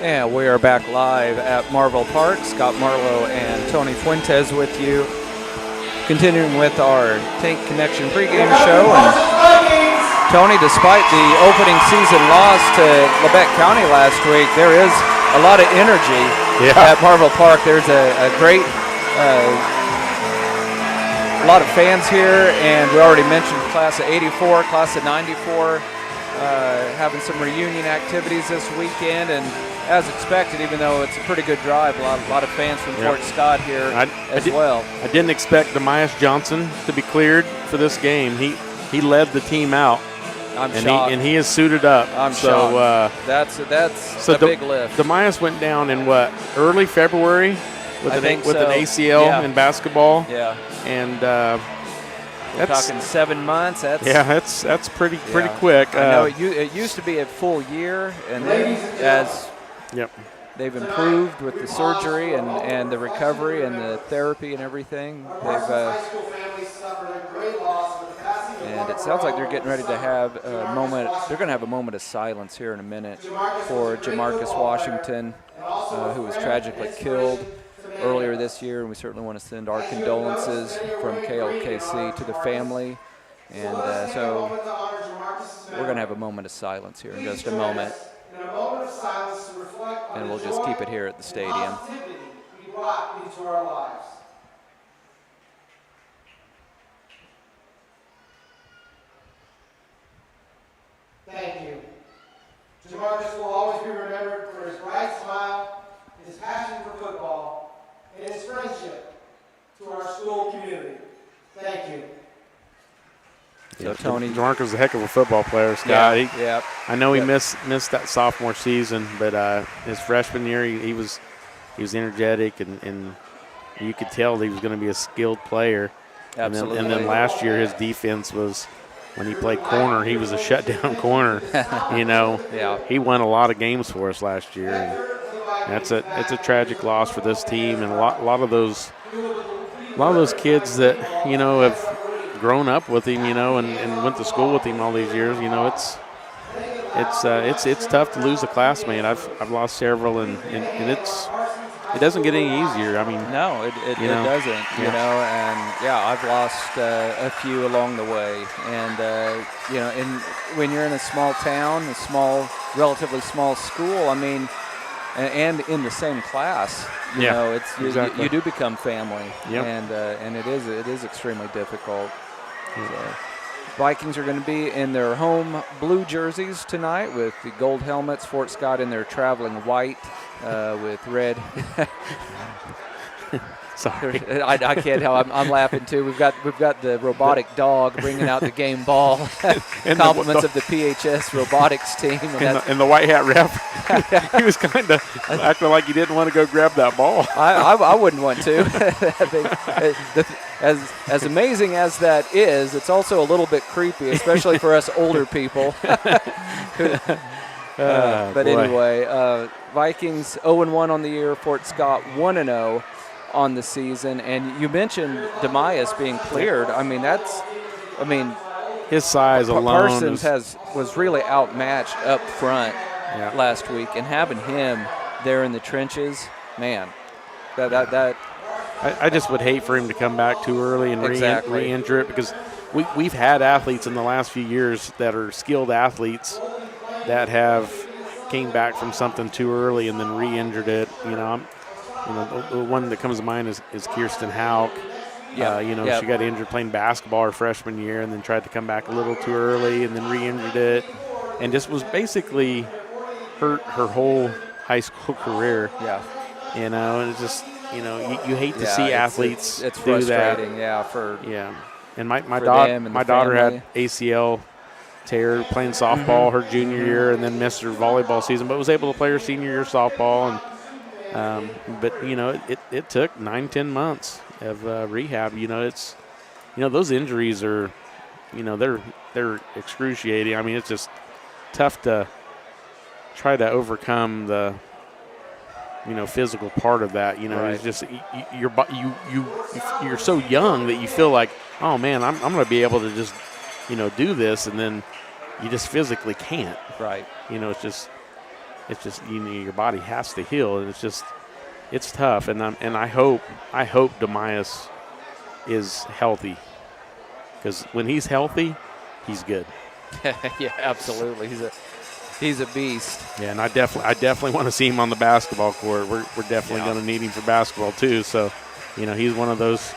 And we are back live at Marvel Park. Scott Marlowe and Tony Fuentes with you. Continuing with our Tank Connection pregame show. And Tony, despite the opening season loss to Labette County last week, there is a lot of energy at Marvel Park. There's a great a lot of fans here, and we already mentioned class of 84, class of 94, having some reunion activities this weekend, and as expected, even though it's a pretty good drive, a lot of fans from Fort Scott here as well. I didn't expect Demias Johnson to be cleared for this game. He led the team out. I'm shocked. He is suited up. I'm shocked. That's a big lift. Demias went down in what, early February with an ACL in basketball. Yeah. And we're talking 7 months. That's pretty quick. I know it used to be a full year, and then as they've improved with the surgery and the recovery and the therapy and everything, and it sounds like they're getting ready to have a moment. They're going to have a moment of silence here in a minute for Jamarcus Washington, who was tragically killed earlier this year, and we certainly want to send our condolences from KLKC to the family. And so we're going to have a moment of silence here in just a moment. And we'll just keep it here at the stadium. Thank you. Jamarcus will always be remembered for his bright smile, his passion for football, and his friendship to our school community. Thank you. So Tony, Jamarcus was a heck of a football player, Scott. I know he missed that sophomore season, but his freshman year he was energetic, and you could tell he was going to be a skilled player. Absolutely. And then last year his defense was, when he played corner, he was a shutdown corner. He won a lot of games for us last year. And it's a tragic loss for this team, and a lot of those kids that have grown up with him, and went to school with him all these years. It's tough to lose a classmate. I've lost several, and it doesn't get any easier. I mean, no, it doesn't. I've lost a few along the way, and when you're in a small town, relatively small school, I mean, and in the same class, you do become family, and it is extremely difficult. So, Vikings are going to be in their home blue jerseys tonight with the gold helmets. Fort Scott in their traveling white with red. Sorry, I can't help. I'm laughing too. We've got the robotic dog bringing out the game ball. Compliments of the PHS robotics team. And the white hat ref. He was kind of acting like he didn't want to go grab that ball. I wouldn't want to. As amazing as that is, it's also a little bit creepy, especially for us older people. Anyway, Vikings 0-1 on the year. Fort Scott 1-0 on the season. And you mentioned Demias being cleared. His size alone. Parsons was really outmatched up front last week, and having him there in the trenches, man, that. I just would hate for him to come back too early and re-injure it, because we've had athletes in the last few years that are skilled athletes that have came back from something too early and then re-injured it. The one that comes to mind is Kirsten Hauk. She got injured playing basketball her freshman year and then tried to come back a little too early and then re-injured it, and just was basically hurt her whole high school career. And it's just. You hate to see athletes it's do that. Frustrating, And my daughter had ACL tear playing softball her junior year, and then missed her volleyball season, but was able to play her senior year softball. And it took 9-10 months of rehab. Those injuries are, they're excruciating. I mean, it's just tough to try to overcome the physical part of that. It's just you're so young that you feel like, oh man, I'm going to be able to just do this, and then you just physically can't. Right. It's just it's just your body has to heal, and it's tough. And I hope Demias is healthy, because when he's healthy, he's good. Yeah, absolutely. He's a beast. Yeah, and I definitely want to see him on the basketball court. We're definitely going to need him for basketball too. So, he's one of those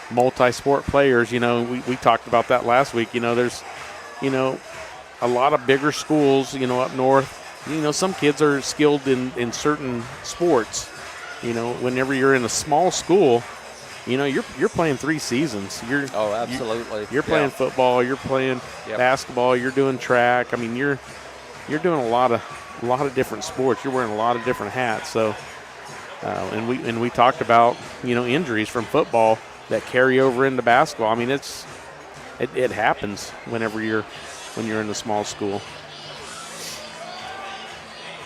multi-sport players. We talked about that last week. There's, a lot of bigger schools, up north. Some kids are skilled in certain sports. Whenever you're in a small school, you're playing 3 seasons. Absolutely. You're playing football. You're playing basketball. You're doing track. I mean, you're doing a lot of different sports. You're wearing a lot of different hats. So, and we talked about injuries from football that carry over into basketball. I mean, it happens when you're in a small school.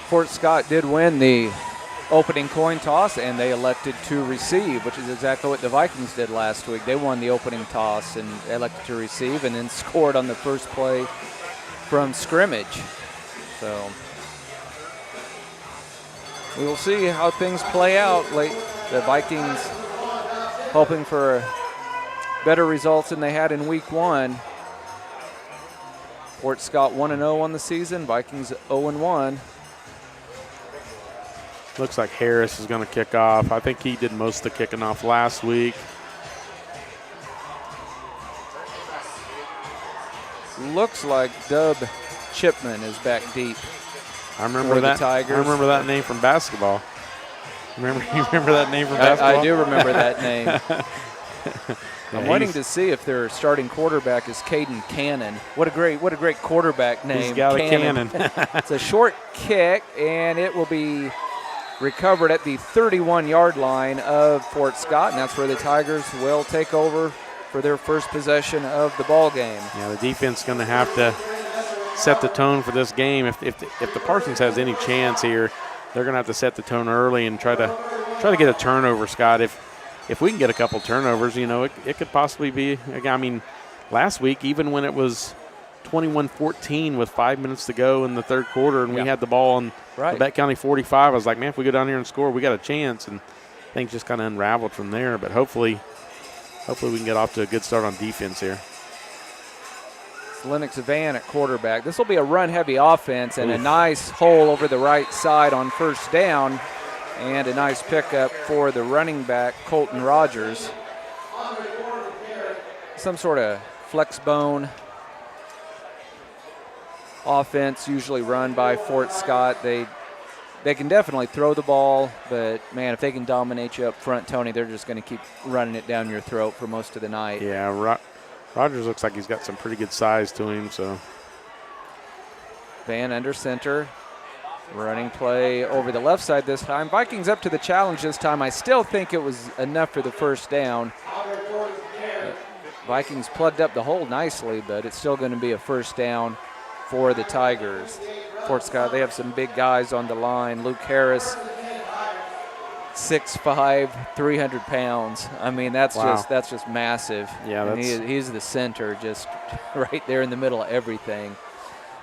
Fort Scott did win the opening coin toss, and they elected to receive, which is exactly what the Vikings did last week. They won the opening toss and elected to receive, and then scored on the first play from scrimmage. So we will see how things play out late. The Vikings hoping for better results than they had in week 1. Fort Scott 1-0 on the season. Vikings 0-1. Looks like Harris is going to kick off. I think he did most of the kicking off last week. Looks like Dub Chipman is back deep. I remember that. Tigers. I remember that name from basketball. You remember that name from basketball? I do remember that name. I'm waiting to see if their starting quarterback is Caden Cannon. What a great quarterback name. He's got Cannon. a cannon. It's a short kick, and it will be recovered at the 31-yard line of Fort Scott, and that's where the Tigers will take over for their first possession of the ball game. Yeah, the defense is going to have to set the tone for this game. If the Parsons has any chance here, they're going to have to set the tone early and try to get a turnover, Scott. If we can get a couple turnovers, it could possibly be. I mean, last week, even when it was 21-14 with 5 minutes to go in the third quarter, and we had the ball on the Bet County 45, I was like, man, if we go down here and score, we got a chance. And things just kind of unraveled from there. But hopefully we can get off to a good start on defense here. It's Lennox Van at quarterback. This will be a run-heavy offense, and a nice hole over the right side on first down, and a nice pickup for the running back, Colton Rogers. Some sort of flex bone offense usually run by Fort Scott. They can definitely throw the ball, but, man, if they can dominate you up front, Tony, they're just going to keep running it down your throat for most of the night. Yeah, Rogers looks like he's got some pretty good size to him. So Van under center. Running play over the left side this time. Vikings up to the challenge this time. I still think it was enough for the first down. Vikings plugged up the hole nicely, but it's still going to be a first down for the Tigers. Fort Scott, they have some big guys on the line. Luke Harris, 6'5", 300 pounds. I mean, that's just massive. Yeah, and he's the center, just right there in the middle of everything.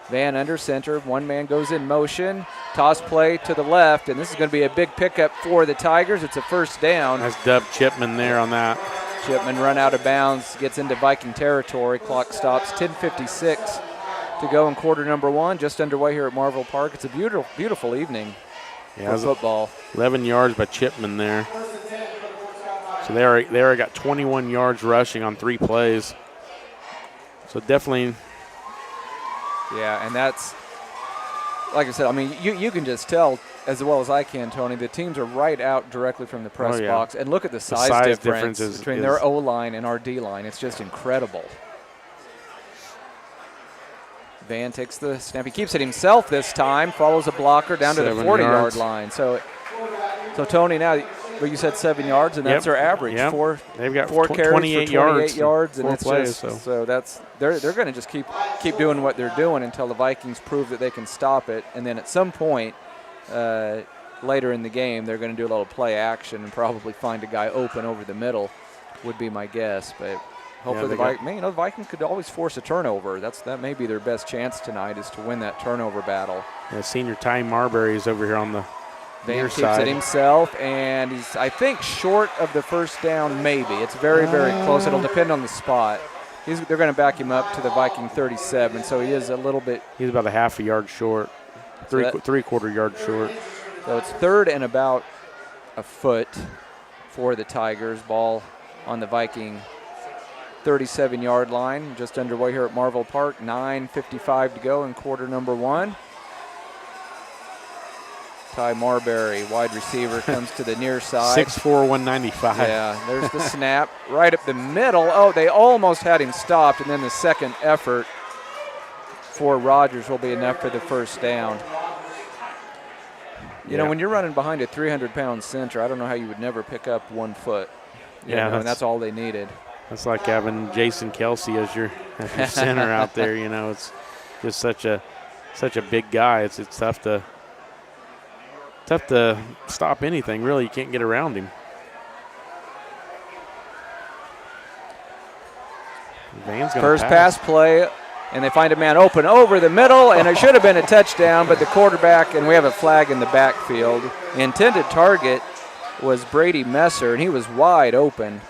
Van under center. One man goes in motion. Toss play to the left, and this is going to be a big pickup for the Tigers. It's a first down. That's Dub Chipman there on that. Chipman run out of bounds, gets into Viking territory. Clock stops. 10:56 to go in quarter number 1. Just underway here at Marvel Park. It's a beautiful, beautiful evening for football. 11 yards by Chipman there. So they already got 21 yards rushing on 3 plays. So definitely. Yeah, and that's, like I said, I mean, you can just tell as well as I can, Tony, the teams are right out directly from the press box. And look at the size difference between their O-line and our D-line. It's just incredible. Van takes the snap. He keeps it himself this time, follows a blocker down to the 40-yard line. So Tony, now you said 7 yards, and that's their average. Yep. They've got 4 carries 28 yards, and it's plays, so that's they're going to just keep doing what they're doing until the Vikings prove that they can stop it, and then at some point later in the game they're going to do a little play action and probably find a guy open over the middle, would be my guess. But Hopefully the Vikings could always force a turnover. That may be their best chance tonight, is to win that turnover battle. Yeah, senior Ty Marbury is over here on the Van keeps side. it himself, and he's, I think, short of the first down, maybe. It's very, very close. It'll depend on the spot. They're going to back him up to the Viking 37, so he is a little bit. He's about a half a yard short, three-quarter yard short. So it's 3rd and about a foot for the Tigers. Ball on the Viking 37-yard line, just underway here at Marvel Park. 9:55 to go in quarter number 1. Ty Marbury, wide receiver, comes to the near side. 6'4", 195. Yeah, there's the snap right up the middle. Oh, they almost had him stopped, and then the second effort for Rogers will be enough for the first down. You know, when you're running behind a 300-pound center, I don't know how you would never pick up 1 foot. And that's all they needed. That's like having Jason Kelsey as your center out there. You know, it's just such a big guy. It's tough to stop anything, really. You can't get around him. Van's gonna First pass play, and they find a man open over the middle, and it should have been a touchdown, but the quarterback, and we have a flag in the backfield. The intended target was Brady Messer, and he was wide open.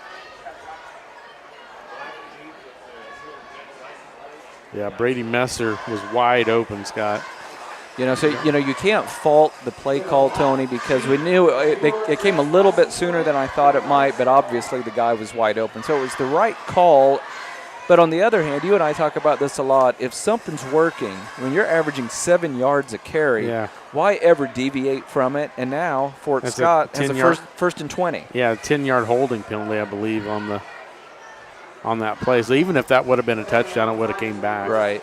Yeah, Brady Messer was wide open, Scott. You can't fault the play call, Tony, because we knew it came a little bit sooner than I thought it might, but obviously the guy was wide open. So it was the right call. But on the other hand, you and I talk about this a lot. If something's working, when you're averaging 7 yards a carry, why ever deviate from it? And now Fort Scott has a first and 20. Yeah, a 10-yard holding penalty, I believe, on that play. So even if that would have been a touchdown, it would have came back. Right.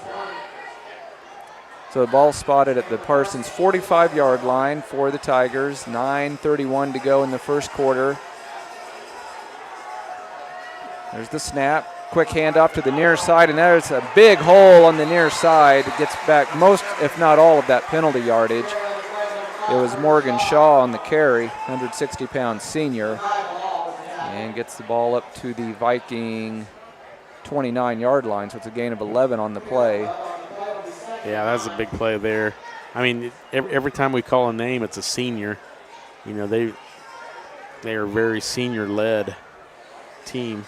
So the ball spotted at the Parsons 45-yard line for the Tigers. 9:31 to go in the first quarter. There's the snap. Quick handoff to the near side, and there's a big hole on the near side. It gets back most, if not all, of that penalty yardage. It was Morgan Shaw on the carry, 160-pound senior, and gets the ball up to the Viking 29-yard line, so it's a gain of 11 on the play. Yeah, that's a big play there. I mean, every time we call a name, it's a senior. You know, they are a very senior-led team.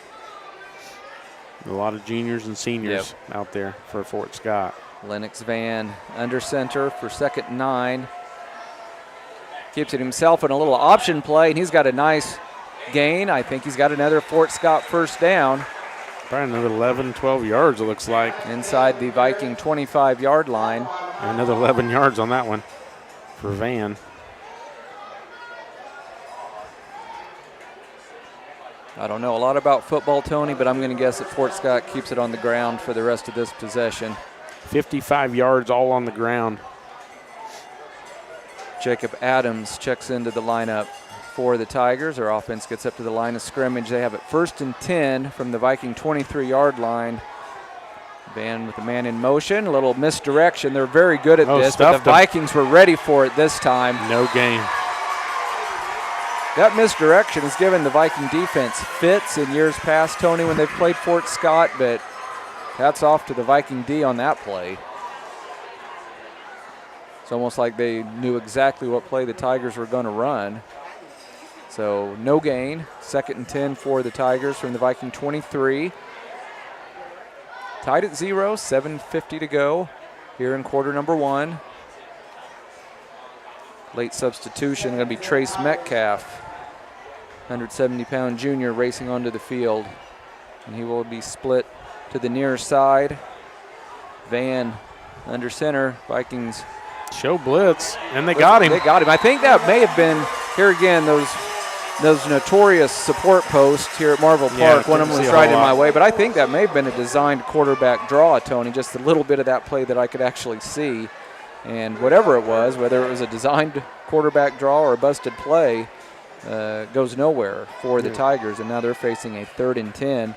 A lot of juniors and seniors out there for Fort Scott. Lennox Van under center for 2nd and 9. Keeps it himself in a little option play, and he's got a nice gain. I think he's got another Fort Scott first down. Probably another 11, 12 yards, it looks like. Inside the Viking 25-yard line. And another 11 yards on that one for Van. I don't know a lot about football, Tony, but I'm going to guess that Fort Scott keeps it on the ground for the rest of this possession. 55 yards all on the ground. Jacob Adams checks into the lineup for the Tigers. Their offense gets up to the line of scrimmage. They have it 1st and 10 from the Viking 23-yard line. Van with the man in motion, a little misdirection. They're very good at this, but the Vikings were ready for it this time. No gain. That misdirection has given the Viking defense fits in years past, Tony, when they've played Fort Scott, but hats off to the Viking D on that play. It's almost like they knew exactly what play the Tigers were going to run. So no gain, 2nd and 10 for the Tigers from the Viking 23. Tied at 0, 7:50 to go here in quarter number 1. Late substitution going to be Trace Metcalf, 170-pound junior, racing onto the field. And he will be split to the near side. Van under center. Vikings show blitz, and they got him. They got him. I think that may have been, here again, those notorious support posts here at Marvel Park. One of them was right in my way, but I think that may have been a designed quarterback draw, Tony, just a little bit of that play that I could actually see. And whatever it was, whether it was a designed quarterback draw or a busted play, goes nowhere for the Tigers. And now they're facing a 3rd and 10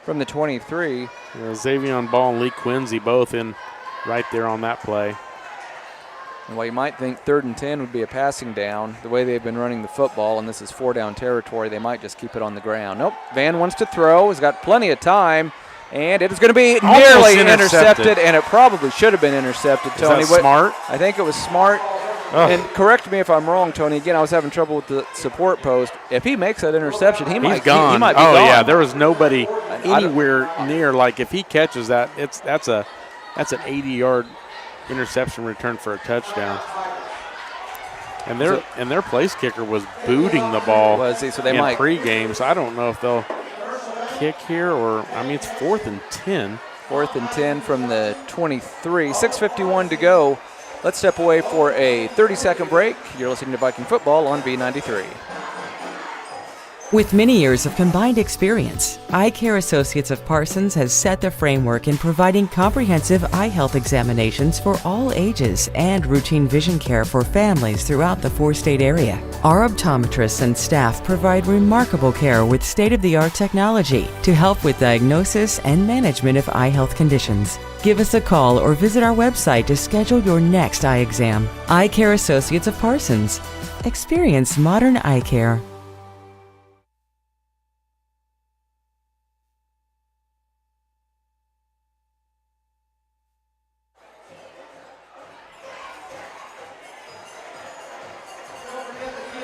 from the 23. Xavier Ball and Lee Quincy both in right there on that play. And while you might think 3rd and 10 would be a passing down, the way they've been running the football, and this is 4-down territory, they might just keep it on the ground. Nope, Van wants to throw, has got plenty of time, and it is going to be nearly intercepted, and it probably should have been intercepted, Tony. Is that smart? I think it was smart. And correct me if I'm wrong, Tony. Again, I was having trouble with the support post. If he makes that interception, he might be gone. Yeah, there was nobody anywhere near. Like if he catches that, that's an 80-yard interception return for a touchdown. And their place kicker was booting the ball. Was he? So they in might pregame. So I don't know if they'll kick here or it's 4th and 10. 4th and 10 from the 23. 6:51 to go. Let's step away for a 30-second break. You're listening to Viking Football on B93. With many years of combined experience, Eye Care Associates of Parsons has set the framework in providing comprehensive eye health examinations for all ages and routine vision care for families throughout the 4-state area. Our optometrists and staff provide remarkable care with state-of-the-art technology to help with diagnosis and management of eye health conditions. Give us a call or visit our website to schedule your next eye exam. Eye Care Associates of Parsons. Experience modern eye care.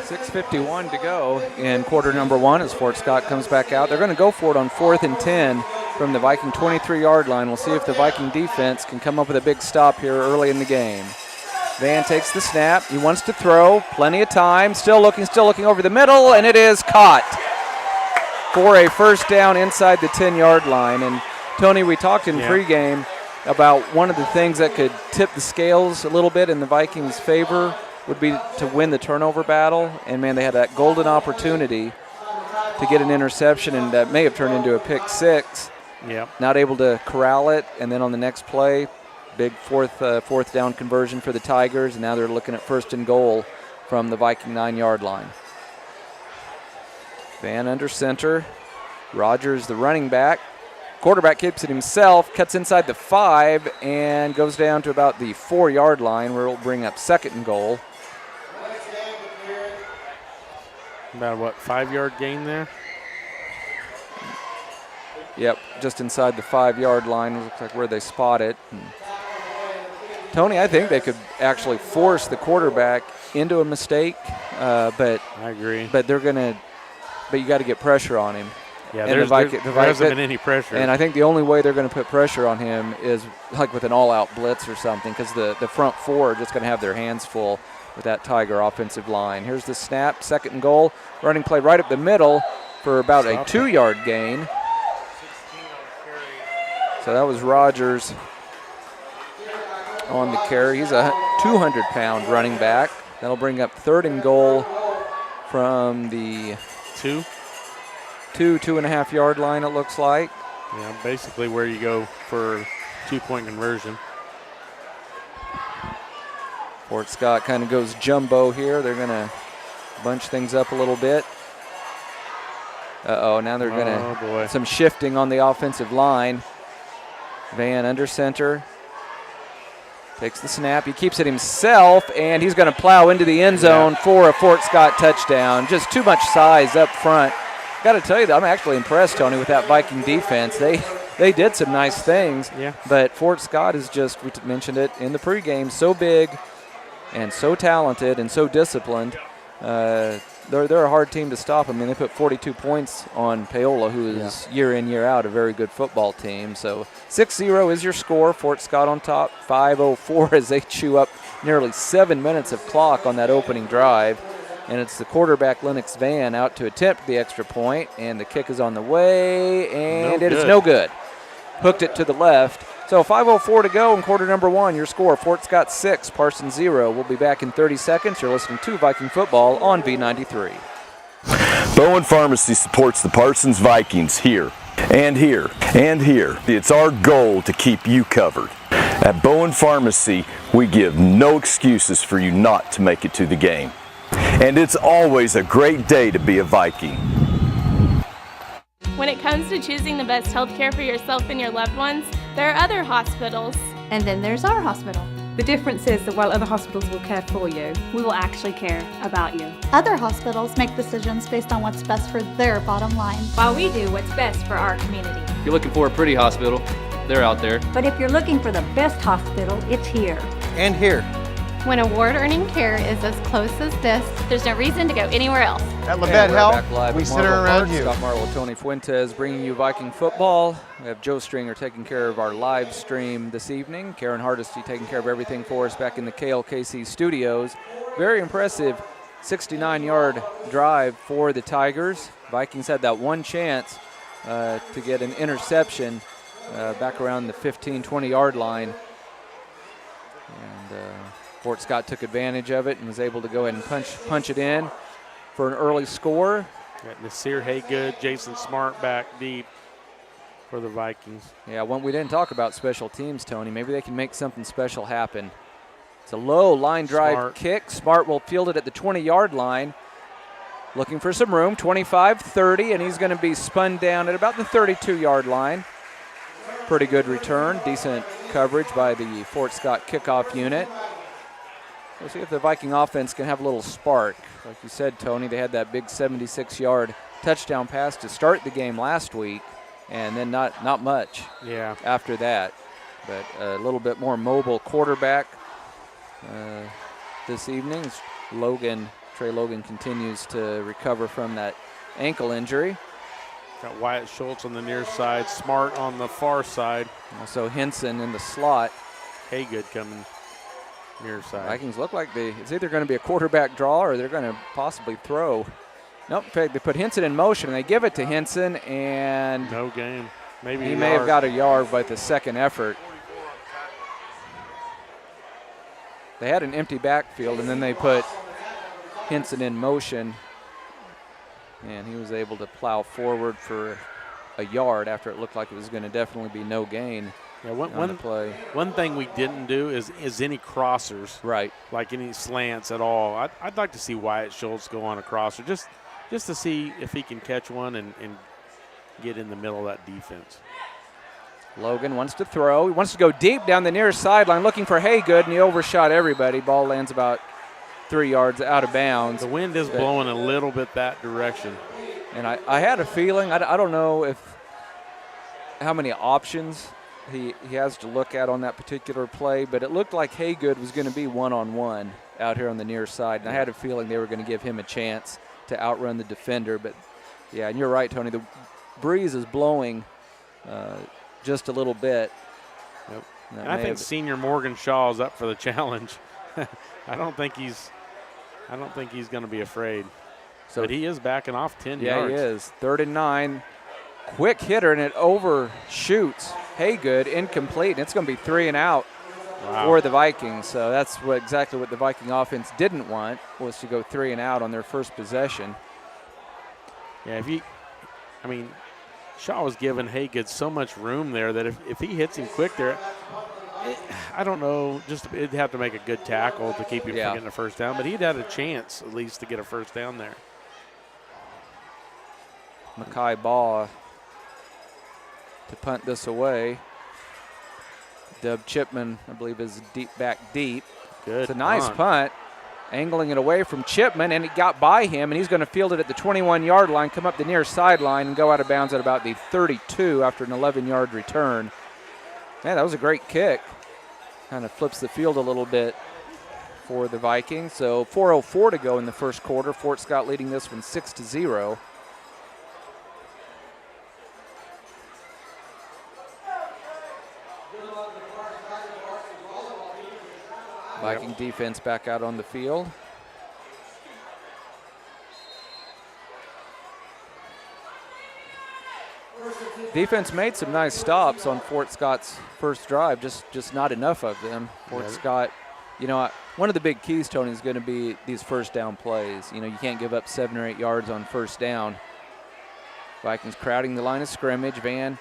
.51 to go in quarter number 1 as Fort Scott comes back out. They're going to go for it on 4th and 10 from the Viking 23-yard line. We'll see if the Viking defense can come up with a big stop here early in the game. Van takes the snap. He wants to throw. Plenty of time. Still looking over the middle, and it is caught for a first down inside the 10-yard line. And, Tony, we talked in pregame about one of the things that could tip the scales a little bit in the Vikings' favor would be to win the turnover battle. And, man, they had that golden opportunity to get an interception, and that may have turned into a pick six. Yep. Not able to corral it, and then on the next play, big fourth down conversion for the Tigers, and now they're looking at 1st and goal from the Viking 9-yard line. Van under center. Rogers, the running back. Quarterback keeps it himself, cuts inside the 5, and goes down to about the 4-yard line, where it'll bring up 2nd and goal. About 5-yard gain there? Yep, just inside the 5-yard line. Looks like where they spot it. And Tony, I think they could actually force the quarterback into a mistake, but I agree. But you got to get pressure on him. Yeah, there hasn't been any pressure. And I think the only way they're going to put pressure on him is like with an all-out blitz or something, because the front four are just going to have their hands full with that Tiger offensive line. Here's the snap, 2nd and goal. Running play right up the middle for about a 2-yard gain. So that was Rogers on the carry. He's a 200-pound running back. That'll bring up 3rd and goal from the 2.5-yard line, it looks like. Yeah, basically where you go for 2-point conversion. Fort Scott kind of goes jumbo here. They're going to bunch things up a little bit. Now they're going to some shifting on the offensive line. Van under center. Takes the snap. He keeps it himself, and he's going to plow into the end zone for a Fort Scott touchdown. Just too much size up front. Got to tell you, I'm actually impressed, Tony, with that Viking defense. They did some nice things, but Fort Scott is just, we mentioned it in the pregame, so big and so talented and so disciplined. They're a hard team to stop. I mean, they put 42 points on Paola, who is year in, year out a very good football team. So 6-0 is your score. Fort Scott on top, 5:04 as they chew up nearly 7 minutes of clock on that opening drive. And it's the quarterback, Lennox Van, out to attempt the extra point, and the kick is on the way, and it is no good. Hooked it to the left. So 5:04 to go in quarter number 1. Your score, Fort Scott 6, Parsons 0. We'll be back in 30 seconds. You're listening to Viking Football on V93. Bowen Pharmacy supports the Parsons Vikings here, and here, and here. It's our goal to keep you covered. At Bowen Pharmacy, we give no excuses for you not to make it to the game. And it's always a great day to be a Viking. When it comes to choosing the best health care for yourself and your loved ones, there are other hospitals. And then there's our hospital. The difference is that while other hospitals will care for you, we will actually care about you. Other hospitals make decisions based on what's best for their bottom line, while we do what's best for our community. If you're looking for a pretty hospital, they're out there. But if you're looking for the best hospital, it's here. And here. When award-earning care is as close as this, there's no reason to go anywhere else. At Labette Health, we center around you. Scott Marlowe, Tony Fuentes bringing you Viking football. We have Joe Stringer taking care of our live stream this evening. Karen Hardesty taking care of everything for us back in the KLKC studios. Very impressive 69-yard drive for the Tigers. Vikings had that one chance to get an interception back around the 15, 20-yard line. And Fort Scott took advantage of it and was able to go ahead and punch it in for an early score. Got Nasir Haygood, Jason Smart back deep for the Vikings. Yeah, we didn't talk about special teams, Tony. Maybe they can make something special happen. It's a low line drive kick. Smart will field it at the 20-yard line. Looking for some room, 25-30, and he's going to be spun down at about the 32-yard line. Pretty good return, decent coverage by the Fort Scott kickoff unit. We'll see if the Viking offense can have a little spark. Like you said, Tony, they had that big 76-yard touchdown pass to start the game last week, and then not much after that. But a little bit more mobile quarterback this evening. Trey Logan continues to recover from that ankle injury. Got Wyatt Schultz on the near side, Smart on the far side. Also Henson in the slot. Haygood coming near side. Vikings look like it's either going to be a quarterback draw or they're going to possibly throw. Nope, in fact, they put Henson in motion, and they give it to Henson, and no game. Maybe he may have got a yard by the second effort. They had an empty backfield, and then they put Henson in motion, and he was able to plow forward for a yard after it looked like it was going to definitely be no gain. Yeah, on the play. One thing we didn't do is any crossers, right? Like any slants at all. I'd like to see Wyatt Schultz go on a crosser just to see if he can catch one and get in the middle of that defense. Logan wants to throw. He wants to go deep down the near sideline looking for Haygood, and he overshot everybody. Ball lands about 3 yards out of bounds. The wind is blowing a little bit that direction. And I had a feeling, I don't know how many options he has to look at on that particular play, but it looked like Haygood was going to be one-on-one out here on the near side, and I had a feeling they were going to give him a chance to outrun the defender. But, yeah, and you're right, Tony. The breeze is blowing just a little bit. Yep. And I think senior Morgan Shaw is up for the challenge. I don't think he's going to be afraid. But he is backing off 10 yards. Yeah, he is. 3rd and 9. Quick hitter, and it overshoots Haygood, incomplete, and it's going to be 3 and out for the Vikings. So that's exactly what the Viking offense didn't want, was to go 3 and out on their first possession. Yeah, Shaw was giving Haygood so much room there that if he hits him quick there, I don't know, it'd have to make a good tackle to keep him from getting a first down, but he'd had a chance at least to get a first down there. Mackay Baugh to punt this away. Dub Chipman, I believe, is back deep. Good. It's a nice punt. Angling it away from Chipman, and it got by him, and he's going to field it at the 21-yard line, come up the near sideline, and go out of bounds at about the 32 after an 11-yard return. Man, that was a great kick. Kind of flips the field a little bit for the Vikings. So 4:04 to go in the first quarter. Fort Scott leading this one 6-0. Viking defense back out on the field. Defense made some nice stops on Fort Scott's first drive, just not enough of them. Fort Scott, one of the big keys, Tony, is going to be these first down plays. You can't give up 7 or 8 yards on first down. Vikings crowding the line of scrimmage. Van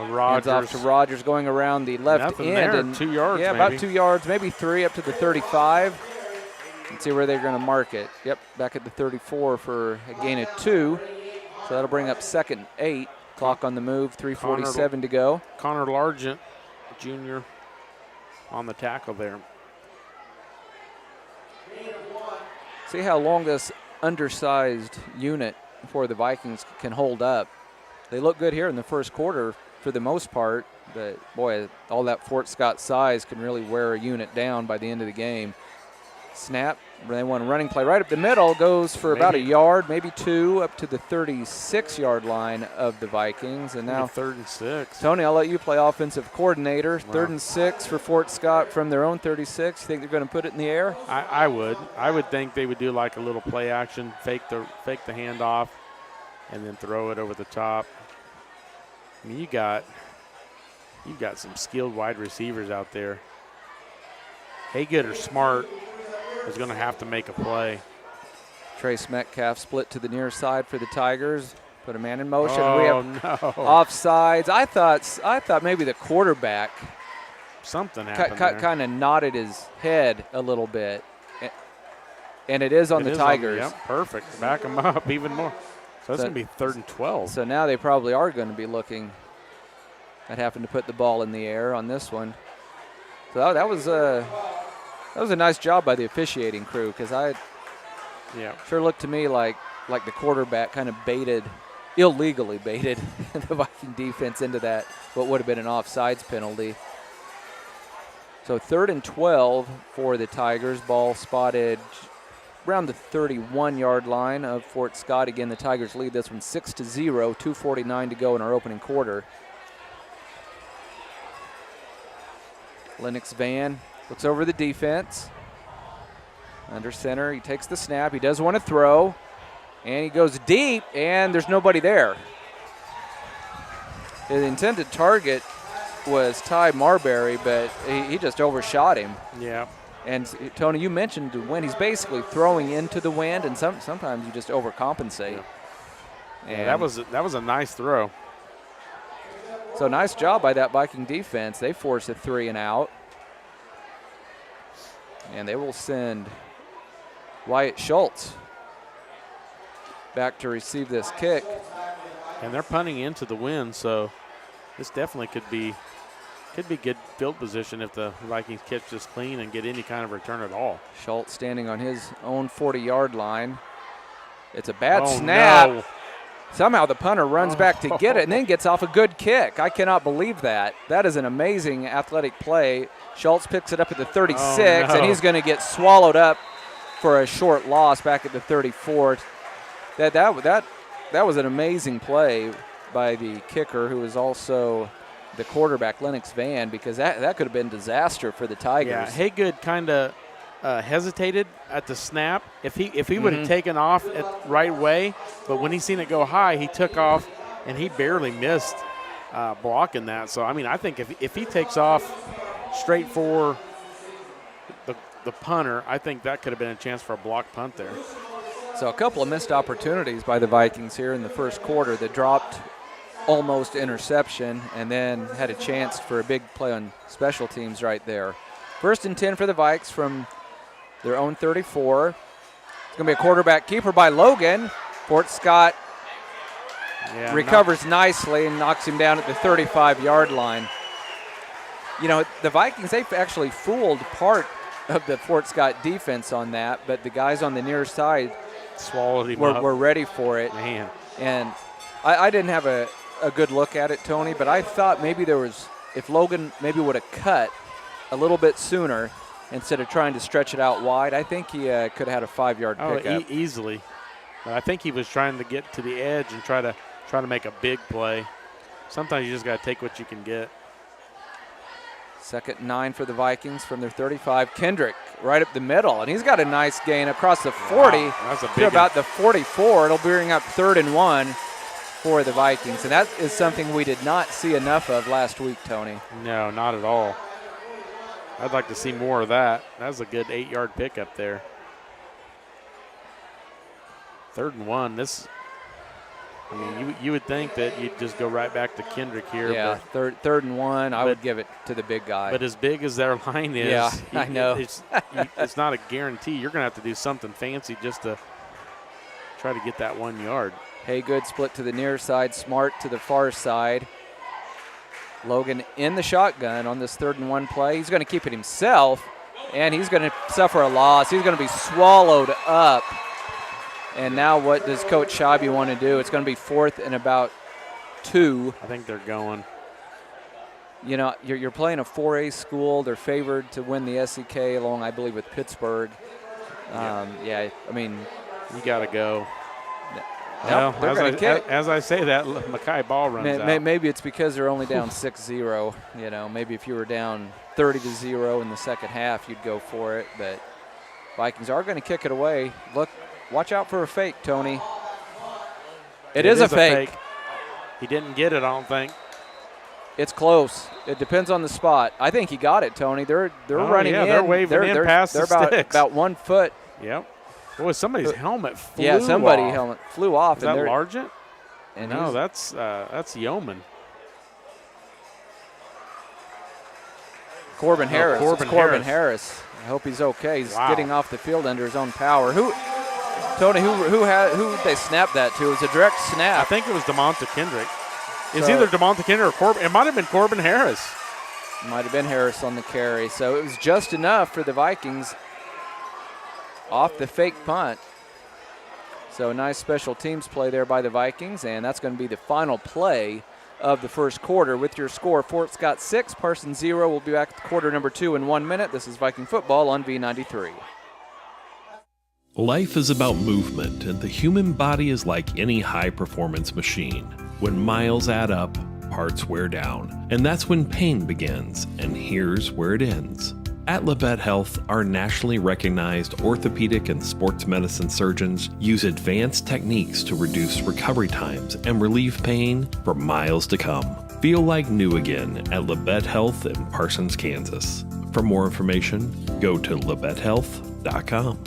Rogers off to Rogers going around the left end. And 2 yards, yeah, about 2 yards, maybe 3 up to the 35. Let's see where they're going to mark it. Yep, back at the 34 for a gain of 2. So that'll bring up 2nd and 8. Clock on the move, 3:47 to go. Connor Largent, junior. on the tackle there. See how long this undersized unit for the Vikings can hold up. They look good here in the first quarter for the most part, but boy, all that Fort Scott size can really wear a unit down by the end of the game. Snap, they want a running play right up the middle, goes for about a yard, maybe 2, up to the 36-yard line of the Vikings. And now 3rd and 6. Tony, I'll let you play offensive coordinator. Wow. 3rd and 6 for Fort Scott from their own 36. You think they're going to put it in the air? I would. I would think they would do like a little play action, fake the handoff, and then throw it over the top. I mean, you've got some skilled wide receivers out there. Haygood or Smart is going to have to make a play. Trace Metcalf split to the near side for the Tigers. Put a man in motion. Oh, we have no. Offsides. I thought maybe the quarterback something happened there. Kind of nodded his head a little bit. And it is on the Tigers. Yep, perfect. Back them up even more. So it's going to be 3rd and 12. So now they probably are going to be looking at having to put the ball in the air on this one. So that was a nice job by the officiating crew, because sure looked to me like the quarterback kind of illegally baited the Viking defense into that, what would have been an offsides penalty. So 3rd and 12 for the Tigers. Ball spotted around the 31-yard line of Fort Scott. Again, the Tigers lead this one 6-0, 2:49 to go in our opening quarter. Lennox Van looks over the defense. Under center, he takes the snap. He does want to throw, and he goes deep, and there's nobody there. The intended target was Ty Marbury, but he just overshot him. Yeah. And Tony, you mentioned when he's basically throwing into the wind, and sometimes you just overcompensate. Yeah. And that was a nice throw. So nice job by that Viking defense. They force a 3 and out. And they will send Wyatt Schultz back to receive this kick. And they're punting into the wind, so this definitely could be good field position if the Vikings catch this clean and get any kind of return at all. Schultz standing on his own 40-yard line. It's a bad snap. No. Somehow the punter runs back to get it and then gets off a good kick. I cannot believe that. That is an amazing athletic play. Schultz picks it up at the 36, and he's going to get swallowed up for a short loss back at the 34. That was an amazing play by the kicker, who was also the quarterback, Lennox Van, because that could have been disaster for the Tigers. Yeah, Haygood kind of hesitated at the snap. If he would have taken off at right way, but when he seen it go high, he took off, and he barely missed blocking that. So, I mean, I think if he takes off straight for the punter, I think that could have been a chance for a block punt there. So a couple of missed opportunities by the Vikings here in the first quarter that dropped almost interception, and then had a chance for a big play on special teams right there. 1st and 10 for the Vikes from their own 34. It's going to be a quarterback keeper by Logan. Fort Scott recovers nicely and knocks him down at the 35-yard line. You know, the Vikings, they've actually fooled part of the Fort Scott defense on that, but the guys on the near side swallowed him up. Were ready for it. Man. And I didn't have a good look at it, Tony, but I thought maybe if Logan maybe would have cut a little bit sooner instead of trying to stretch it out wide, I think he could have had a 5-yard pickup. Easily. I think he was trying to get to the edge and try to make a big play. Sometimes you just got to take what you can get. 2nd and 9 for the Vikings from their 35. Kendrick right up the middle, and he's got a nice gain across the 40 to about the 44. It'll bring up 3rd and 1 for the Vikings, and that is something we did not see enough of last week, Tony. No, not at all. I'd like to see more of that. That was a good 8-yard pickup there. 3rd and 1. I mean, you would think that you'd just go right back to Kendrick here. Yeah, third and 1, I would give it to the big guy. But as big as their line is, I know. It's not a guarantee. You're going to have to do something fancy just to try to get that 1 yard. Haygood split to the near side, Smart to the far side. Logan in the shotgun on this 3rd and 1 play. He's going to keep it himself, and he's going to suffer a loss. He's going to be swallowed up. And now what does Coach Scheibe want to do? It's going to be 4th and about 2. I think they're going. You know, you're playing a 4A school. They're favored to win the SEK along, I believe, with Pittsburgh. Yeah, I mean. You got to go. Well, they're going to kick. As I say that, Mackay ball runs out. Maybe it's because they're only down 6-0. You know, maybe if you were down 30-0 in the second half, you'd go for it. But Vikings are going to kick it away. Look, watch out for a fake, Tony. It is a fake. He didn't get it, I don't think. It's close. It depends on the spot. I think he got it, Tony. They're running in. They're waving in past the sticks. About 1 foot. Yep. Boy, somebody's helmet flew off. Yeah, somebody's off. Helmet flew off. Is that Largent? And no, that's Yeoman. Corbin Harris. Corbin Harris. I hope he's okay. He's getting off the field under his own power. Tony, who they snapped that to? It was a direct snap. I think it was DeMonta Kendrick. It's either DeMonta Kendrick or Corbin. It might have been Corbin Harris. Might have been Harris on the carry. So it was just enough for the Vikings off the fake punt. So a nice special teams play there by the Vikings, and that's going to be the final play of the first quarter. With your score, Fort Scott 6, Parsons 0. We'll be back to quarter number 2 in 1 minute. This is Viking football on V93. Life is about movement, and the human body is like any high-performance machine. When miles add up, parts wear down, and that's when pain begins, and here's where it ends. At Levette Health, our nationally recognized orthopedic and sports medicine surgeons use advanced techniques to reduce recovery times and relieve pain for miles to come. Feel like new again at Levette Health in Parsons, Kansas. For more information, go to levettehealth.com.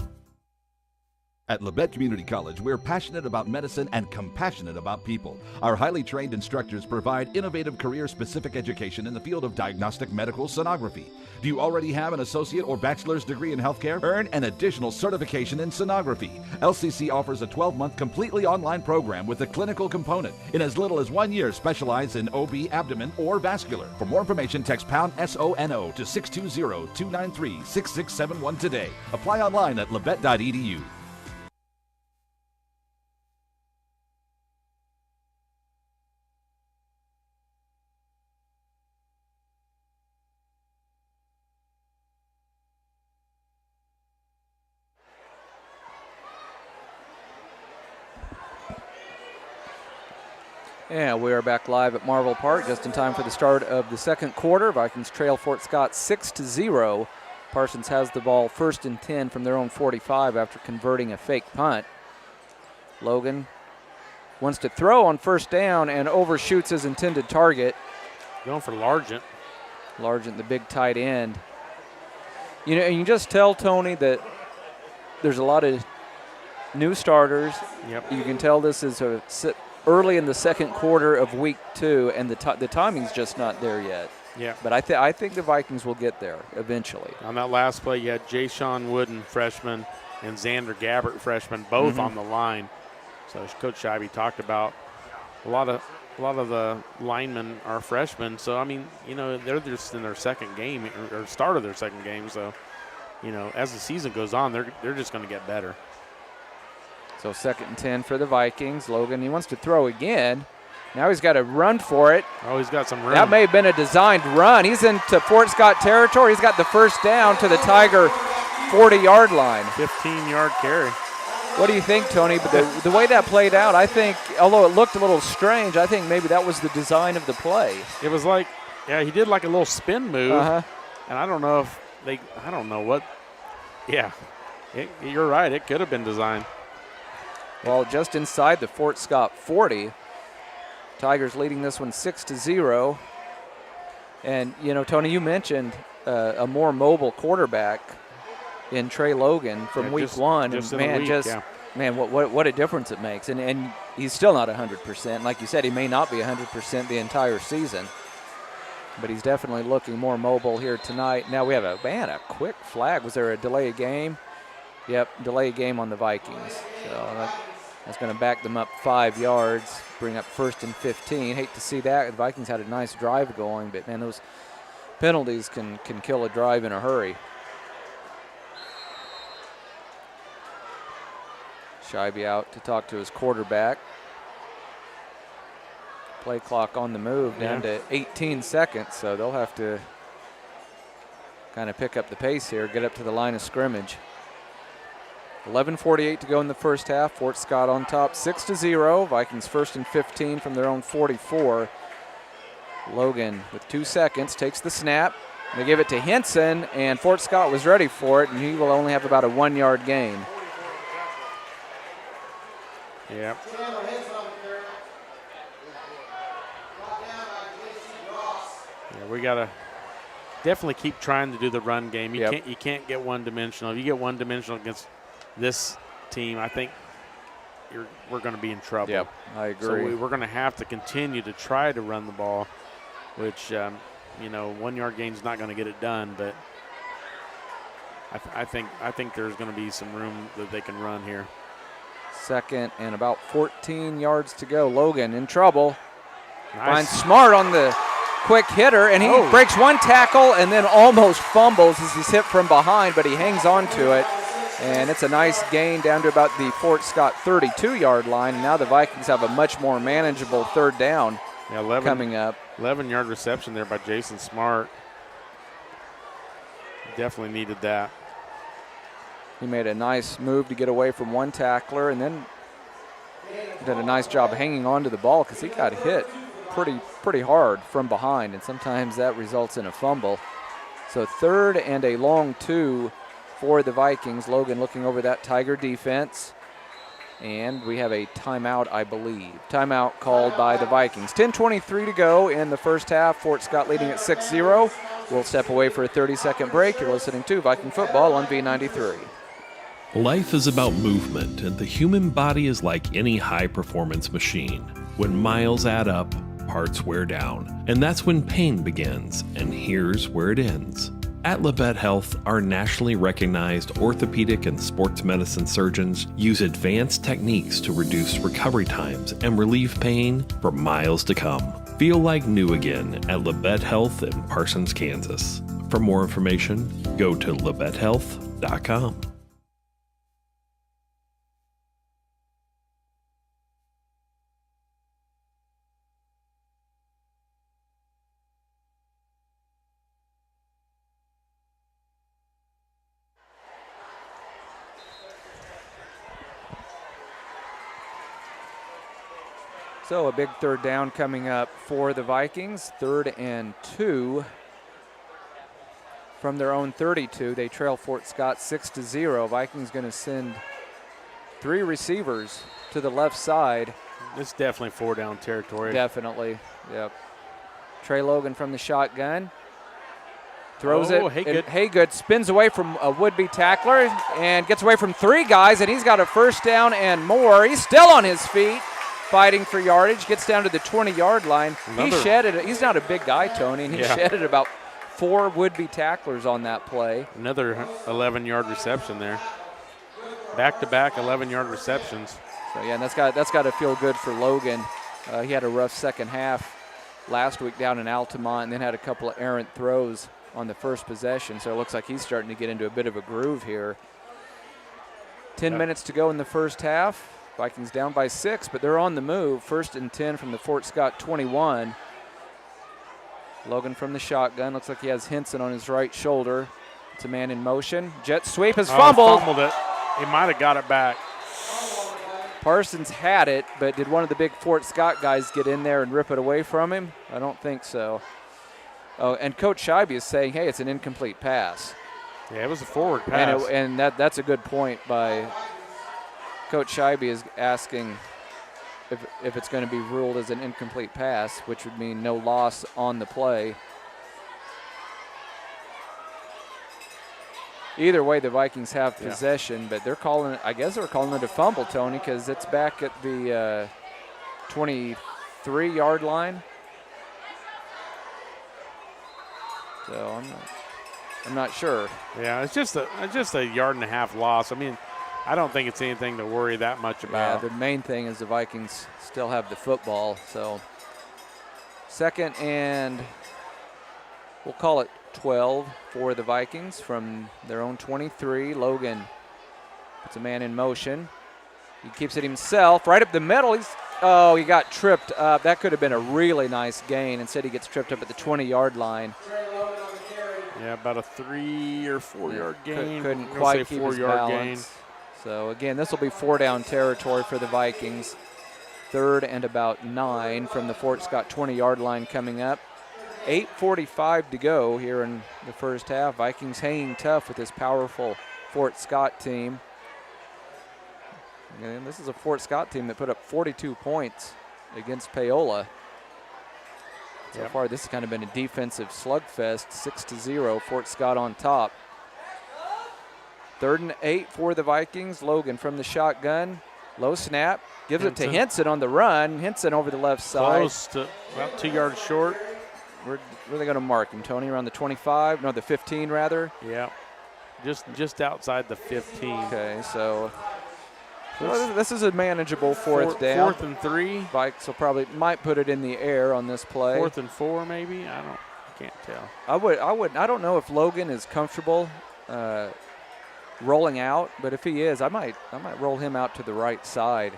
At Labette Community College, we're passionate about medicine and compassionate about people. Our highly trained instructors provide innovative career-specific education in the field of diagnostic medical sonography. Do you already have an associate or bachelor's degree in healthcare? Earn an additional certification in sonography. LCC offers a 12-month completely online program with a clinical component. In as little as 1 year, specialize in OB, abdomen, or vascular. For more information, text pound SONO to 620-293-6671 today. Apply online at labette.edu. And we are back live at Marvel Park just in time for the start of the second quarter. Vikings trail Fort Scott 6-0. Parsons has the ball 1st and 10 from their own 45 after converting a fake punt. Logan wants to throw on 1st down and overshoots his intended target. Going for Largent. Largent, the big tight end. You know, and you can just tell, Tony, that there's a lot of new starters. Yep. You can tell this is early in the second quarter of week 2, and the timing's just not there yet. Yeah. But I think the Vikings will get there eventually. On that last play, you had Jay-Sean Wooden, freshman, and Xander Gabbert, freshman, both on the line. So Coach Scheibe talked about a lot of the linemen are freshmen. So, I mean, you know, they're just in their second game or start of their second game. So, you know, as the season goes on, they're just going to get better. So 2nd and 10 for the Vikings. Logan, he wants to throw again. Now he's got to run for it. Oh, he's got some room. That may have been a designed run. He's into Fort Scott territory. He's got the 1st down to the Tiger 40-yard line. 15-yard carry. What do you think, Tony? But the way that played out, I think, although it looked a little strange, I think maybe that was the design of the play. It was like, yeah, he did like a little spin move. And I don't know if I don't know what. Yeah, you're right. It could have been designed. Well, just inside the Fort Scott 40. Tigers leading this one 6-0. And, you know, Tony, you mentioned a more mobile quarterback in Trey Logan from week 1. And man, what a difference it makes. And he's still not 100%. Like you said, he may not be 100% the entire season. But he's definitely looking more mobile here tonight. Now we have a quick flag. Was there a delay of game? Yep, delay of game on the Vikings. So That's going to back them up 5 yards, bring up 1st and 15. Hate to see that. The Vikings had a nice drive going, but, man, those penalties can kill a drive in a hurry. Scheibe out to talk to his quarterback. Play clock on the move down to 18 seconds, so they'll have to kind of pick up the pace here, get up to the line of scrimmage. 11:48 to go in the first half. Fort Scott on top, 6-0. Vikings 1st and 15 from their own 44. Logan with 2 seconds takes the snap. They give it to Henson, and Fort Scott was ready for it, and he will only have about a 1-yard gain. Yeah. Yeah, we gotta definitely keep trying to do the run game. You can't get one-dimensional. If you get one-dimensional against this team, I think we're going to be in trouble. Yep, I agree. So we're going to have to continue to try to run the ball, which 1-yard gain is not going to get it done. But I think there's going to be some room that they can run here. 2nd and about 14 yards to go. Logan in trouble. Nice. Finds Smart on the quick hitter, and he breaks 1 tackle and then almost fumbles as he's hit from behind, but he hangs on to it. And it's a nice gain down to about the Fort Scott 32-yard line. And now the Vikings have a much more manageable 3rd down coming up. 11-yard reception there by Jason Smart. Definitely needed that. He made a nice move to get away from 1 tackler, and then did a nice job hanging on to the ball because he got hit pretty hard from behind, and sometimes that results in a fumble. So 3rd and a long 2 for the Vikings. Logan looking over that Tiger defense. And we have a timeout, I believe. Timeout called by the Vikings. 10:23 to go in the first half. Fort Scott leading at 6-0. We'll step away for a 30-second break. You're listening to Viking Football on V93. Life is about movement, and the human body is like any high-performance machine. When miles add up, parts wear down. And that's when pain begins, and here's where it ends. At Labette Health, our nationally recognized orthopedic and sports medicine surgeons use advanced techniques to reduce recovery times and relieve pain for miles to come. Feel like new again at Labette Health in Parsons, Kansas. For more information, go to labettehealth.com. So a big 3rd down coming up for the Vikings. 3rd and 2 from their own 32. They trail Fort Scott 6-0. Vikings going to send 3 receivers to the left side. It's definitely 4-down territory. Definitely, yep. Trey Logan from the shotgun. Throws it. Haygood spins away from a would-be tackler and gets away from 3 guys, and he's got a 1st down and more. He's still on his feet, fighting for yardage, gets down to the 20-yard line. He shedded. He's not a big guy, Tony, and he shedded about 4 would-be tacklers on that play. Another 11-yard reception there. Back-to-back 11-yard receptions. So yeah, and that's got to feel good for Logan. He had a rough second half last week down in Altamont, and then had a couple of errant throws on the first possession. So it looks like he's starting to get into a bit of a groove here. 10 minutes to go in the first half. Vikings down by 6, but they're on the move. 1st and 10 from the Fort Scott 21. Logan from the shotgun. Looks like he has Henson on his right shoulder. It's a man in motion. Jet sweep has fumbled. Fumbled it. He might have got it back. Parsons had it, but did one of the big Fort Scott guys get in there and rip it away from him? I don't think so. Oh, and Coach Scheibe is saying, hey, it's an incomplete pass. Yeah, it was a forward pass. And that's a good point by Coach Scheibe, is asking if it's going to be ruled as an incomplete pass, which would mean no loss on the play. Either way, the Vikings have possession, but they're calling it, I guess they're calling it a fumble, Tony, because it's back at the 23-yard line. So I'm not sure. Yeah, it's just a yard and a half loss. I mean, I don't think it's anything to worry that much about. Yeah, the main thing is the Vikings still have the football. So 2nd and we'll call it 12 for the Vikings from their own 23. Logan puts a man in motion. He keeps it himself right up the middle. He got tripped up. That could have been a really nice gain. Instead, he gets tripped up at the 20-yard line. Yeah, about a 3 or 4 yard gain. Couldn't quite keep his balance. So again, this will be 4-down territory for the Vikings. 3rd and about 9 from the Fort Scott 20-yard line coming up. 8:45 to go here in the first half. Vikings hanging tough with this powerful Fort Scott team. And this is a Fort Scott team that put up 42 points against Paola. So far, this has kind of been a defensive slugfest, 6-0, Fort Scott on top. 3rd and 8 for the Vikings. Logan from the shotgun. Low snap. Gives it to Henson on the run. Henson over the left side. Close to about 2 yards short. Where are they going to mark him, Tony? Around the 25? No, the 15, rather? Yeah. Just outside the 15. Okay, so this is a manageable 4th down. 4th and 3. Vikes will probably might put it in the air on this play. 4th and 4, maybe. I can't tell. I don't know if Logan is comfortable rolling out, but if he is, I might roll him out to the right side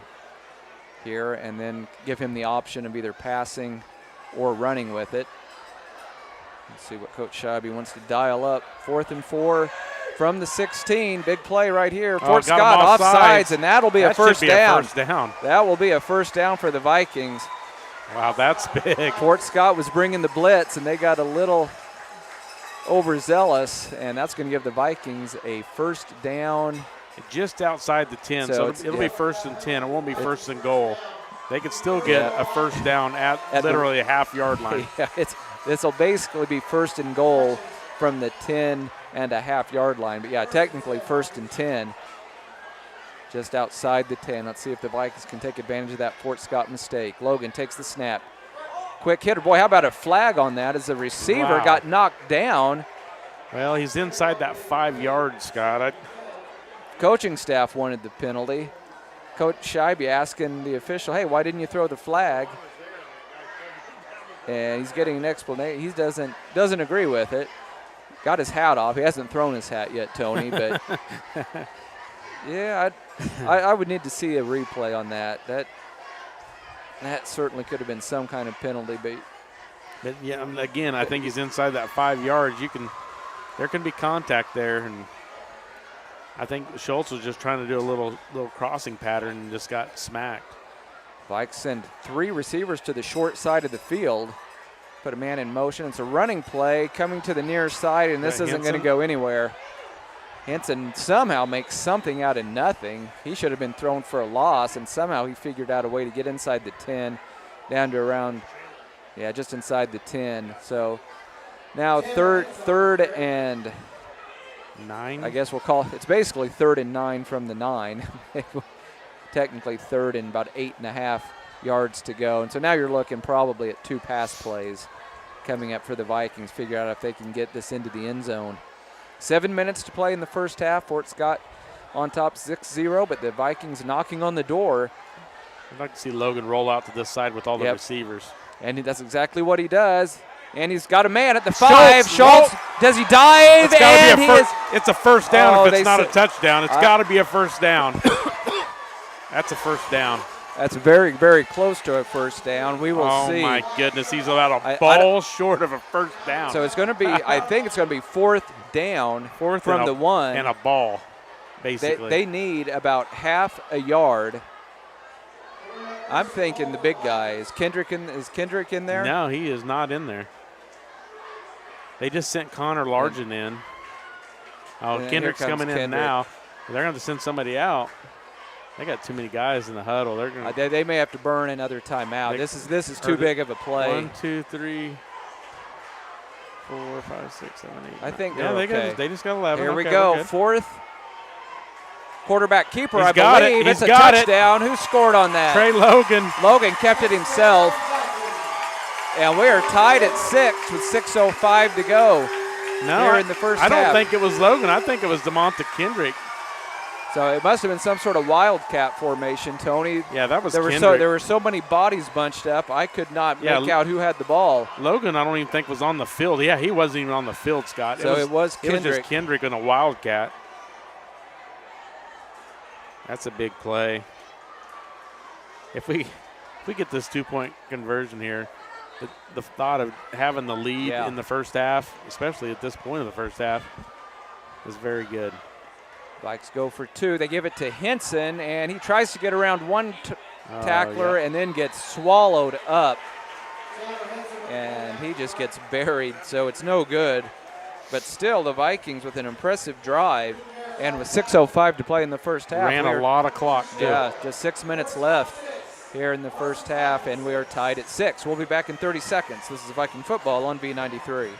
here and then give him the option of either passing or running with it. Let's see what Coach Scheibe wants to dial up. 4th and 4 from the 16. Big play right here. Fort Scott offsides, and that'll be a first down. That will be a first down for the Vikings. Wow, that's big. Fort Scott was bringing the blitz, and they got a little overzealous, and that's going to give the Vikings a first down. Just outside the 10, so it'll be 1st and 10. It won't be 1st and goal. They could still get a first down at literally a half-yard line. Yeah, this will basically be 1st and goal from the 10.5-yard line. But, yeah, technically 1st and 10 just outside the 10. Let's see if the Vikings can take advantage of that Fort Scott mistake. Logan takes the snap. Quick hitter. Boy, how about a flag on that as the receiver got knocked down. Well, he's inside that 5 yards, Scott. Coaching staff wanted the penalty. Coach Scheibe asking the official, hey, why didn't you throw the flag? And he's getting an explanation. He doesn't agree with it. Got his hat off. He hasn't thrown his hat yet, Tony. But, yeah, I would need to see a replay on that. That certainly could have been some kind of penalty. But yeah, again, I think he's inside that 5 yards. There can be contact there, and I think Schultz was just trying to do a little crossing pattern and just got smacked. Vikes send 3 receivers to the short side of the field. Put a man in motion. It's a running play coming to the near side, and this isn't going to go anywhere. Henson somehow makes something out of nothing. He should have been thrown for a loss, and somehow he figured out a way to get inside the 10, down to around, just inside the 10. So now third and 9. I guess we'll call it's basically 3rd and 9 from the 9. Technically 3rd and about 8.5 yards to go. And so now you're looking probably at 2 pass plays coming up for the Vikings. Figure out if they can get this into the end zone. 7 minutes to play in the first half. Fort Scott on top 6-0, but the Vikings knocking on the door. I'd like to see Logan roll out to this side with all the receivers. And that's exactly what he does. And he's got a man at the 5. Schultz, does he dive? It's a first down if it's not a touchdown. It's got to be a first down. That's a first down. That's very, very close to a first down. We will see. Oh, my goodness. He's about a ball short of a first down. So it's going to be, I think it's going to be 4th down from the 1. And a ball, basically. They need about half a yard. I'm thinking the big guy. Is Kendrick in there? No, he is not in there. They just sent Connor Largen in. Oh, and Kendrick's coming in now. They're going to send somebody out. They got too many guys in the huddle. They're going. They may have to burn another timeout. This is too big of a play. 1, 2, 3, 4, 5, 6, 7, 8. I think they just got 11. Here we go. 4th quarterback keeper. I believe it's a touchdown. Who scored on that? Trey Logan. Logan kept it himself. And we are tied at 6 with 6:05 to go. Here in the first half. I don't think it was Logan. I think it was DeMonta Kendrick. So it must have been some sort of wildcat formation, Tony. Yeah, that was there were so many bodies bunched up, I could not make out who had the ball. Logan, I don't even think was on the field. Yeah, he wasn't even on the field, Scott. So it was Kendrick. It was just Kendrick and a wildcat. That's a big play. If we get this 2-point conversion here, the thought of having the lead in the first half, especially at this point of the first half, is very good. Vikes go for 2. They give it to Henson, and he tries to get around one tackler and then gets swallowed up. And he just gets buried, so it's no good. But still, the Vikings with an impressive drive, and with 6:05 to play in the first half. Ran a lot of clock, too. Yeah, just 6 minutes left here in the first half, and we are tied at 6. We'll be back in 30 seconds. This is Viking football on B93.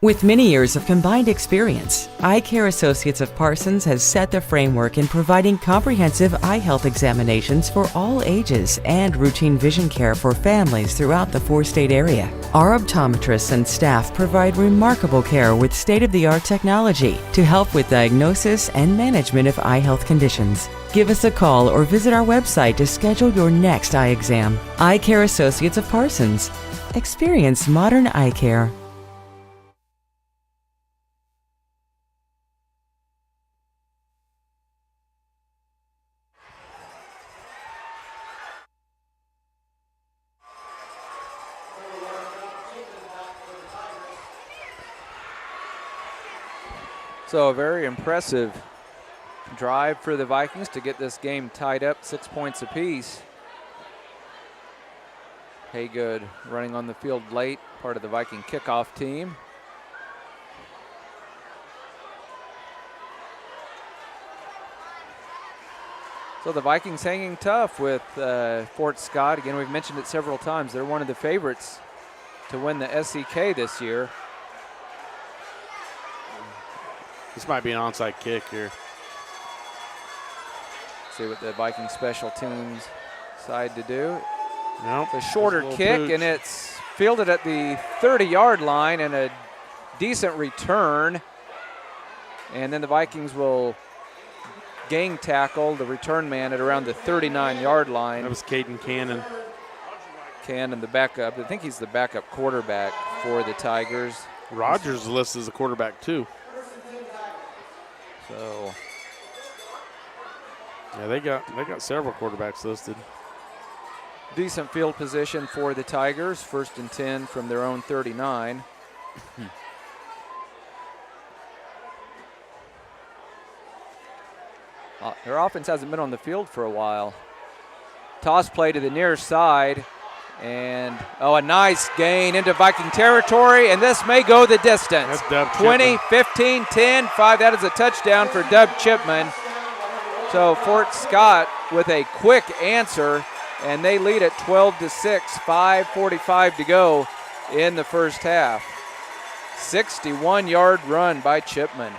With many years of combined experience, Eye Care Associates of Parsons has set the framework in providing comprehensive eye health examinations for all ages and routine vision care for families throughout the 4-state area. Our optometrists and staff provide remarkable care with state-of-the-art technology to help with diagnosis and management of eye health conditions. Give us a call or visit our website to schedule your next eye exam. Eye Care Associates of Parsons. Experience modern eye care. So a very impressive drive for the Vikings to get this game tied up, 6 points apiece. Haygood running on the field late, part of the Viking kickoff team. So the Vikings hanging tough with Fort Scott. Again, we've mentioned it several times. They're one of the favorites to win the SEK this year. This might be an onside kick here. See what the Viking special teams decide to do. Nope. It's a shorter kick, and it's fielded at the 30-yard line, and a decent return. And then the Vikings will gang tackle the return man at around the 39-yard line. That was Caden Cannon. Cannon, the backup. I think he's the backup quarterback for the Tigers. Rogers is listed as a quarterback too. So yeah, they got several quarterbacks listed. Decent field position for the Tigers. 1st and 10 from their own 39. Their offense hasn't been on the field for a while. Toss play to the near side. And, a nice gain into Viking territory, and this may go the distance. 20, 15, 10, 5. That is a touchdown for Dub Chipman. So Fort Scott with a quick answer, and they lead at 12-6, 5:45 to go in the first half. 61-yard run by Chipman.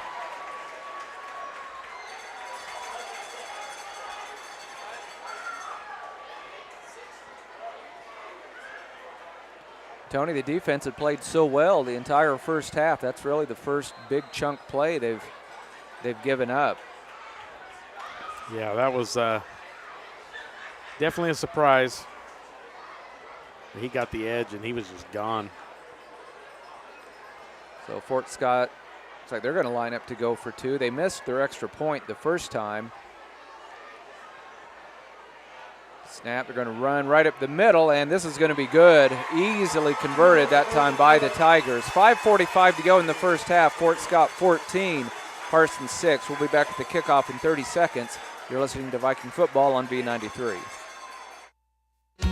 Tony, the defense had played so well the entire first half. That's really the first big chunk play they've given up. Yeah, that was definitely a surprise. He got the edge, and he was just gone. So Fort Scott, looks like they're going to line up to go for 2. They missed their extra point the first time. Snap, they're going to run right up the middle, and this is going to be good. Easily converted that time by the Tigers. 5:45 to go in the first half. Fort Scott 14, Parsons 6. We'll be back at the kickoff in 30 seconds. You're listening to Viking football on B93.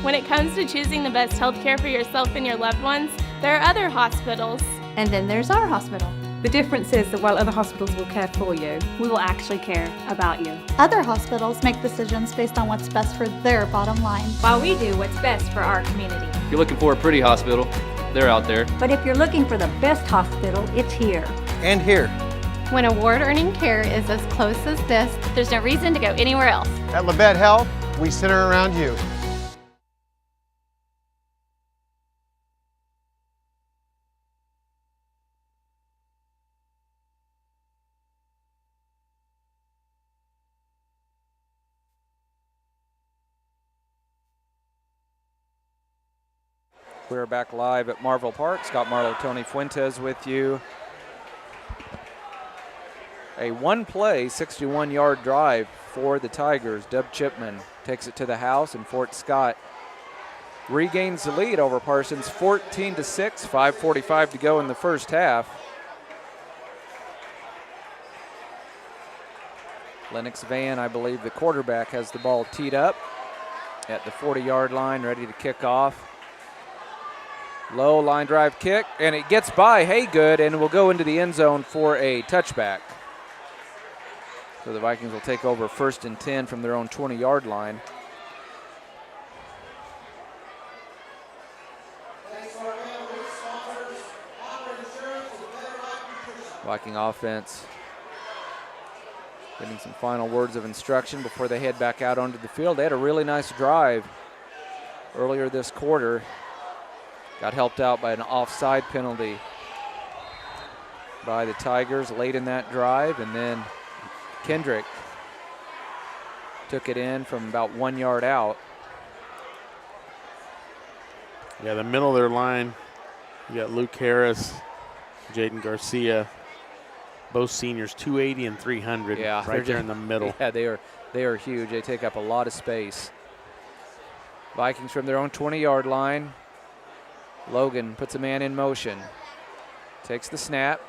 When it comes to choosing the best health care for yourself and your loved ones, there are other hospitals. And then there's our hospital. The difference is that while other hospitals will care for you, we will actually care about you. Other hospitals make decisions based on what's best for their bottom line, while we do what's best for our community. If you're looking for a pretty hospital, they're out there. But if you're looking for the best hospital, it's here. And here. When award-earning care is as close as this, there's no reason to go anywhere else. At Labette Health, we center around you. We're back live at Marvel Park. Scott Marlowe, Tony Fuentes with you. A one-play, 61-yard drive for the Tigers. Dub Chipman takes it to the house, and Fort Scott regains the lead over Parsons, 14-6, 5:45 to go in the first half. Lennox Van, I believe the quarterback, has the ball teed up at the 40-yard line, ready to kick off. Low line drive kick, and it gets by Haygood and will go into the end zone for a touchback. So the Vikings will take over 1st and 10 from their own 20-yard line. Viking offense getting some final words of instruction before they head back out onto the field. They had a really nice drive earlier this quarter. Got helped out by an offside penalty by the Tigers late in that drive, and then Kendrick took it in from about 1 yard out. Yeah, the middle of their line, you got Luke Harris, Jaden Garcia, both seniors, 280 and 300, yeah, right there in the middle. Yeah, they are huge. They take up a lot of space. Vikings from their own 20-yard line. Logan puts a man in motion, takes the snap.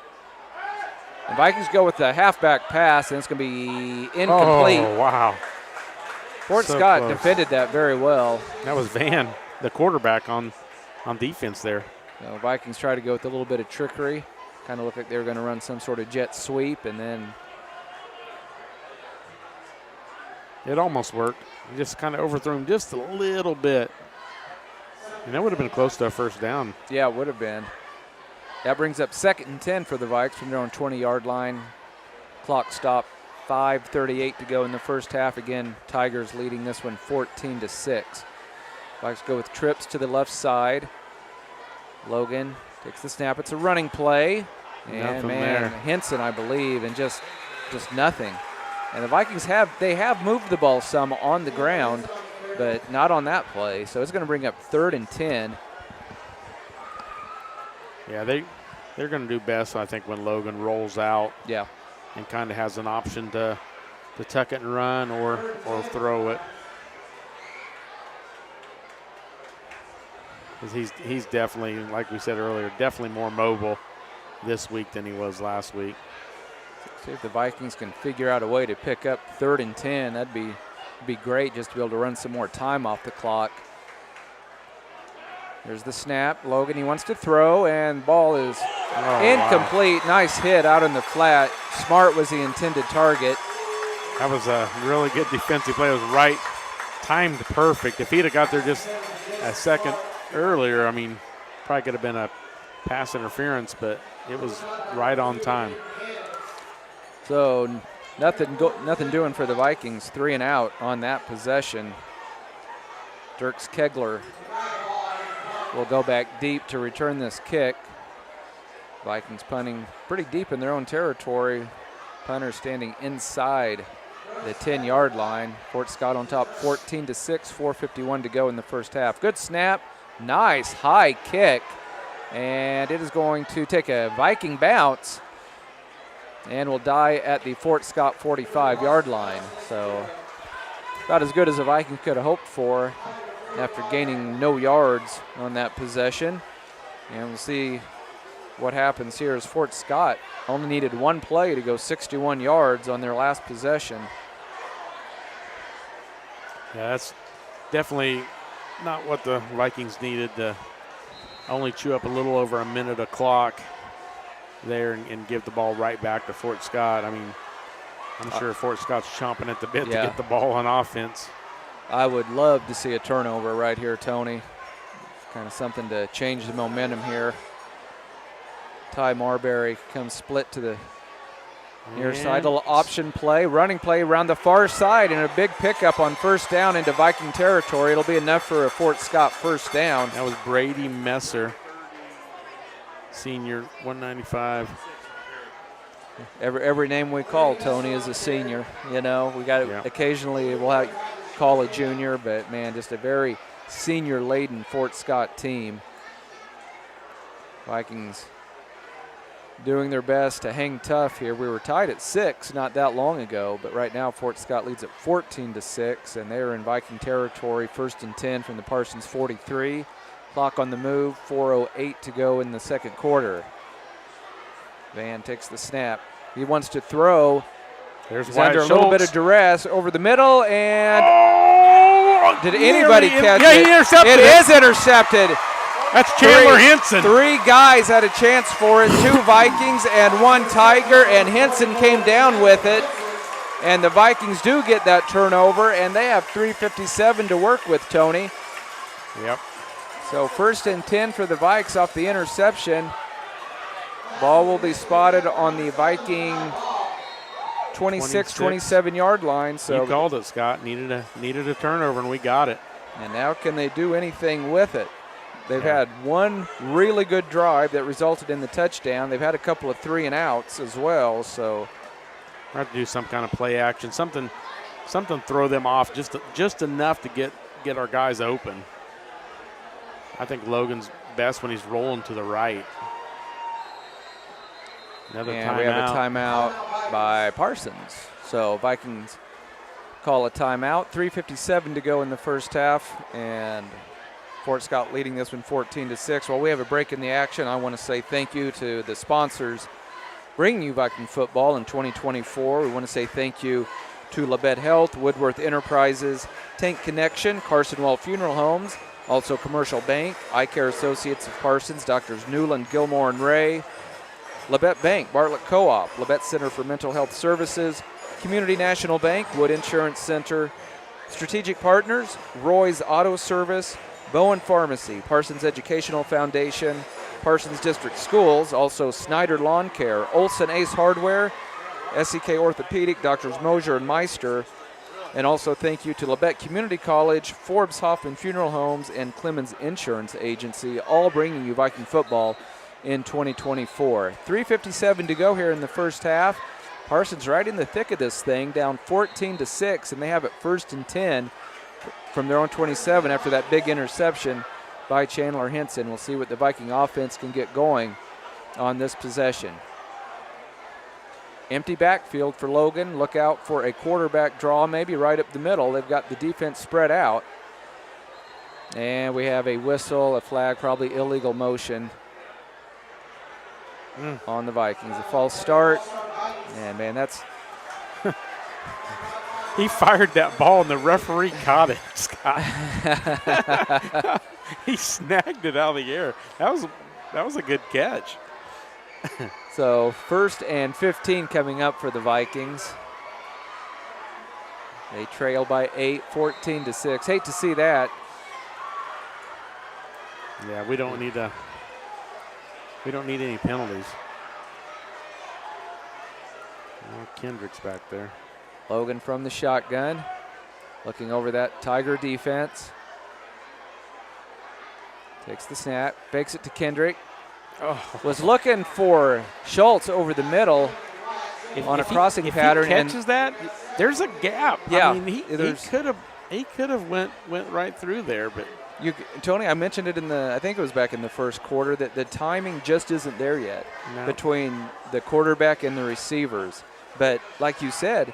And Vikings go with the halfback pass, and it's going to be incomplete. Oh, wow. Fort Scott defended that very well. That was Van, the quarterback, on defense there. So Vikings try to go with a little bit of trickery. Kind of looked like they were going to run some sort of jet sweep, and then it almost worked. He just kind of overthrew him just a little bit. And that would have been close to a first down. Yeah, it would have been. That brings up 2nd and 10 for the Vikes from their own 20-yard line. Clock stop, 5:38 to go in the first half. Again, Tigers leading this one 14-6. Vikes go with trips to the left side. Logan takes the snap. It's a running play. And man, Henson, I believe, and just nothing. And the Vikings have moved the ball some on the ground, but not on that play. So it's going to bring up 3rd and 10. Yeah, they're going to do best, I think, when Logan rolls out. Yeah. And kind of has an option to tuck it and run or throw it. Because he's definitely, like we said earlier, definitely more mobile this week than he was last week. See if the Vikings can figure out a way to pick up 3rd and 10. That'd be great, just to be able to run some more time off the clock. There's the snap. Logan, he wants to throw, and ball is incomplete. Wow. Nice hit out in the flat. Smart was the intended target. That was a really good defensive play. It was right, timed perfect. If he'd have got there just a second earlier, I mean, probably could have been a pass interference, but it was right on time. So nothing doing for the Vikings. 3 and out on that possession. Dirks Kegler will go back deep to return this kick. Vikings punting pretty deep in their own territory. Punter standing inside the 10-yard line. Fort Scott on top 14-6, 4:51 to go in the first half. Good snap, nice high kick, and it is going to take a Viking bounce and will die at the Fort Scott 45-yard line. So about as good as the Vikings could have hoped for after gaining no yards on that possession. And we'll see what happens here as Fort Scott only needed one play to go 61 yards on their last possession. Yeah, that's definitely not what the Vikings needed, to only chew up a little over a minute of clock there and give the ball right back to Fort Scott. I mean, I'm sure Fort Scott's chomping at the bit to get the ball on offense. I would love to see a turnover right here, Tony. Kind of something to change the momentum here. Ty Marbury comes split to the near side. A little option play, running play around the far side, and a big pickup on first down into Viking territory. It'll be enough for a Fort Scott first down. That was Brady Messer, senior, 195. Every name we call, Tony, is a senior. You know, we got occasionally we'll call a junior, but man, just a very senior-laden Fort Scott team. Vikings doing their best to hang tough here. We were tied at 6 not that long ago, but right now Fort Scott leads at 14-6, and they're in Viking territory. 1st and 10 from the Parsons 43. Clock on the move, 4:08 to go in the second quarter. Van takes the snap. He wants to throw. He's under a little bit of duress over the middle, and did anybody catch it? Yeah, he intercepted it. It is intercepted. That's Chandler Henson. 3 guys had a chance for it, 2 Vikings and 1 Tiger, and Henson came down with it. And the Vikings do get that turnover, and they have 3:57 to work with, Tony. Yep. So 1st and 10 for the Vikes off the interception. Ball will be spotted on the Viking 26, 27-yard line. So you called it, Scott. Needed a turnover, and we got it. And now can they do anything with it? They've had one really good drive that resulted in the touchdown. They've had a couple of 3-and-outs as well. So we have to do some kind of play action, something throw them off just enough to get our guys open. I think Logan's best when he's rolling to the right. Another timeout. We have a timeout by Parsons. So Vikings call a timeout. 3:57 to go in the first half, and Fort Scott leading this one 14-6. While we have a break in the action, I want to say thank you to the sponsors bringing you Viking football in 2024. We want to say thank you to Labette Health, Woodworth Enterprises, Tank Connection, Carsonwell Funeral Homes, also Commercial Bank, Eye Care Associates of Parsons, Doctors Newland, Gilmore, and Ray, Labette Bank, Bartlett Co-op, Labette Center for Mental Health Services, Community National Bank, Wood Insurance Center, Strategic Partners, Roy's Auto Service, Bowen Pharmacy, Parsons Educational Foundation, Parsons District Schools, also Snyder Lawn Care, Olson Ace Hardware, SEK Orthopedic, Doctors Mosier and Meister, and also thank you to Labette Community College, Forbes Hoffman Funeral Homes, and Clemens Insurance Agency, all bringing you Viking football in 2024. 3:57 to go here in the first half. Parsons right in the thick of this thing, down 14-6, and they have it 1st and 10 from their own 27 after that big interception by Chandler Henson. We'll see what the Viking offense can get going on this possession. Empty backfield for Logan. Look out for a quarterback draw, maybe right up the middle. They've got the defense spread out. And we have a whistle, a flag, probably illegal motion on the Vikings. A false start. And, man, that's... He fired that ball, and the referee caught it, Scott. He snagged it out of the air. That was a good catch. So 1st and 15 coming up for the Vikings. They trail by 8, 14-6. Hate to see that. Yeah, we don't need any penalties. Oh, Kendrick's back there. Logan from the shotgun, looking over that Tiger defense. Takes the snap, fakes it to Kendrick. Was looking for Schultz over the middle on a crossing pattern. If he catches that, there's a gap. Yeah, I mean, he could have went right through there, but Tony, I mentioned it I think it was back in the first quarter, that the timing just isn't there yet between the quarterback and the receivers. But like you said,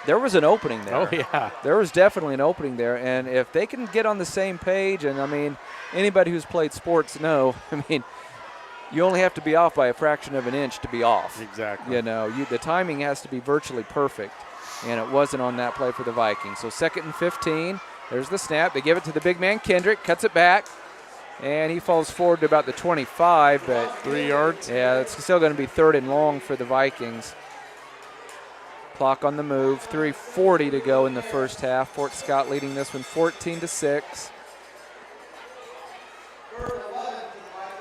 there was an opening there. Oh, yeah. There was definitely an opening there. And if they can get on the same page, and, I mean, anybody who's played sports know, I mean, you only have to be off by a fraction of an inch to be off. Exactly. You know, the timing has to be virtually perfect, and it wasn't on that play for the Vikings. So 2nd and 15. There's the snap. They give it to the big man, Kendrick, cuts it back, and he falls forward to about the 25, but 3 yards. Yeah, it's still going to be 3rd and long for the Vikings. Clock on the move, 3:40 to go in the first half. Fort Scott leading this one 14-6.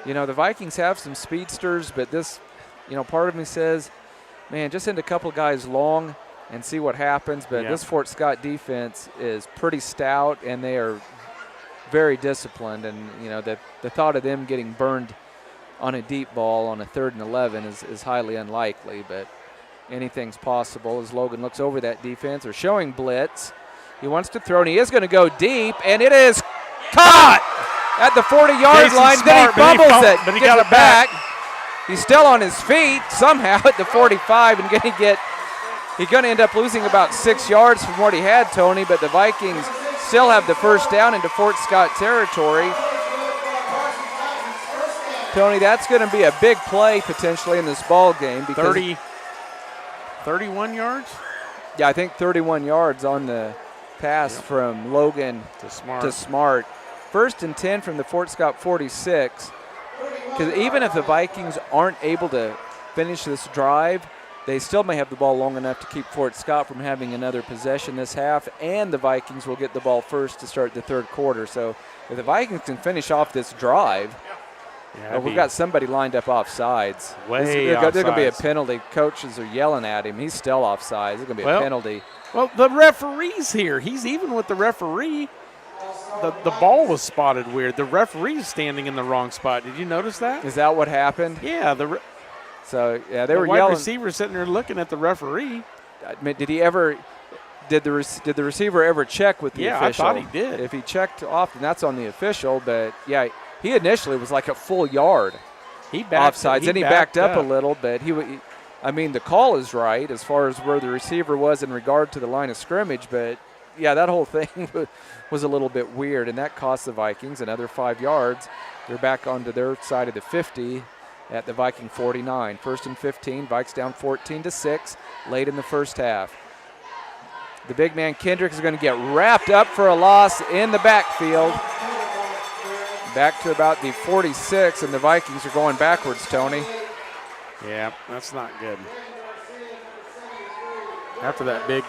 You know, the Vikings have some speedsters, but this, you know, part of me says, man, just send a couple guys long and see what happens. But this Fort Scott defense is pretty stout, and they are very disciplined. And, you know, the thought of them getting burned on a deep ball on a 3rd and 11 is highly unlikely, but anything's possible as Logan looks over that defense. They're showing blitz. He wants to throw, and he is going to go deep, and it is caught at the 40-yard line. Smart, then he fumbles it. But he gets got it back. He's still on his feet somehow at the 45 and he's going to end up losing about 6 yards from what he had, Tony, but the Vikings still have the first down into Fort Scott territory. Tony, that's going to be a big play potentially in this ball game. 31 yards? Yeah, I think 31 yards on the pass from Logan to Smart. First and 10 from the Fort Scott 46. Because even if the Vikings aren't able to finish this drive, they still may have the ball long enough to keep Fort Scott from having another possession this half, and the Vikings will get the ball first to start the third quarter. So if the Vikings can finish off this drive, we've got somebody lined up off sides. There's going to be a penalty. Coaches are yelling at him. He's still offside. There's going to be a penalty. Well, the referee's here. He's even with the referee. The ball was spotted weird. The referee's standing in the wrong spot. Did you notice that? Is that what happened? Yeah. They were wide yelling. Receiver sitting there looking at the referee. Did the receiver ever check with the official? I thought he did. If he checked often, that's on the official. But yeah, he initially was like a full yard offsides. Then he backed up a little, but the call is right as far as where the receiver was in regard to the line of scrimmage. But yeah, that whole thing was a little bit weird, and that cost the Vikings another 5 yards. They're back onto their side of the 50 at the Viking 49. First and 15, Vikes down 14-6 late in the first half. The big man Kendrick is going to get wrapped up for a loss in the backfield. Back to about the 46, and the Vikings are going backwards, Tony. Yeah, that's not good. After that big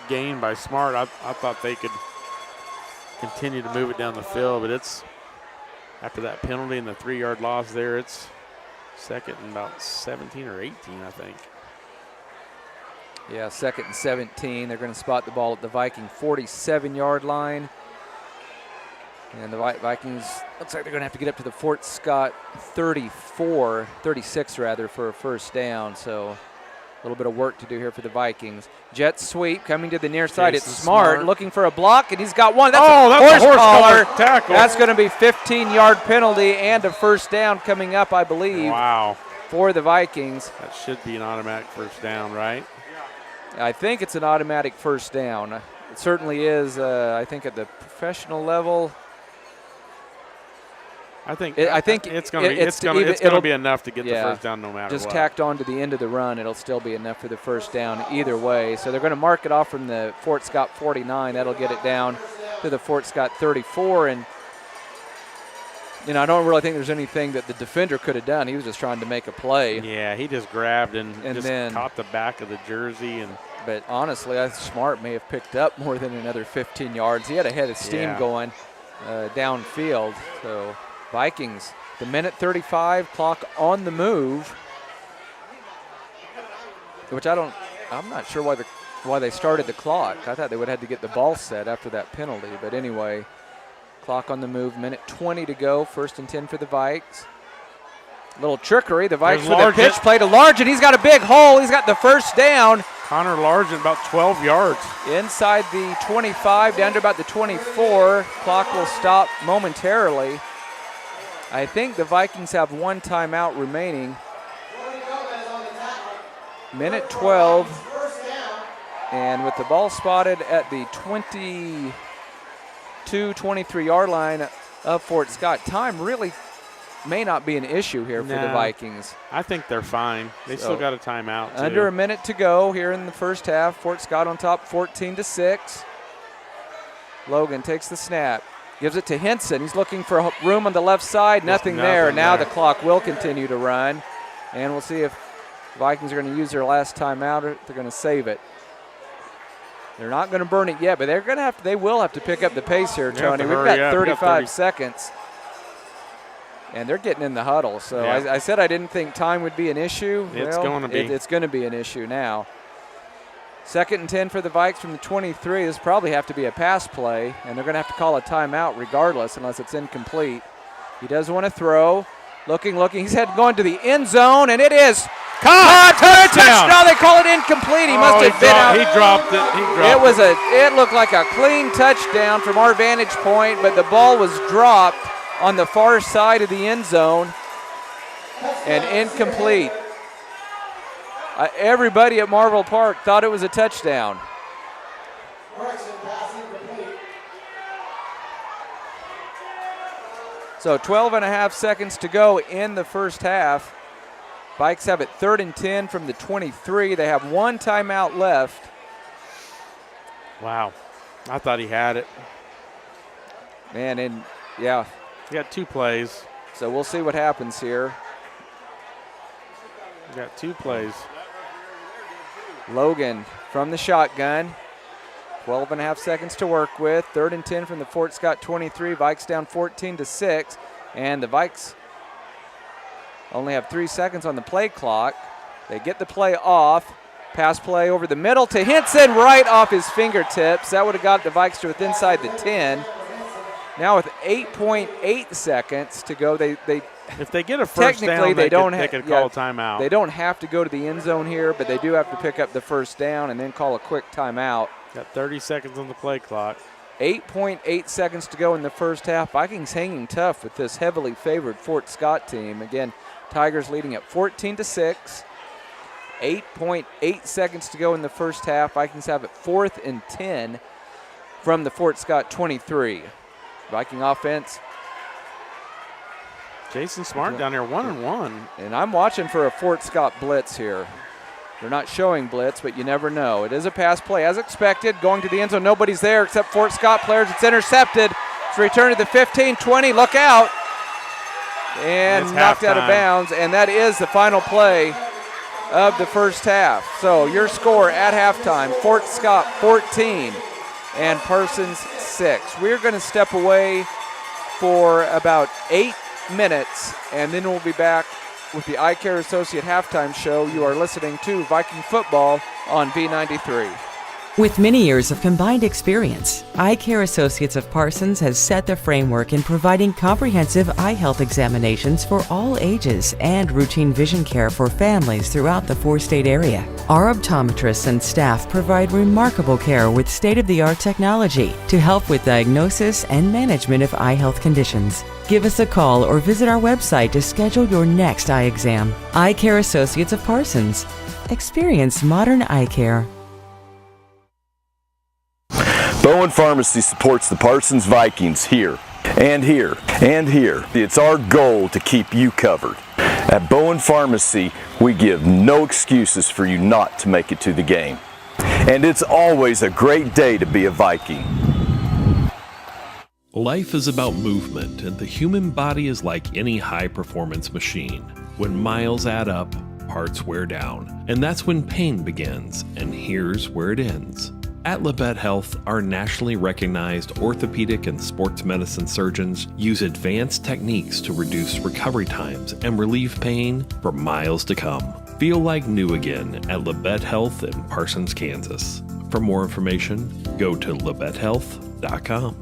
gain by Smart, I thought they could continue to move it down the field, but it's after that penalty and the 3-yard loss there, it's second and about 17 or 18, I think. Yeah, second and 17. They're going to spot the ball at the Viking 47-yard line. And the Vikings, looks like they're going to have to get up to the Fort Scott 36 for a first down. So a little bit of work to do here for the Vikings. Jet sweep coming to the near side. It's Smart looking for a block, and he's got one. That's a horse collar tackle. That's going to be 15-yard penalty and a first down coming up, I believe. Wow. For the Vikings. That should be an automatic first down, right? I think it's an automatic first down. It certainly is, I think, at the professional level. I think it's going to be enough to get the first down no matter what. Just tacked on to the end of the run, it'll still be enough for the first down either way. So they're going to mark it off from the Fort Scott 49. That'll get it down to the Fort Scott 34. And, I don't really think there's anything that the defender could have done. He was just trying to make a play. Yeah, he just grabbed and then caught the back of the jersey. But honestly, Smart may have picked up more than another 15 yards. He had a head of steam going downfield. So Vikings, the minute 35, clock on the move, which I'm not sure why they started the clock. I thought they would have had to get the ball set after that penalty. But anyway, clock on the move, minute 20 to go, first and 10 for the Vikes. Little trickery, the Vikes with a pitch play to Largent. He's got a big hole. He's got the first down. Connor Largent about 12 yards. Inside the 25, down to about the 24. Clock will stop momentarily. I think the Vikings have one timeout remaining. Minute 12. And with the ball spotted at the 23-yard line of Fort Scott, time really may not be an issue here for the Vikings. I think they're fine. They still got a timeout, too. Under a minute to go here in the first half. Fort Scott on top 14-6. Logan takes the snap. Gives it to Henson. He's looking for room on the left side. Nothing there. Now the clock will continue to run. And we'll see if the Vikings are going to use their last timeout or if they're going to save it. They're not going to burn it yet, but they will have to pick up the pace here, Tony. We've got 35 seconds. And they're getting in the huddle. So I said I didn't think time would be an issue. It's going to be. It's going to be an issue now. Second and 10 for the Vikes from the 23. This probably have to be a pass play, and they're going to have to call a timeout regardless unless it's incomplete. He does want to throw. Looking. He's going to the end zone, and it is caught. Touchdown. They call it incomplete. He must have been out. He dropped it. It looked like a clean touchdown from our vantage point, but the ball was dropped. on the far side of the end zone and incomplete. Everybody at Marvel Park thought it was a touchdown. So 12 and a half seconds to go in the first half. Vikes have it 3rd and 10 from the 23. They have 1 timeout left. Wow. I thought he had it. Man, and yeah. He got 2 plays. So we'll see what happens here. He got 2 plays. Logan from the shotgun. 12 and a half seconds to work with. 3rd and 10 from the Fort Scott 23. Vikes down 14-6. And the Vikes only have 3 seconds on the play clock. They get the play off. Pass play over the middle to Henson, right off his fingertips. That would have got the Vikes to within inside the 10. Now with 8.8 seconds to go, they if they get a first down, they could call a timeout. They don't have to go to the end zone here, but they do have to pick up the first down and then call a quick timeout. Got 30 seconds on the play clock. 8.8 seconds to go in the first half. Vikings hanging tough with this heavily favored Fort Scott team. Again, Tigers leading at 14-6. 8.8 seconds to go in the first half. Vikings have it 4th and 10 from the Fort Scott 23. Viking offense. Jason Smart down there 1-1. And I'm watching for a Fort Scott blitz here. They're not showing blitz, but you never know. It is a pass play as expected. Going to the end zone. Nobody's there except Fort Scott players. It's intercepted. It's returned to the 15, 20. Look out. And knocked out of bounds. And that is the final play of the first half. So your score at halftime, Fort Scott 14 and Parsons 6. We're going to step away for about 8 minutes, and then we'll be back with the Eye Care Associate halftime show. You are listening to Viking Football on B93. With many years of combined experience, Eye Care Associates of Parsons has set the framework in providing comprehensive eye health examinations for all ages and routine vision care for families throughout the 4-state area. Our optometrists and staff provide remarkable care with state-of-the-art technology to help with diagnosis and management of eye health conditions. Give us a call or visit our website to schedule your next eye exam. Eye Care Associates of Parsons. Experience modern eye care. Bowen Pharmacy supports the Parsons Vikings here, and here, and here. It's our goal to keep you covered. At Bowen Pharmacy, we give no excuses for you not to make it to the game. And it's always a great day to be a Viking. Life is about movement, and the human body is like any high-performance machine. When miles add up, parts wear down, and that's when pain begins, and here's where it ends. At Labette Health, our nationally recognized orthopedic and sports medicine surgeons use advanced techniques to reduce recovery times and relieve pain for miles to come. Feel like new again at Labette Health in Parsons, Kansas. For more information, go to labettehealth.com.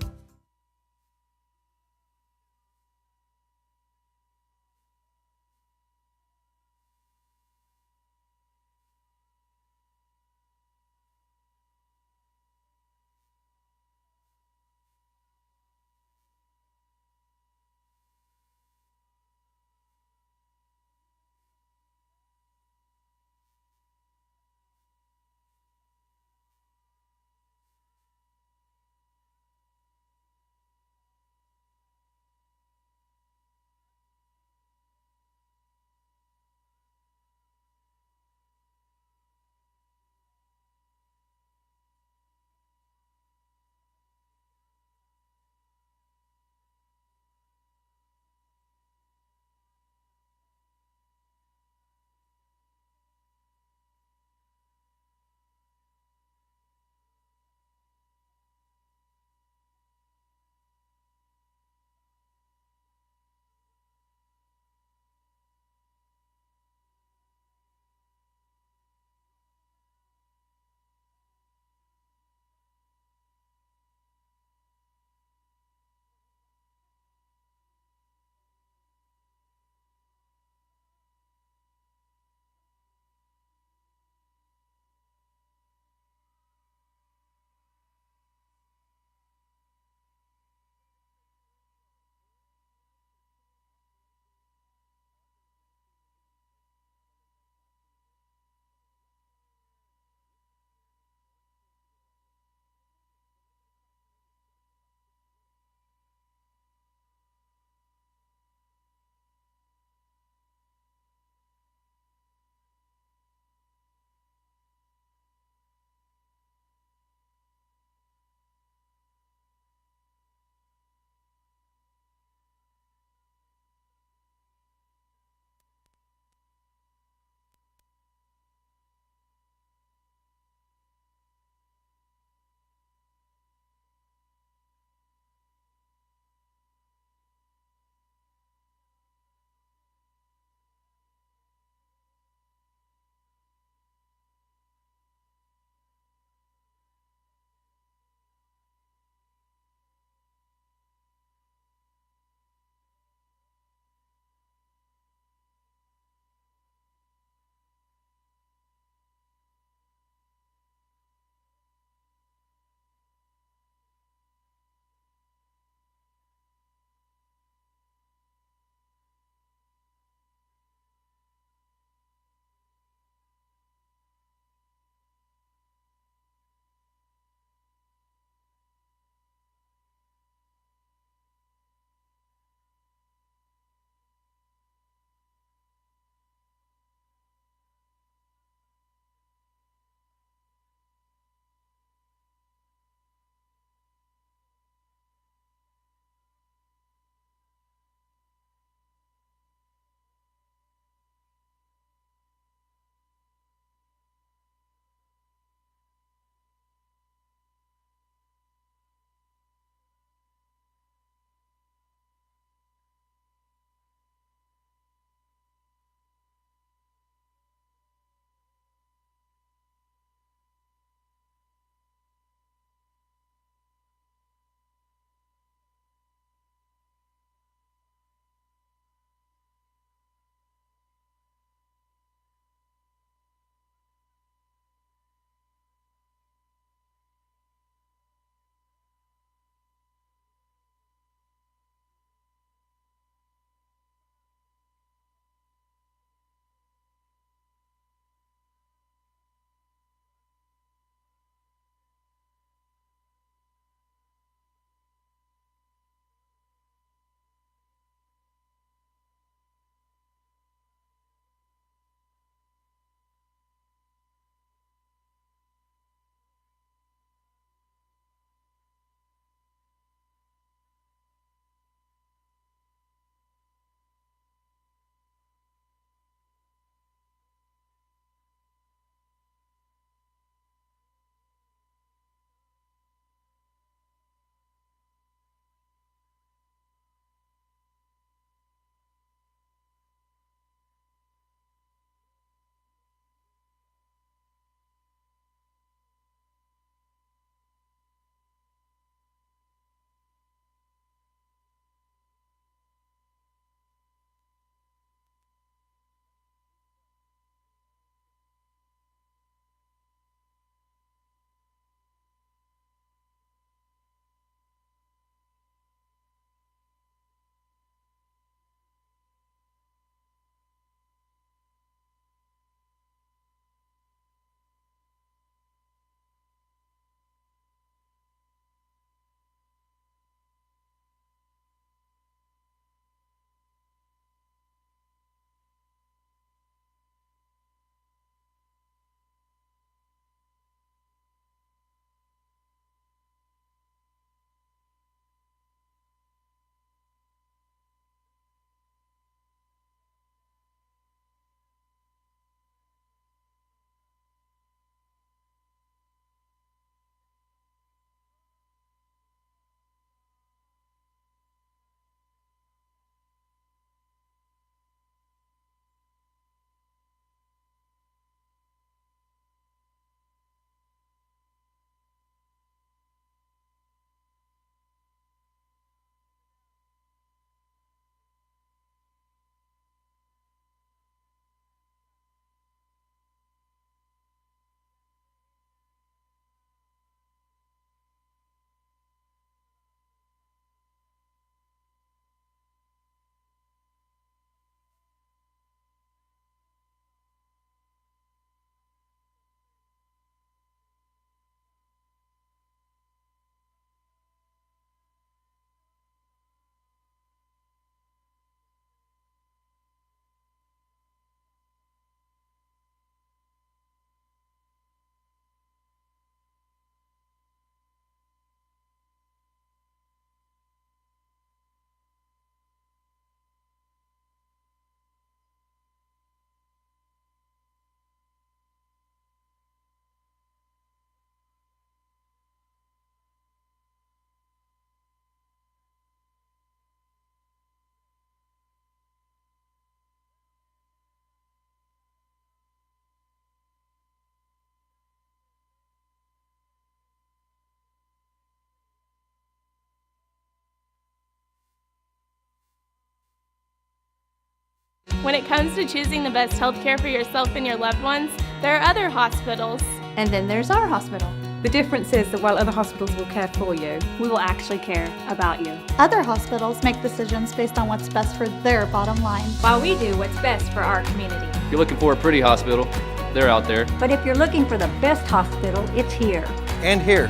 When it comes to choosing the best health care for yourself and your loved ones, there are other hospitals. And then there's our hospital. The difference is that while other hospitals will care for you, We will actually care about you. Other hospitals make decisions based on what's best for their bottom line. While we do what's best for our community. If you're looking for a pretty hospital, they're out there. But if you're looking for the best hospital, it's here. And here.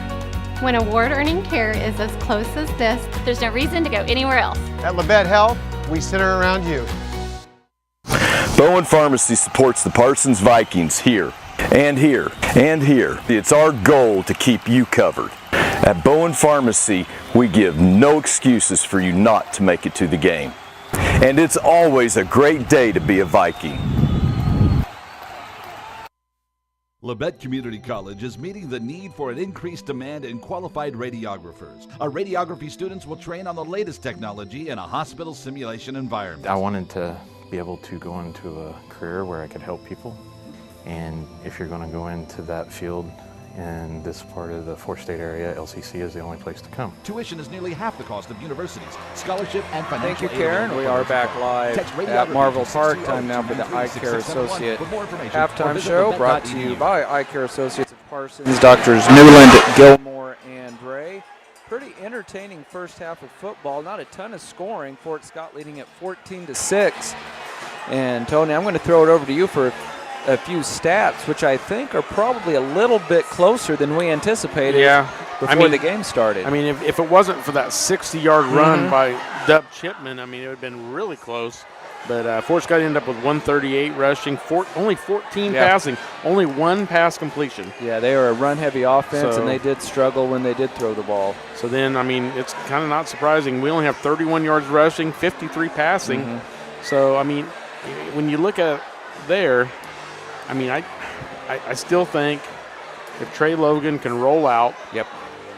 When award-earning care is as close as this, There's no reason to go anywhere else. At Labette Health, we center around you. Bowen Pharmacy supports the Parsons Vikings here, and here, and here. It's our goal to keep you covered. At Bowen Pharmacy, we give no excuses for you not to make it to the game. And it's always a great day to be a Viking. Labette Community College is meeting the need for an increased demand in qualified radiographers. Our radiography students will train on the latest technology in a hospital simulation environment. I wanted to be able to go into a career where I could help people. And if you're going to go into that field in this part of the four-state area, LCC is the only place to come. Tuition is nearly half the cost of universities. Scholarship and financial Thank you, Karen. We are back live at Marvel Park. Time now for the Eye Care Associate halftime show, brought to you by Eye Care Associates of Parsons, Doctors Newland, Gilmore, and Bray. Pretty entertaining first half of football. Not a ton of scoring. Fort Scott leading at 14-6. And Tony, I'm going to throw it over to you for a few stats, which I think are probably a little bit closer than we anticipated before the game started. I mean, if it wasn't for that 60-yard run by Dub Chipman, I mean, it would have been really close. But Fort Scott ended up with 138 rushing, only 14 passing, only one pass completion. Yeah, they are a run-heavy offense, and they did struggle when they did throw the ball. So then, I mean, it's kind of not surprising. We only have 31 yards rushing, 53 passing. So, I mean, when you look at there, I mean, I still think if Trey Logan can roll out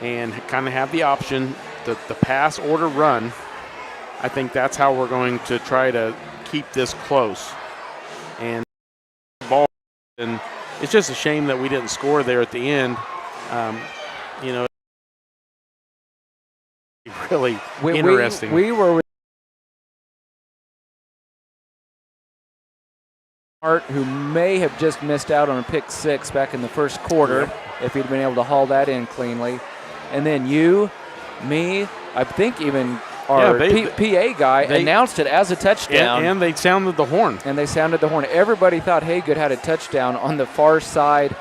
and kind of have the option, the pass order run, I think that's how we're going to try to keep this close. And ball, and it's just a shame that we didn't score there at the end. You know, really interesting. We were who may have just missed out on a pick six back in the first quarter if he'd been able to haul that in cleanly. And then you, me, I think even our PA guy announced it as a touchdown. And they sounded the horn. Everybody thought Haygood had a touchdown on the far side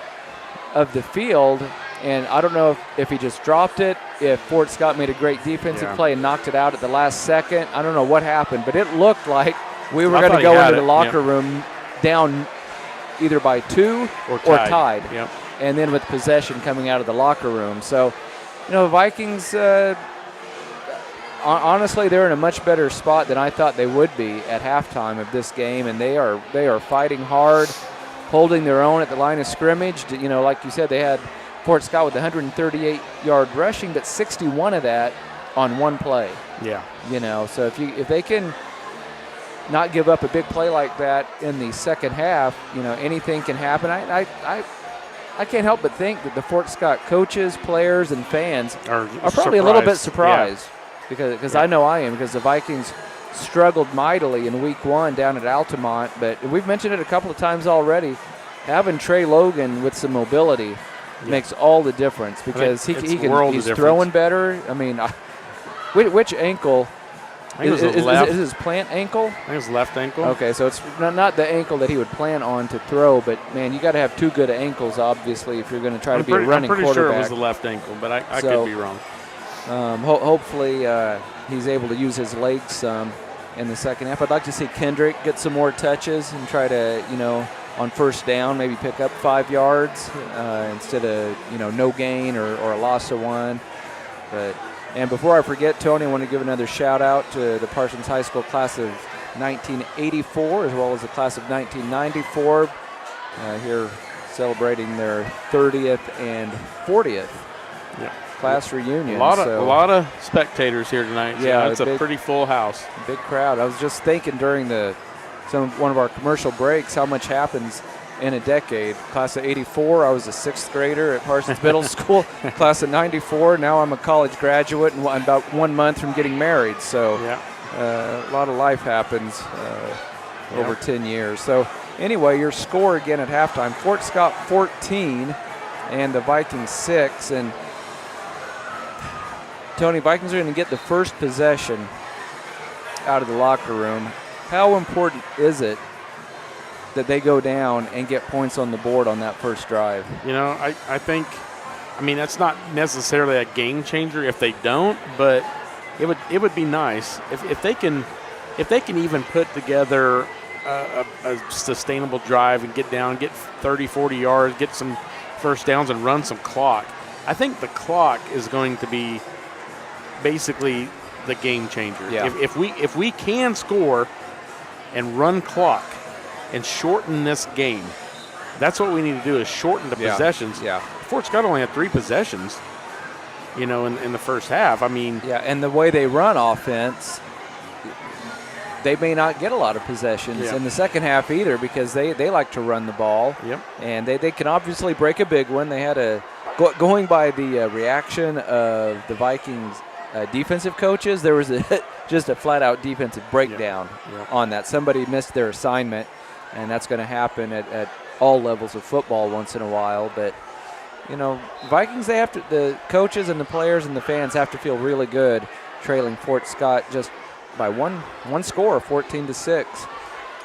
of the field. And I don't know if he just dropped it, if Fort Scott made a great defensive play and knocked it out at the last second. I don't know what happened, but it looked like we were going to go into the locker room down either by 2 or tied. And then with possession coming out of the locker room. So, you know, the Vikings, honestly, they're in a much better spot than I thought they would be at halftime of this game, and they are fighting hard, holding their own at the line of scrimmage. You know, like you said, they had Fort Scott with 138-yard rushing, but 61 of that on one play. You know, so if they can not give up a big play like that in the second half, you know, anything can happen. I can't help but think that the Fort Scott coaches, players, and fans are probably a little bit surprised because I know I am, because the Vikings struggled mightily in week 1 down at Altamont. But we've mentioned it a couple of times already. Having Trey Logan with some mobility makes all the difference, because he's throwing better. I mean, which ankle? Is his plant ankle? I think it's left ankle. Okay, so it's not the ankle that he would plan on to throw, but, man, you got to have 2 good ankles, obviously, if you're going to try to be a running quarterback. I'm pretty sure it was the left ankle, but I could be wrong. Hopefully he's able to use his legs some in the second half. I'd like to see Kendrick get some more touches and try to, you know, on first down, maybe pick up 5 yards instead of, you know, no gain or a loss of 1. And before I forget, Tony, I want to give another shout-out to the Parsons High School class of 1984 as well as the class of 1994 here celebrating their 30th and 40th class reunion. A lot of spectators here tonight. So it's a pretty full house. Big crowd. I was just thinking during one of our commercial breaks how much happens in a decade. Class of 84, I was a 6th grader at Parsons Middle School. Class of 94, now I'm a college graduate, and I'm about 1 month from getting married. So a lot of life happens over 10 years. So anyway, your score again at halftime, Fort Scott 14 and the Vikings 6. And Tony, Vikings are going to get the first possession out of the locker room. How important is it that they go down and get points on the board on that first drive? I think, that's not necessarily a game changer if they don't, but it would be nice if they can even put together a sustainable drive and get down, get 30, 40 yards, get some first downs and run some clock. I think the clock is going to be basically the game changer. Yeah. If we can score and run clock and shorten this game, that's what we need to do, is shorten the possessions. Yeah. Fort Scott only had 3 possessions, in the first half. And the way they run offense, they may not get a lot of possessions in the second half either, because they like to run the ball. Yep. And they can obviously break a big one. They had going by the reaction of the Vikings defensive coaches, there was just a flat-out defensive breakdown on that. Somebody missed their assignment, and that's going to happen at all levels of football once in a while. But, Vikings, the coaches and the players and the fans have to feel really good trailing Fort Scott just by one score, 14-6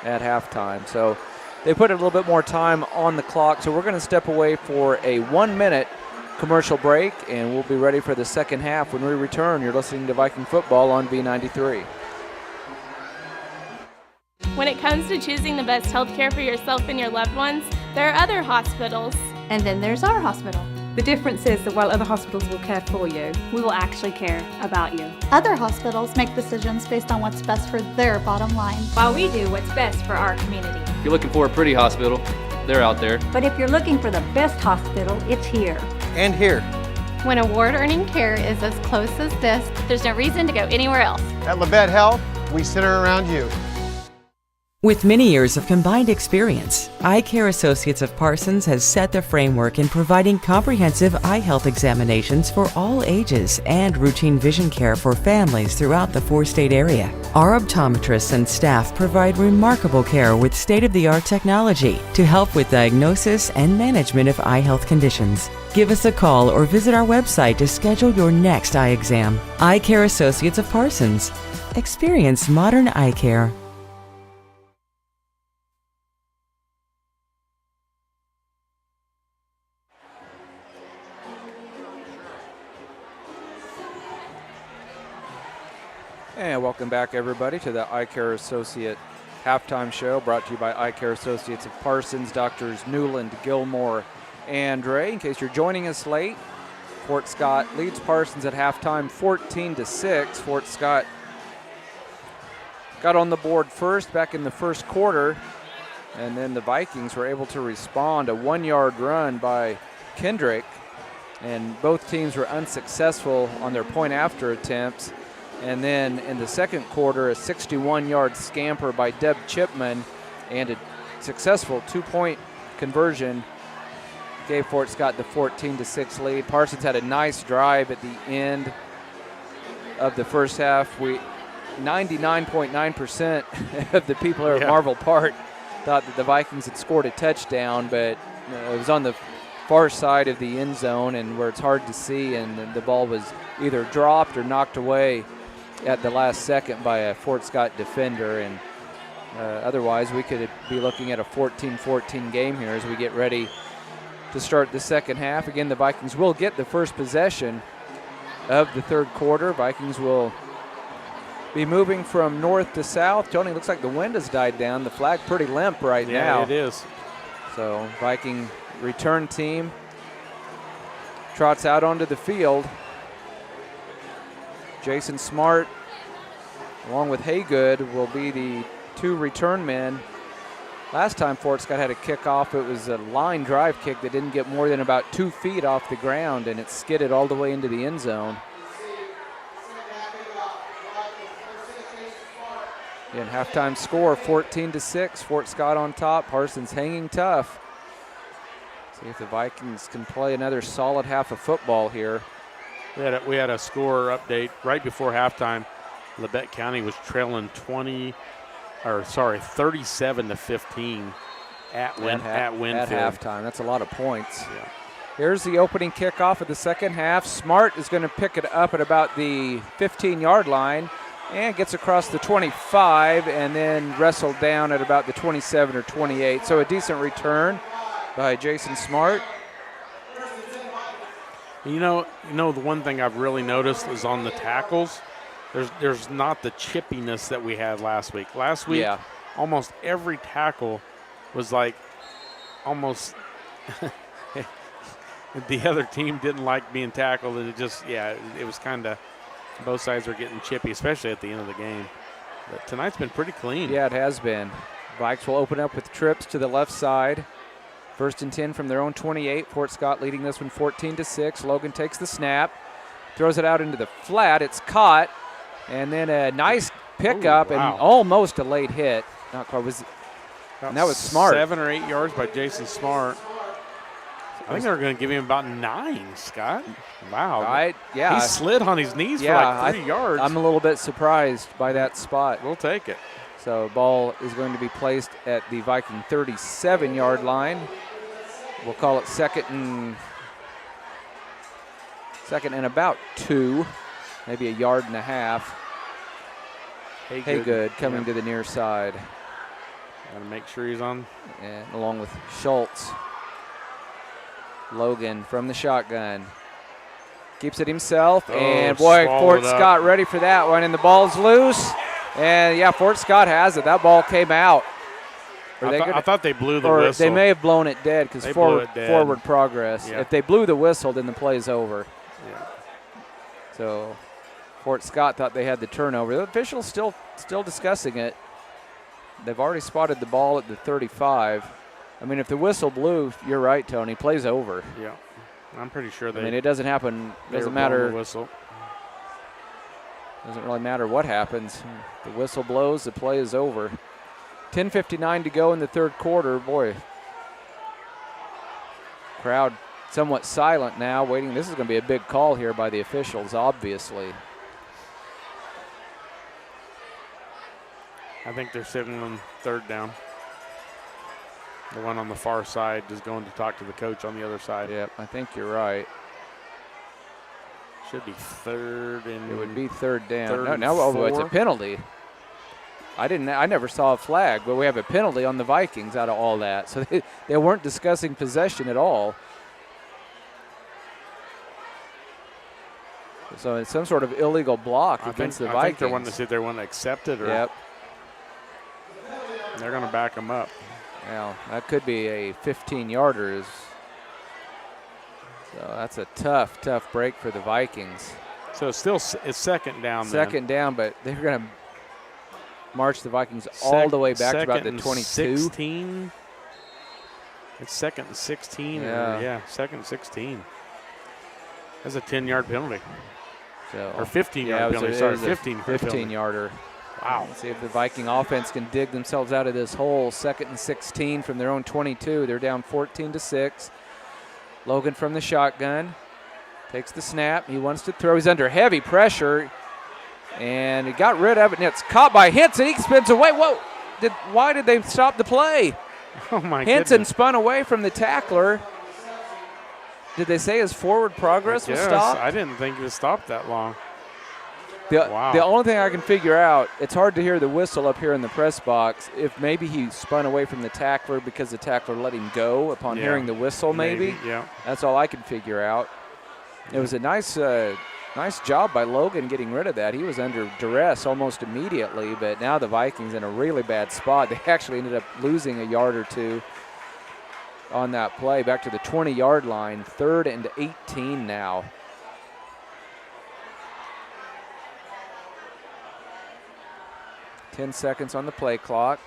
at halftime. So they put a little bit more time on the clock. So we're going to step away for a 1-minute commercial break, and we'll be ready for the second half when we return. You're listening to Viking Football on V93. When it comes to choosing the best health care for yourself and your loved ones, there are other hospitals. And then there's our hospital. The difference is that while other hospitals will care for you, We will actually care about you. Other hospitals make decisions based on what's best for their bottom line. While we do what's best for our community. If you're looking for a pretty hospital, they're out there. But if you're looking for the best hospital, it's here. And here. When award-earning care is as close as this, There's no reason to go anywhere else. At Labette Health, we center around you. With many years of combined experience, Eye Care Associates of Parsons has set the framework in providing comprehensive eye health examinations for all ages and routine vision care for families throughout the 4-state area. Our optometrists and staff provide remarkable care with state-of-the-art technology to help with diagnosis and management of eye health conditions. Give us a call or visit our website to schedule your next eye exam. Eye Care Associates of Parsons. Experience modern eye care. And welcome back, everybody, to the Eye Care Associate halftime show, brought to you by Eye Care Associates of Parsons, Doctors Newland, Gilmore, and Ray. In case you're joining us late, Fort Scott leads Parsons at halftime 14-6. Fort Scott got on the board first back in the first quarter, and then the Vikings were able to respond. A 1-yard run by Kendrick, and both teams were unsuccessful on their point-after attempts. And then in the second quarter, a 61-yard scamper by Deb Chipman and a successful 2-point conversion gave Fort Scott the 14-6 lead. Parsons had a nice drive at the end of the first half. 99.9% of the people here at Marvel Park thought that the Vikings had scored a touchdown, but it was on the far side of the end zone and where it's hard to see, and the ball was either dropped or knocked away at the last second by a Fort Scott defender. And otherwise we could be looking at a 14-14 game here as we get ready to start the second half. Again, the Vikings will get the first possession of the third quarter. Vikings will be moving from north to south. Tony, looks like the wind has died down. The flag pretty limp right now. Yeah, it is. So Viking return team trots out onto the field. Jason Smart, along with Haygood, will be the 2 return men. Last time Fort Scott had a kickoff, it was a line drive kick that didn't get more than about 2 feet off the ground, and it skidded all the way into the end zone. Again, halftime score 14-6. Fort Scott on top. Parsons hanging tough. See if the Vikings can play another solid half of football here. We had a score update right before halftime. Labette County was trailing 37-15 at Winfield. At halftime. That's a lot of points. Yeah. Here's the opening kickoff of the second half. Smart is going to pick it up at about the 15-yard line and gets across the 25 and then wrestled down at about the 27 or 28. So a decent return by Jason Smart. You know, the one thing I've really noticed is on the tackles, there's not the chippiness that we had last week. Last week, almost every tackle was like almost the other team didn't like being tackled, and it was kind of both sides were getting chippy, especially at the end of the game. But tonight's been pretty clean. Yeah, it has been. Vikes will open up with trips to the left side. 1st and 10 from their own 28. Fort Scott leading this one 14-6. Logan takes the snap, throws it out into the flat. It's caught, and then a nice pickup and almost a late hit. Not quite. And that was Smart. 7 or 8 yards by Jason Smart. I think they were going to give him about 9, Scott. Wow. Right? Yeah. He slid on his knees for like 3 yards. I'm a little bit surprised by that spot. We'll take it. So ball is going to be placed at the Viking 37-yard line. We'll call it second and about 2, maybe a yard and a half. Haygood coming to the near side. Got to make sure he's on. And along with Schultz. Logan from the shotgun. Keeps it himself. And boy, Fort Scott ready for that one. And the ball's loose. And yeah, Fort Scott has it. That ball came out. I thought they blew the whistle. They may have blown it dead because forward progress. Yeah. If they blew the whistle, then the play's over. Yeah. So Fort Scott thought they had the turnover. The officials still discussing it. They've already spotted the ball at the 35. I mean, if the whistle blew, you're right, Tony. Play's over. Yeah, I'm pretty sure they. I mean, it doesn't happen. Doesn't matter. The whistle. Doesn't really matter what happens. The whistle blows, the play is over. 10:59 to go in the third quarter. Boy, crowd somewhat silent now, waiting. This is going to be a big call here by the officials, obviously. I think they're sitting on third down. The one on the far side is going to talk to the coach on the other side. Yep, I think you're right. Should be third and. It would be third down. Third no, it's a penalty. I never saw a flag, but we have a penalty on the Vikings out of all that. So they weren't discussing possession at all. So it's some sort of illegal block against the Vikings. I think they're wanting to see if they want to accept it or. Yep. They're going to back them up. Well, that could be a 15-yarder. So that's a tough break for the Vikings. So it's second down. Second down, but they're going to march the Vikings all the way back to about the 22. 16. It's second and 16. Yeah, second and 16. That's a 10-yard penalty. So, or 15-yard penalty. Sorry, 15-yarder. Wow. Let's see if the Viking offense can dig themselves out of this hole. Second and 16 from their own 22. They're down 14-6. Logan from the shotgun takes the snap. He wants to throw. He's under heavy pressure, and he got rid of it. And it's caught by Henson. He spins away. Whoa! Why did they stop the play? Oh my! Henson spun away from the tackler. Did they say his forward progress was stopped? I didn't think it was stopped that long. The only thing I can figure out, it's hard to hear the whistle up here in the press box, if maybe he spun away from the tackler because the tackler let him go upon hearing the whistle maybe. Yeah. That's all I can figure out. It was a nice job by Logan getting rid of that. He was under duress almost immediately, but now the Vikings in a really bad spot. They actually ended up losing a yard or two on that play, back to the 20-yard line, 3rd and 18 now. Ten seconds on the play clock.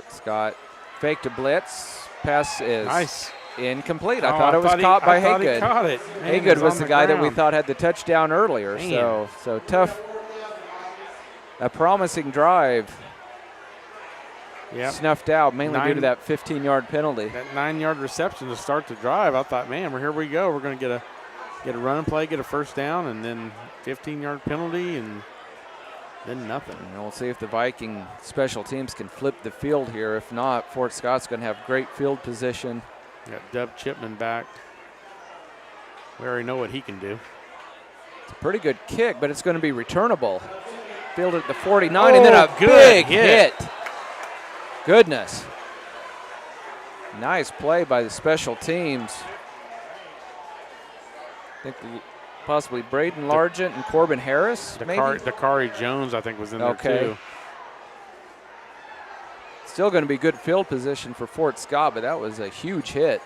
Scott faked a blitz. Pass is incomplete. I thought it was caught by Haygood. He caught it. Haygood was the guy that we thought had the touchdown earlier. So tough. A promising drive. Yep. Snuffed out mainly due to that 15-yard penalty. That 9-yard reception to start the drive. I thought, man, here we go. We're going to get a get a run play, get a first down, and then 15-yard penalty, and then nothing. And we'll see if the Viking special teams can flip the field here. If not, Fort Scott's going to have great field position. Got Dub Chipman back. We already know what he can do. It's a pretty good kick, but it's going to be returnable. Fielded at the 49, and then a big hit. Goodness. Nice play by the special teams. I think possibly Braden Largent and Corbin Harris, maybe? Dakari Jones, I think, was in there too. Still going to be good field position for Fort Scott, but that was a huge hit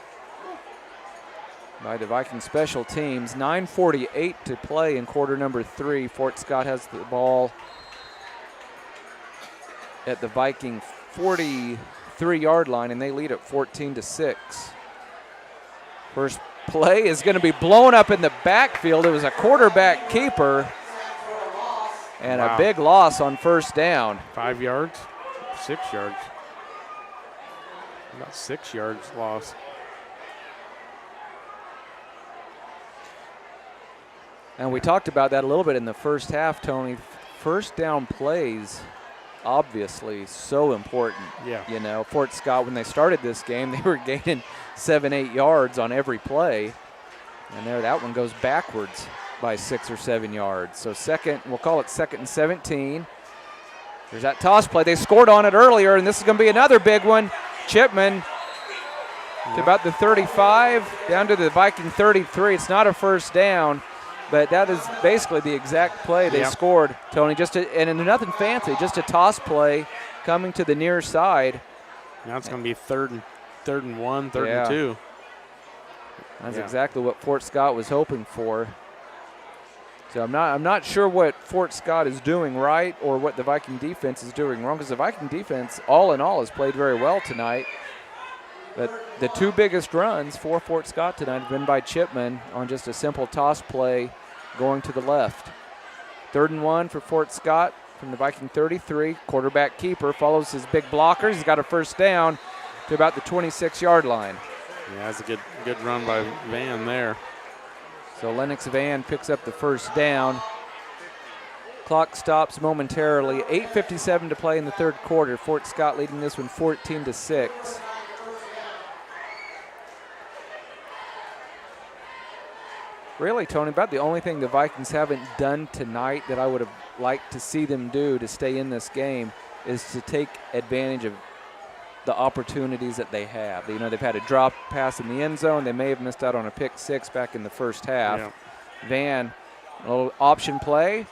by the Viking special teams. 9:48 to play in quarter number 3. Fort Scott has the ball at the Viking 43-yard line, and they lead at 14-6. First play is going to be blown up in the backfield. It was a quarterback keeper, and a big loss on first down. 5 yards? 6 yards. About 6 yards lost. And we talked about that a little bit in the first half, Tony. First down plays, obviously so important. Yeah. You know, Fort Scott, when they started this game, they were gaining 7-8 yards on every play. And there, that one goes backwards by 6 or 7 yards. So we'll call it 2nd and 17. There's that toss play. They scored on it earlier, and this is going to be another big one. Chipman to about the 35, down to the Viking 33. It's not a first down, but that is basically the exact play they scored, Tony. And nothing fancy, just a toss play coming to the near side. Now it's going to be third and 1, third and 2. That's exactly what Fort Scott was hoping for. So I'm not sure what Fort Scott is doing right or what the Viking defense is doing wrong, because the Viking defense, all in all, has played very well tonight. But the two biggest runs for Fort Scott tonight have been by Chipman on just a simple toss play going to the left. 3rd and 1 for Fort Scott from the Viking 33. Quarterback keeper follows his big blockers. He's got a first down to about the 26-yard line. Yeah, that's a good run by Van there. So Lennox Van picks up the first down. Clock stops momentarily. 8:57 to play in the third quarter. Fort Scott leading this one 14-6. Really, Tony, about the only thing the Vikings haven't done tonight that I would have liked to see them do to stay in this game is to take advantage of the opportunities that they have. You know, they've had a drop pass in the end zone. They may have missed out on a pick six back in the first half. Yeah. Van, a little option play,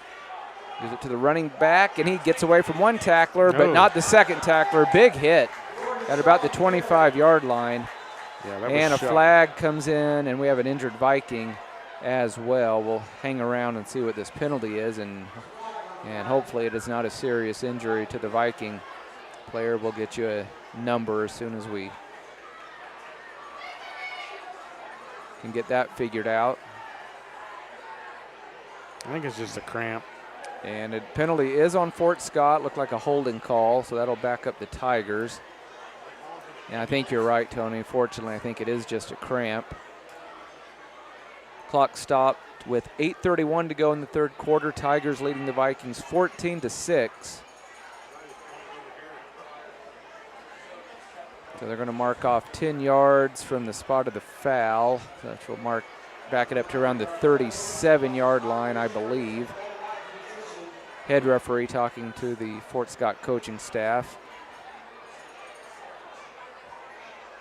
gives it to the running back, and he gets away from one tackler, but not the second tackler. Big hit at about the 25-yard line. Yeah, and a flag comes in, and we have an injured Viking as well. We'll hang around and see what this penalty is, and hopefully it is not a serious injury to the Viking player. We'll get you a number as soon as we can get that figured out. I think it's just a cramp. And a penalty is on Fort Scott. Looked like a holding call, so that'll back up the Tigers. And I think you're right, Tony. Fortunately, I think it is just a cramp. Clock stopped with 8:31 to go in the third quarter. Tigers leading the Vikings 14-6. So they're going to mark off 10 yards from the spot of the foul. That will back it up to around the 37-yard line, I believe. Head referee talking to the Fort Scott coaching staff.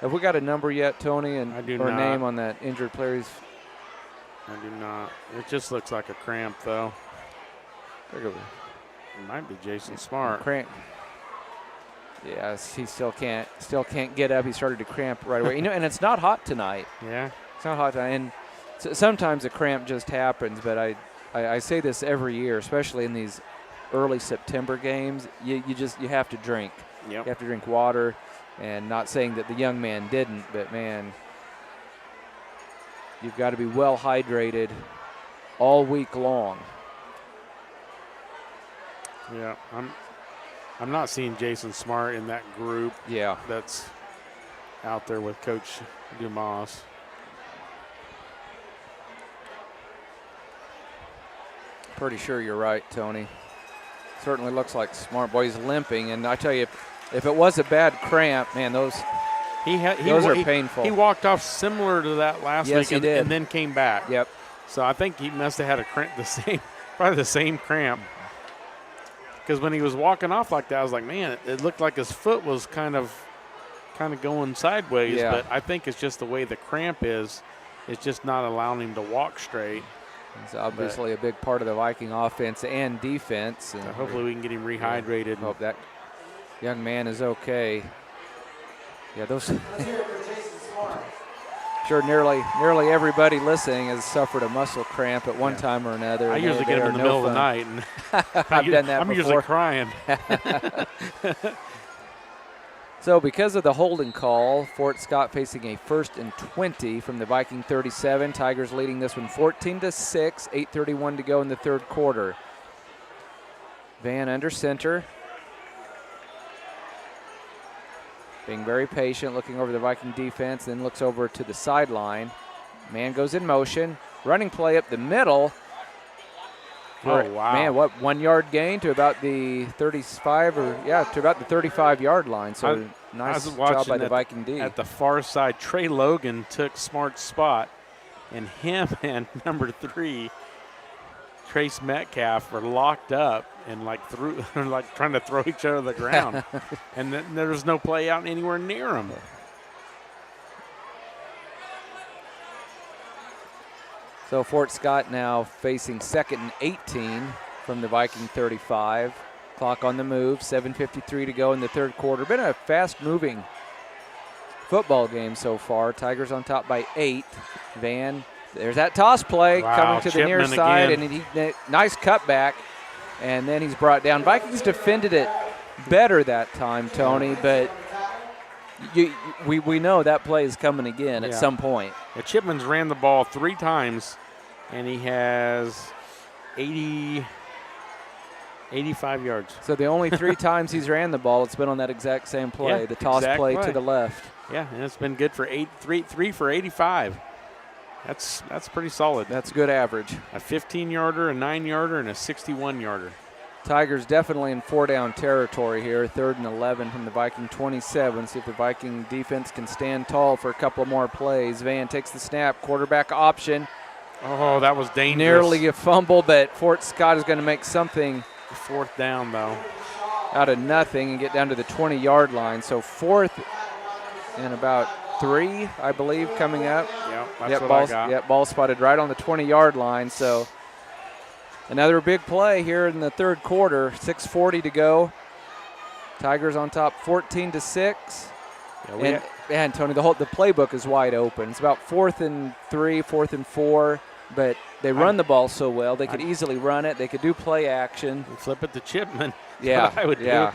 Have we got a number yet, Tony, or a name on that injured player? I do not. It just looks like a cramp, though. It might be Jason Smart. Cramp. Yes, he still can't get up. He started to cramp right away. And it's not hot tonight. Yeah. It's not hot tonight. And sometimes a cramp just happens, but I say this every year, especially in these early September games. You have to drink. Yep. You have to drink water. And not saying that the young man didn't, but man, you've got to be well hydrated all week long. Yeah, I'm not seeing Jason Smart in that group. Yeah, that's out there with Coach Dumas. Pretty sure you're right, Tony. Certainly looks like smart. Boy, he's limping, and I tell you, if it was a bad cramp, man, those are painful. He walked off similar to that last week, he did. and then came back. Yep. So I think he must have had a cramp, probably the same cramp. Because when he was walking off like that, I was like, man, it looked like his foot was kind of going sideways. Yeah. But I think it's just the way the cramp is. It's just not allowing him to walk straight. He's obviously a big part of the Viking offense and defense. And hopefully we can get him rehydrated. Hope that young man is okay. Yeah, those. Sure, nearly everybody listening has suffered a muscle cramp at one time or another. I usually get them in the middle of the night. And I've done that I'm before. usually crying. So because of the holding call, Fort Scott facing a 1st and 20 from the Viking 37. Tigers leading this one 14-6, 8:31 to go in the third quarter. Van under center. Being very patient, looking over the Viking defense, then looks over to the sideline. Man goes in motion. Running play up the middle. Oh, wow. Man, what, 1 yard gain to about the 35 to about the 35-yard line. So nice job by the Viking D. At the far side, Trey Logan took Smart's spot, and him and number 3, Trace Metcalf, were locked up and trying to throw each other to the ground. And there was no play out anywhere near them. So Fort Scott now facing 2nd and 18 from the Viking 35. Clock on the move, 7:53 to go in the third quarter. Been a fast-moving football game so far. Tigers on top by 8. Van, there's that toss play coming to the near side, and nice cutback, and then he's brought down. Vikings defended it better that time, Tony, but we know that play is coming again at some point. The Chipmans ran the ball 3 times, and he has 85 yards. So the only 3 times he's ran the ball, it's been on that exact same play, the toss play to the left. Yeah, and it's been good for 3 for 85. That's pretty solid. That's good average. A 15-yarder, a 9-yarder, and a 61-yarder. Tigers definitely in 4-down territory here. 3rd and 11 from the Viking 27. See if the Viking defense can stand tall for a couple more plays. Van takes the snap, quarterback option. Oh, that was dangerous. Nearly a fumble, but Fort Scott is going to make something. 4th down, though. Out of nothing and get down to the 20-yard line. So 4th and about 3, I believe, coming up. That's what I got. Ball spotted right on the 20-yard line. So another big play here in the third quarter. 6:40 to go. Tigers on top 14-6. And Tony, the playbook is wide open. It's about 4th and 3, 4th and 4, but they run the ball so well. They could easily run it. They could do play action. Flip it to Chipman. Yeah, what I would do.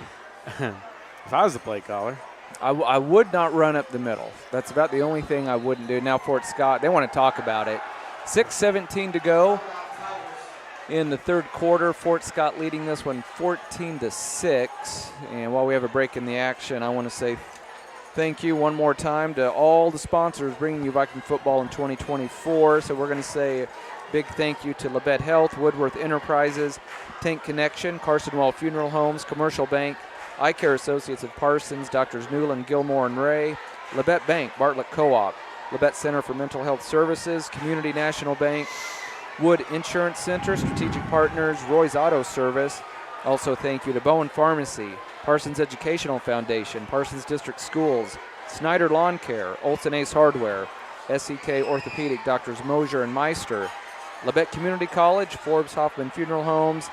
If I was the play caller. I would not run up the middle. That's about the only thing I wouldn't do. Now Fort Scott, they want to talk about it. 6:17 to go in the third quarter. Fort Scott leading this one 14-6. And while we have a break in the action, I want to say thank you one more time to all the sponsors bringing you Viking football in 2024. So we're going to say a big thank you to Labette Health, Woodworth Enterprises, Tank Connection, Carson Wall Funeral Homes, Commercial Bank, Eye Care Associates of Parsons, Doctors Newland, Gilmore, and Ray, Labette Bank, Bartlett Co-op, Labette Center for Mental Health Services, Community National Bank, Wood Insurance Center, Strategic Partners, Roy's Auto Service. Also thank you to Bowen Pharmacy, Parsons Educational Foundation, Parsons District Schools, Snyder Lawn Care, Olson Ace Hardware, SEK Orthopedic, Doctors Mosier and Meister, Labette Community College, Forbes Hoffman Funeral Homes,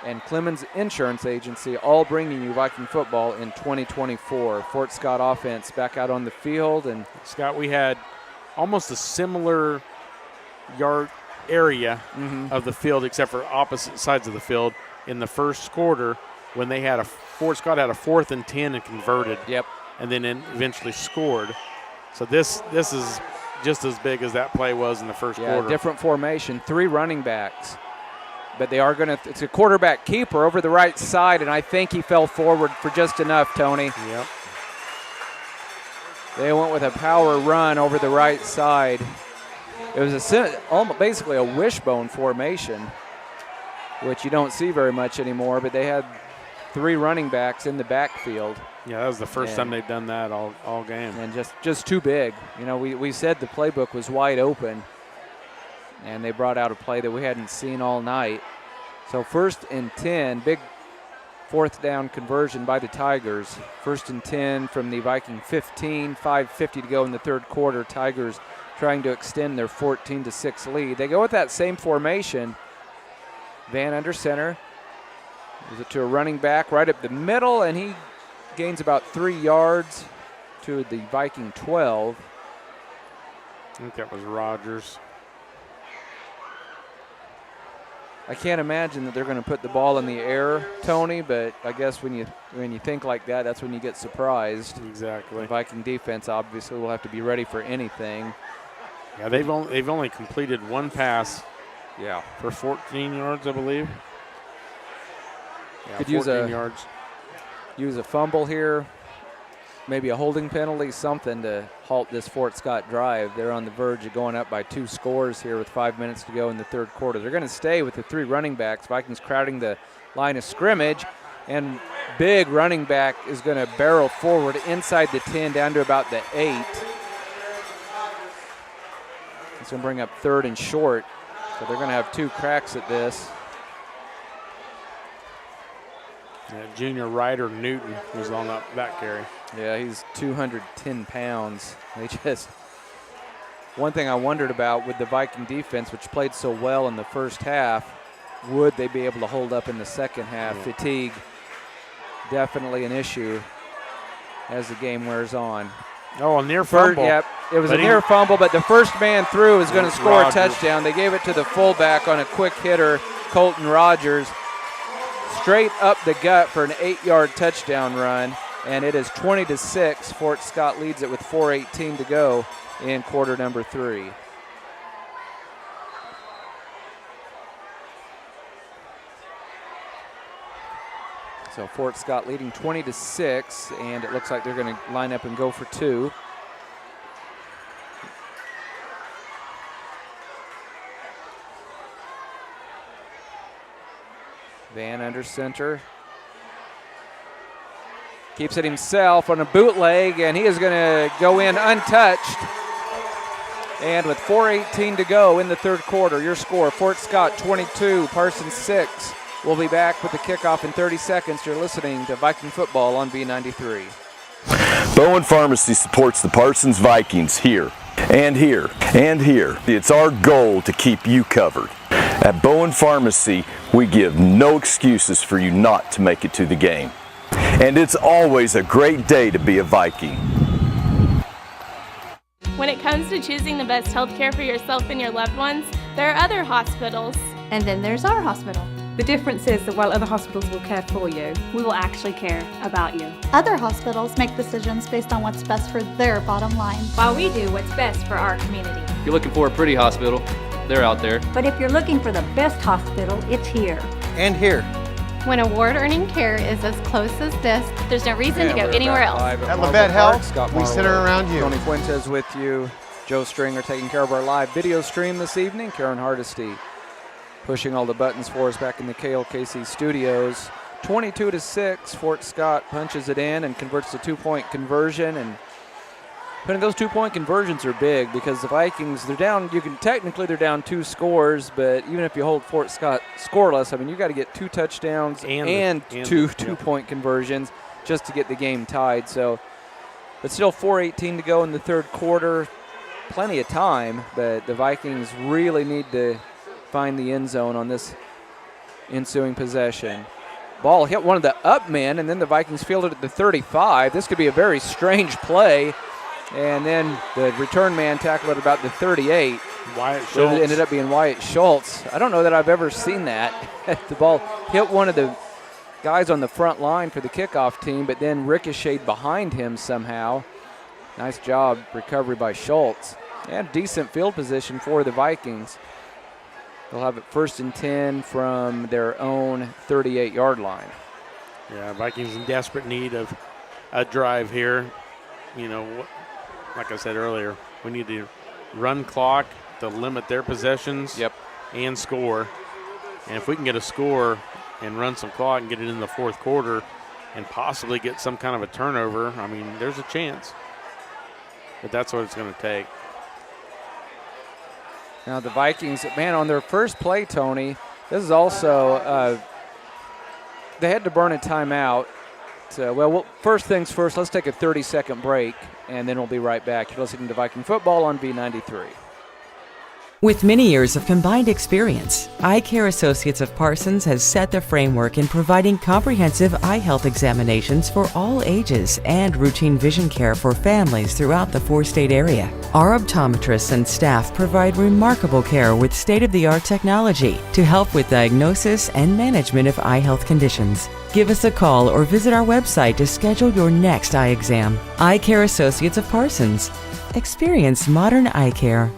and Clemens Insurance Agency, all bringing you Viking football in 2024. Fort Scott offense back out on the field. And Scott, we had almost a similar yard area of the field, except for opposite sides of the field in the first quarter when they had Fort Scott had a 4th and 10 and converted. Yep. And then eventually scored. So this is just as big as that play was in the first quarter. Different formation, 3 running backs. But they are going to – it's a quarterback keeper over the right side, and I think he fell forward for just enough, Tony. Yep. They went with a power run over the right side. It was basically a wishbone formation. which you don't see very much anymore, but they had 3 running backs in the backfield. Yeah, that was the first time they've done that all game. And just too big. You know, we said the playbook was wide open, and they brought out a play that we hadn't seen all night. So 1st and 10, big 4th down conversion by the Tigers. 1st and 10 from the Viking 15, 5:50 to go in the 3rd quarter. Tigers trying to extend their 14-6 lead. They go with that same formation. Van under center. Gives it to a running back right up the middle, and he gains about 3 yards to the Viking 12. I think that was Rogers. I can't imagine that they're going to put the ball in the air, Tony, but I guess when you think like that, that's when you get surprised. Exactly. The Viking defense obviously will have to be ready for anything. Yeah, they've only completed 1 pass. Yeah. For 14 yards, I believe. Yeah, Could 14 yards. Use a fumble here, maybe a holding penalty, something to halt this Fort Scott drive. They're on the verge of going up by 2 scores here with 5 minutes to go in the 3rd quarter. They're going to stay with the 3 running backs. Vikings crowding the line of scrimmage, and big running back is going to barrel forward inside the 10 down to about the 8. It's going to bring up 3rd and short, so they're going to have 2 cracks at this. Yeah, junior Ryder Newton was on that carry. Yeah, he's 210 pounds. One thing I wondered about with the Viking defense, which played so well in the first half, would they be able to hold up in the second half? Yeah. Fatigue, definitely an issue as the game wears on. Oh, a near fumble. Yep, it was a near fumble, but the first man through is going to score a touchdown. They gave it to the fullback on a quick hitter, Colton Rogers, straight up the gut for an 8-yard touchdown run, and it is 20-6. Fort Scott leads it with 4:18 to go in quarter number 3. So Fort Scott leading 20-6, and it looks like they're going to line up and go for 2. Van under center. Keeps it himself on a bootleg, and he is going to go in untouched. And with 4:18 to go in the 3rd quarter, your score, Fort Scott 22, Parsons 6. We'll be back with the kickoff in 30 seconds. You're listening to Viking football on B93. Bowen Pharmacy supports the Parsons Vikings here and here and here. It's our goal to keep you covered. At Bowen Pharmacy, we give no excuses for you not to make it to the game. And it's always a great day to be a Viking. When it comes to choosing the best health care for yourself and your loved ones, there are other hospitals. And then there's our hospital. The difference is that while other hospitals will care for you, we will actually care about you. Other hospitals make decisions based on what's best for their bottom line, while we do what's best for our community. If you're looking for a pretty hospital, they're out there. But if you're looking for the best hospital, it's here. And here. When award-earning care is as close as this, there's no reason to go anywhere else. At Labette Health, we center around you. Tony Fuentes with you. Joe Stringer taking care of our live video stream this evening. Karen Hardesty pushing all the buttons for us back in the KLKC studios. 22-6, Fort Scott punches it in and converts the 2-point conversion. And those 2-point conversions are big because the Vikings, they're down, they're down 2 scores, but even if you hold Fort Scott scoreless, I mean, you got to get 2 touchdowns and two 2-point conversions just to get the game tied. So, but still 4:18 to go in the 3rd quarter. Plenty of time, but the Vikings really need to find the end zone on this ensuing possession. Ball hit one of the up men, and then the Vikings fielded at the 35. This could be a very strange play. And then the return man tackled at about the 38. Wyatt Schultz. It ended up being Wyatt Schultz. I don't know that I've ever seen that. The ball hit one of the guys on the front line for the kickoff team, but then ricocheted behind him somehow. Nice job, recovery by Schultz. And decent field position for the Vikings. They'll have it 1st and 10 from their own 38-yard line. Yeah, Vikings in desperate need of a drive here. You know, like I said earlier, we need to run clock to limit their possessions and score. And if we can get a score and run some clock and get it in the fourth quarter and possibly get some kind of a turnover, I mean, there's a chance. But that's what it's going to take. Now the Vikings, man, on their first play, Tony, this is also, they had to burn a timeout. So, well, first things first, let's take a 30-second break, and then we'll be right back. You're listening to Viking Football on B93. With many years of combined experience, Eye Care Associates of Parsons has set the framework in providing comprehensive eye health examinations for all ages and routine vision care for families throughout the four-state area. Our optometrists and staff provide remarkable care with state-of-the-art technology to help with diagnosis and management of eye health conditions. Give us a call or visit our website to schedule your next eye exam. Eye Care Associates of Parsons. Experience modern eye care.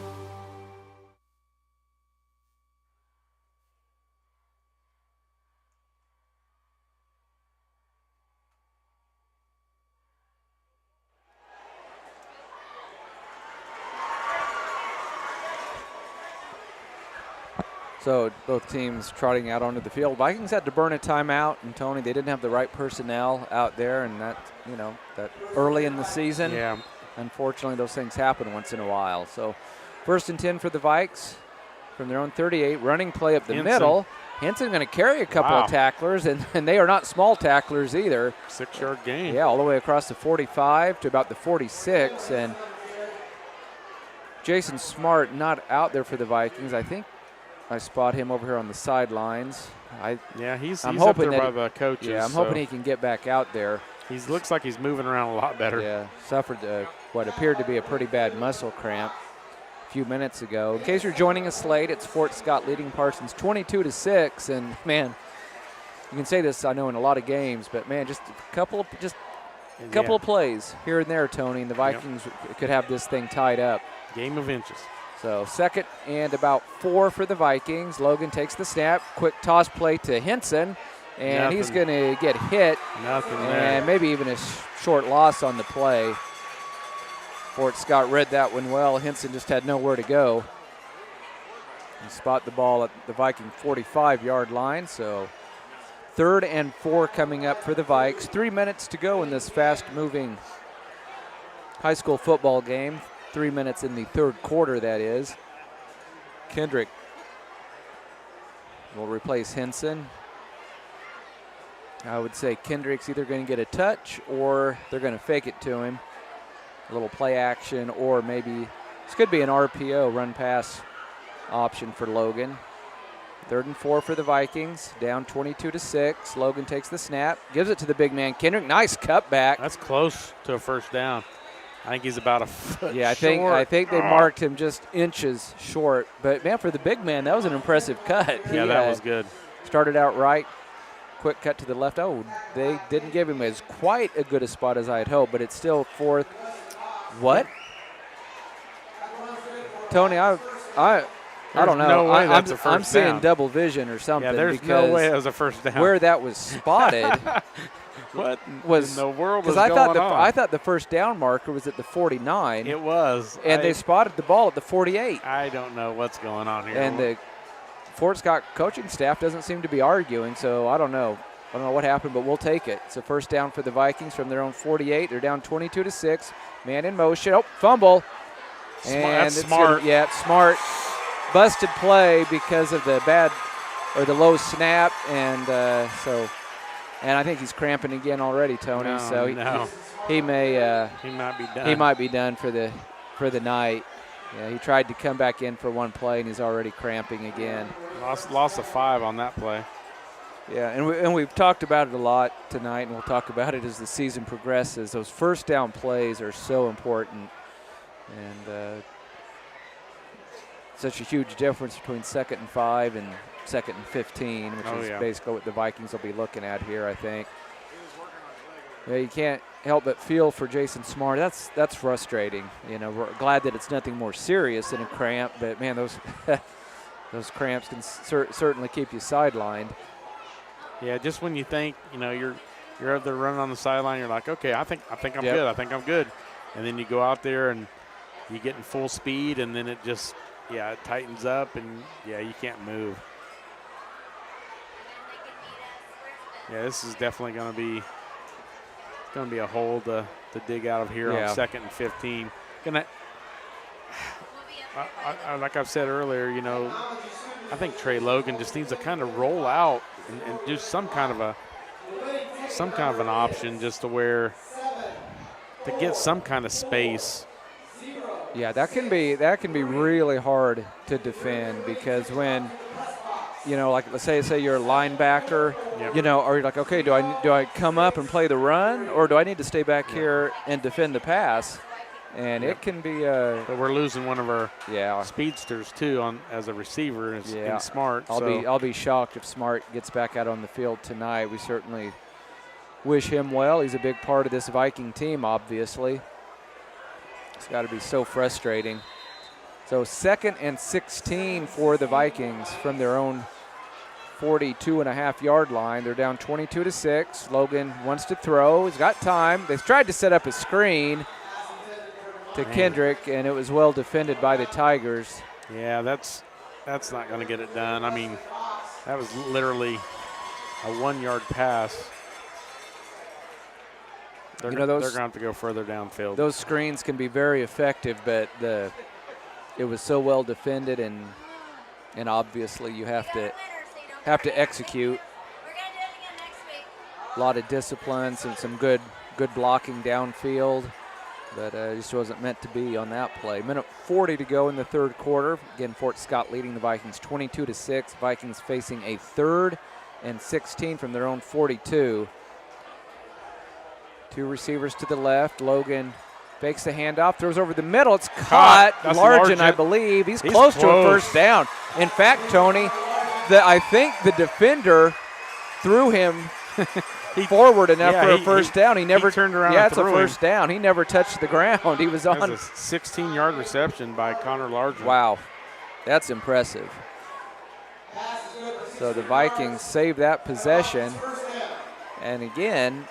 So both teams trotting out onto the field. Vikings had to burn a timeout, and Tony, they didn't have the right personnel out there, and that, you know, that early in the season. Yeah. Unfortunately, those things happen once in a while. So 1st and 10 for the Vikes from their own 38. Running play up the middle. Henson going to carry a couple of tacklers, and they are not small tacklers either. 6-yard gain. Yeah, all the way across the 45 to about the 46. And Jason Smart not out there for the Vikings. I think I spot him over here on the sidelines. He's I'm up hoping there that by the coaches. Yeah, I'm hoping he can get back out there. He looks like he's moving around a lot better. Yeah, suffered what appeared to be a pretty bad muscle cramp a few minutes ago. In case you're joining us late, it's Fort Scott leading Parsons 22-6, and man, you can say this, I know, in a lot of games, but man, just a couple of plays here and there, Tony, and the Vikings could have this thing tied up. Game of inches. So 2nd and about 4 for the Vikings. Logan takes the snap. Quick toss play to Henson, and he's going to get hit. And maybe even a short loss on the play. Fort Scott read that one well. Henson just had nowhere to go. And spot the ball at the Viking 45-yard line. So 3rd and 4 coming up for the Vikes. 3 minutes to go in this fast-moving high school football game. 3 minutes in the third quarter, that is. Kendrick will replace Henson. I would say Kendrick's either going to get a touch or they're going to fake it to him. A little play action, or maybe this could be an RPO, run pass option for Logan. 3rd and 4 for the Vikings, down 22-6. Logan takes the snap, gives it to the big man Kendrick. Nice cutback. That's close to a first down. I think he's about a foot I short. think they marked him just inches short. But, man, for the big man, that was an impressive cut. Yeah, that was good. Started out right, quick cut to the left. Oh, they didn't give him as quite a good a spot as I had hoped, but it's still 4th. What? Tony, I don't know. No way that's a first I'm seeing down. double vision or something. Yeah, there's no way that was a first down. Where that was spotted. What was in the world was going on? I thought the first down marker was at the 49. It was. And they spotted the ball at the 48. I don't know what's going on here. And the Fort Scott coaching staff doesn't seem to be arguing, so I don't know. I don't know what happened, but we'll take it. It's a first down for the Vikings from their own 48. They're down 22-6. Man in motion. Oh, fumble. That's smart. Smart. Busted play because of the the low snap, and and I think he's cramping again already, Tony. He might be done for the night. Yeah, he tried to come back in for one play, and he's already cramping again. Lost a 5 on that play. Yeah, and we've talked about it a lot tonight, and we'll talk about it as the season progresses. Those first down plays are so important, and such a huge difference between 2nd and 5 and 2nd and 15, which is basically what the Vikings will be looking at here, I think. Yeah, you can't help but feel for Jason Smart. That's frustrating. You know, we're glad that it's nothing more serious than a cramp, but man, those those cramps can certainly keep you sidelined. Yeah, just when you think, you know, you're out there running on the sideline, you're like, okay, I think I'm good. I think I'm good. And then you go out there and you get in full speed, and then it just, it tightens up, and, you can't move. Yeah, this is definitely going to be a hole to dig out of here on 2nd and 15. Like I've said earlier, I think Trey Logan just needs to kind of roll out and do some kind of an option just to get some kind of space. Yeah, that can be really hard to defend, because when like let's say you're a linebacker, or you're like, okay, do I come up and play the run, or do I need to stay back here and defend the pass? And it can be. But we're losing one of our speedsters too as a receiver in Smart. I'll be shocked if Smart gets back out on the field tonight. We certainly wish him well. He's a big part of this Viking team, obviously. It's got to be so frustrating. So 2nd and 16 for the Vikings from their own 42.5-yard line. They're down 22-6. Logan wants to throw. He's got time. They've tried to set up a screen to Kendrick, and it was well defended by the Tigers. Yeah, that's not going to get it done. I mean, that was literally a 1-yard pass. They're going to have to go further downfield. Those screens can be very effective, but it was so well defended, and obviously you have to execute. A lot of discipline and some good blocking downfield. But it just wasn't meant to be on that play. Minute 40 to go in the third quarter. Again, Fort Scott leading the Vikings 22-6. Vikings facing a 3rd and 16 from their own 42. 2 receivers to the left. Logan fakes the handoff, throws over the middle. It's caught. Largent, I believe. He's close to a first down. In fact, Tony, I think the defender threw him forward enough for a first down. He never turned around. Yeah, it's a first down. He never touched the ground. He was on. That was a 16-yard reception by Connor Largent. Wow, that's impressive. So the Vikings save that possession. And again,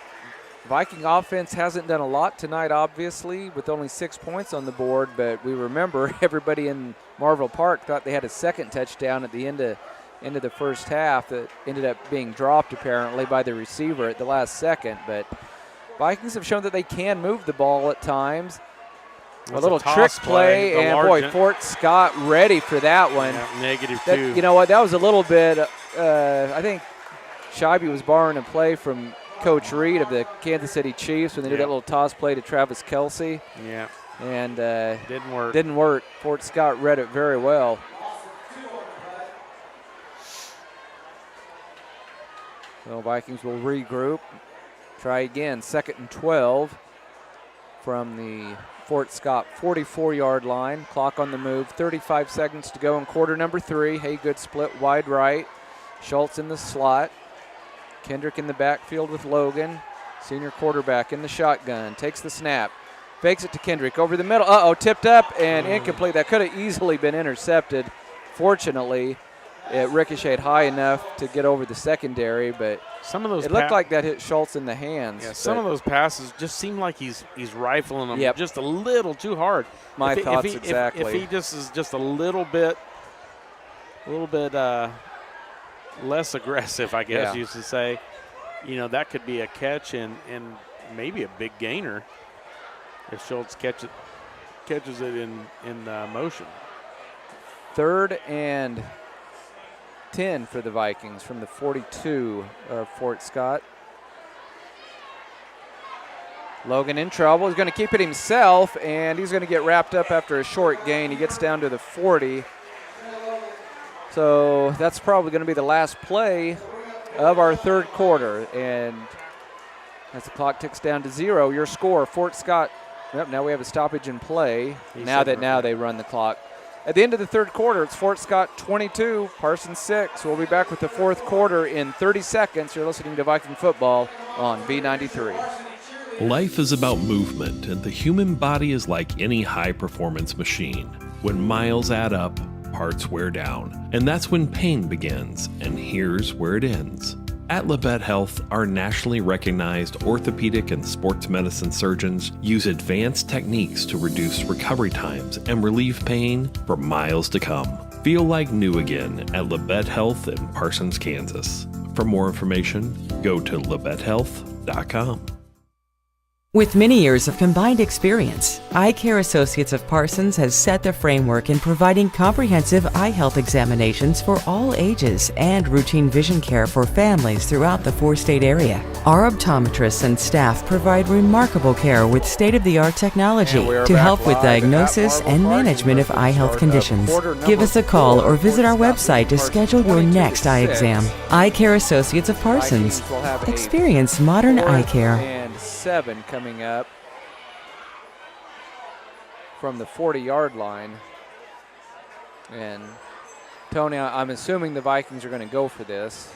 Viking offense hasn't done a lot tonight, obviously, with only 6 points on the board. But we remember everybody in Marvell Park thought they had a second touchdown at the end of the first half that ended up being dropped apparently by the receiver at the last second. But Vikings have shown that they can move the ball at times. A little trick play, and boy, Fort Scott ready for that one. Yeah, -2. You know what, that was a little bit, I think Scheibe was borrowing a play from Coach Reed of the Kansas City Chiefs when they did that little toss play to Travis Kelce. Yeah. And didn't work. Fort Scott read it very well. So Vikings will regroup. Try again. 2nd and 12 from the Fort Scott 44-yard line. Clock on the move. 35 seconds to go in quarter number 3. Haygood split wide right. Schultz in the slot. Kendrick in the backfield with Logan. Senior quarterback in the shotgun. Takes the snap. Fakes it to Kendrick over the middle. Tipped up and incomplete. That could have easily been intercepted. Fortunately, it ricocheted high enough to get over the secondary, but some of those it looked like that hit Schultz in the hands. Yeah, some of those passes just seem like he's rifling them just a little too hard. My thoughts exactly. If he just is just a little bit less aggressive, I guess you should say, that could be a catch and maybe a big gainer if Schultz catches it in motion. 3rd and 10 for the Vikings from the 42 of Fort Scott. Logan in trouble. He's going to keep it himself, and he's going to get wrapped up after a short gain. He gets down to the 40. So that's probably going to be the last play of our third quarter. And as the clock ticks down to 0, your score, Fort Scott. Yep, now we have a stoppage in play. Now they run the clock. At the end of the third quarter, it's Fort Scott 22, Parsons 6. We'll be back with the fourth quarter in 30 seconds. You're listening to Viking Football on B93. Life is about movement, and the human body is like any high-performance machine. When miles add up, parts wear down, and that's when pain begins, and here's where it ends. At Labette Health, our nationally recognized orthopedic and sports medicine surgeons use advanced techniques to reduce recovery times and relieve pain for miles to come. Feel like new again at Labette Health in Parsons, Kansas. For more information, go to labettehealth.com. With many years of combined experience, Eye Care Associates of Parsons has set the framework in providing comprehensive eye health examinations for all ages and routine vision care for families throughout the 4-state area. Our optometrists and staff provide remarkable care with state-of-the-art technology to help with diagnosis and management of eye health conditions. Give us a call or visit our website to schedule your next eye exam. Eye Care Associates of Parsons. Experience modern eye care. 7 coming up from the 40-yard line. And Tony, I'm assuming the Vikings are going to go for this.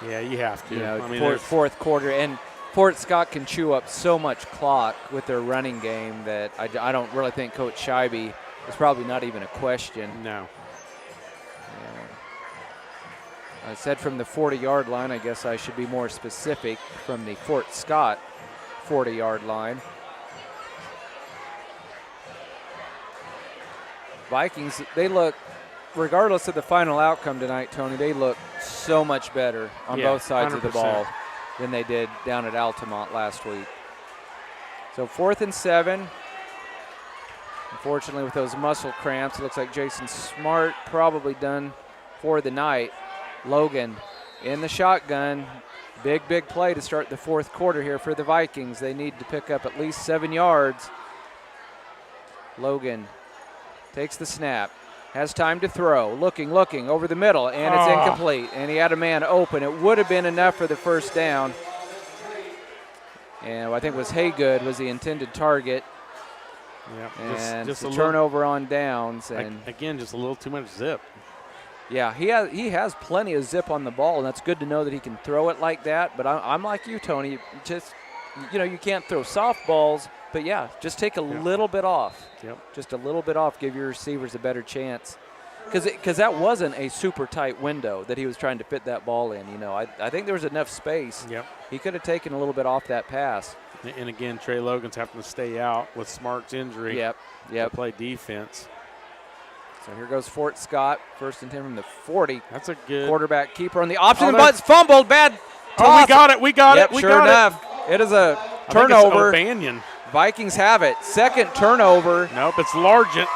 Yeah, you have to. You know, fourth quarter, and Fort Scott can chew up so much clock with their running game that I don't really think Coach Scheibe is probably not even a question. No. I said from the 40-yard line. I guess I should be more specific, from the Fort Scott 40-yard line. Vikings, they look, regardless of the final outcome tonight, Tony, they look so much better on both sides 100%. Of the ball than they did down at Altamont last week. So 4th and 7. Unfortunately, with those muscle cramps, it looks like Jason Smart probably done for the night. Logan in the shotgun. Big play to start the 4th quarter here for the Vikings. They need to pick up at least 7 yards. Logan takes the snap, has time to throw, looking over the middle, and it's incomplete. And he had a man open. It would have been enough for the first down. And I think it was Haygood was the intended target. Yeah, and just a turnover on downs. And again, just a little too much zip. Yeah, he has plenty of zip on the ball, and that's good to know that he can throw it like that. But I'm like you, Tony. Just, you can't throw softballs, but yeah, just take a little bit off. Yep. Just a little bit off. Give your receivers a better chance. Because that wasn't a super tight window that he was trying to fit that ball in. I think there was enough space. Yep. He could have taken a little bit off that pass. And again, Trey Logan's having to stay out with Smart's injury. Yep. To play defense. So here goes Fort Scott, 1st and 10 from the 40. That's a good quarterback keeper on the option, but it's fumbled. Bad toss. Oh, we got it. Sure enough. It is a turnover. O'Banion. Vikings have it. 2nd turnover. Nope, it's Largent.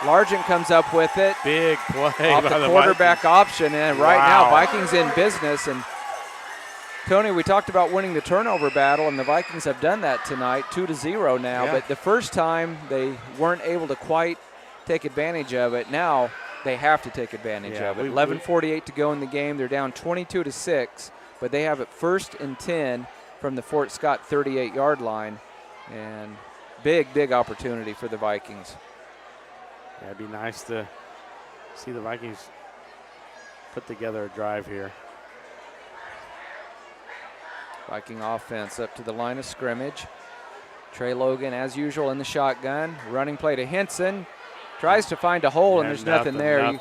Largent comes up with it. Big play off by the quarterback option, and right now Vikings in business. And Tony, we talked about winning the turnover battle, and the Vikings have done that tonight, 2-0 now. Yeah. But the first time they weren't able to quite take advantage of it. Now they have to take advantage of it. 11:48 to go in the game. They're down 22-6, but they have it 1st and 10 from the Fort Scott 38-yard line, and big opportunity for the Vikings. Yeah, it'd be nice to see the Vikings put together a drive here. Viking offense up to the line of scrimmage. Trey Logan, as usual, in the shotgun. Running play to Henson. Tries to find a hole, and there's nothing there. I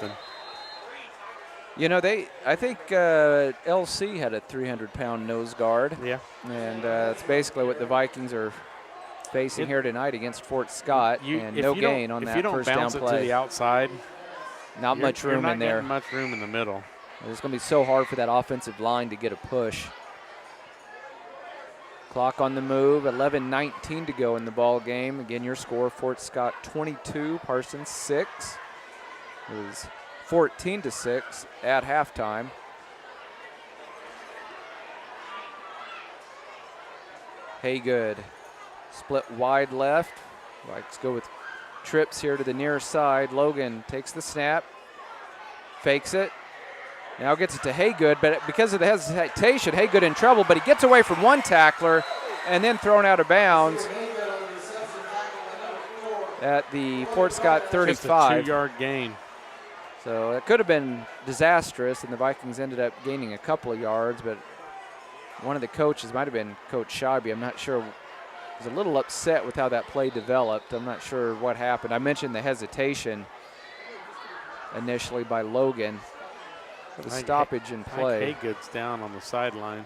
think LC had a 300-pound nose guard. Yeah. And that's basically what the Vikings are facing here tonight against Fort Scott, and no gain on that first down play. If you don't bounce it to the outside, not much room in there. Not much room in the middle. It's going to be so hard for that offensive line to get a push. Clock on the move, 11:19 to go in the ball game. Again, your score, Fort Scott 22, Parsons 6. It was 14-6 at halftime. Haygood, split wide left. Let's go with trips here to the near side. Logan takes the snap, fakes it. Now gets it to Haygood, but because of the hesitation, Haygood in trouble, but he gets away from one tackler and then thrown out of bounds at the Fort Scott 35. Just a 2-yard gain. So it could have been disastrous, and the Vikings ended up gaining a couple of yards, but one of the coaches, might have been Coach Scheibe, I'm not sure, was a little upset with how that play developed. I'm not sure what happened. I mentioned the hesitation initially by Logan. The stoppage in play. Haygood's down on the sideline.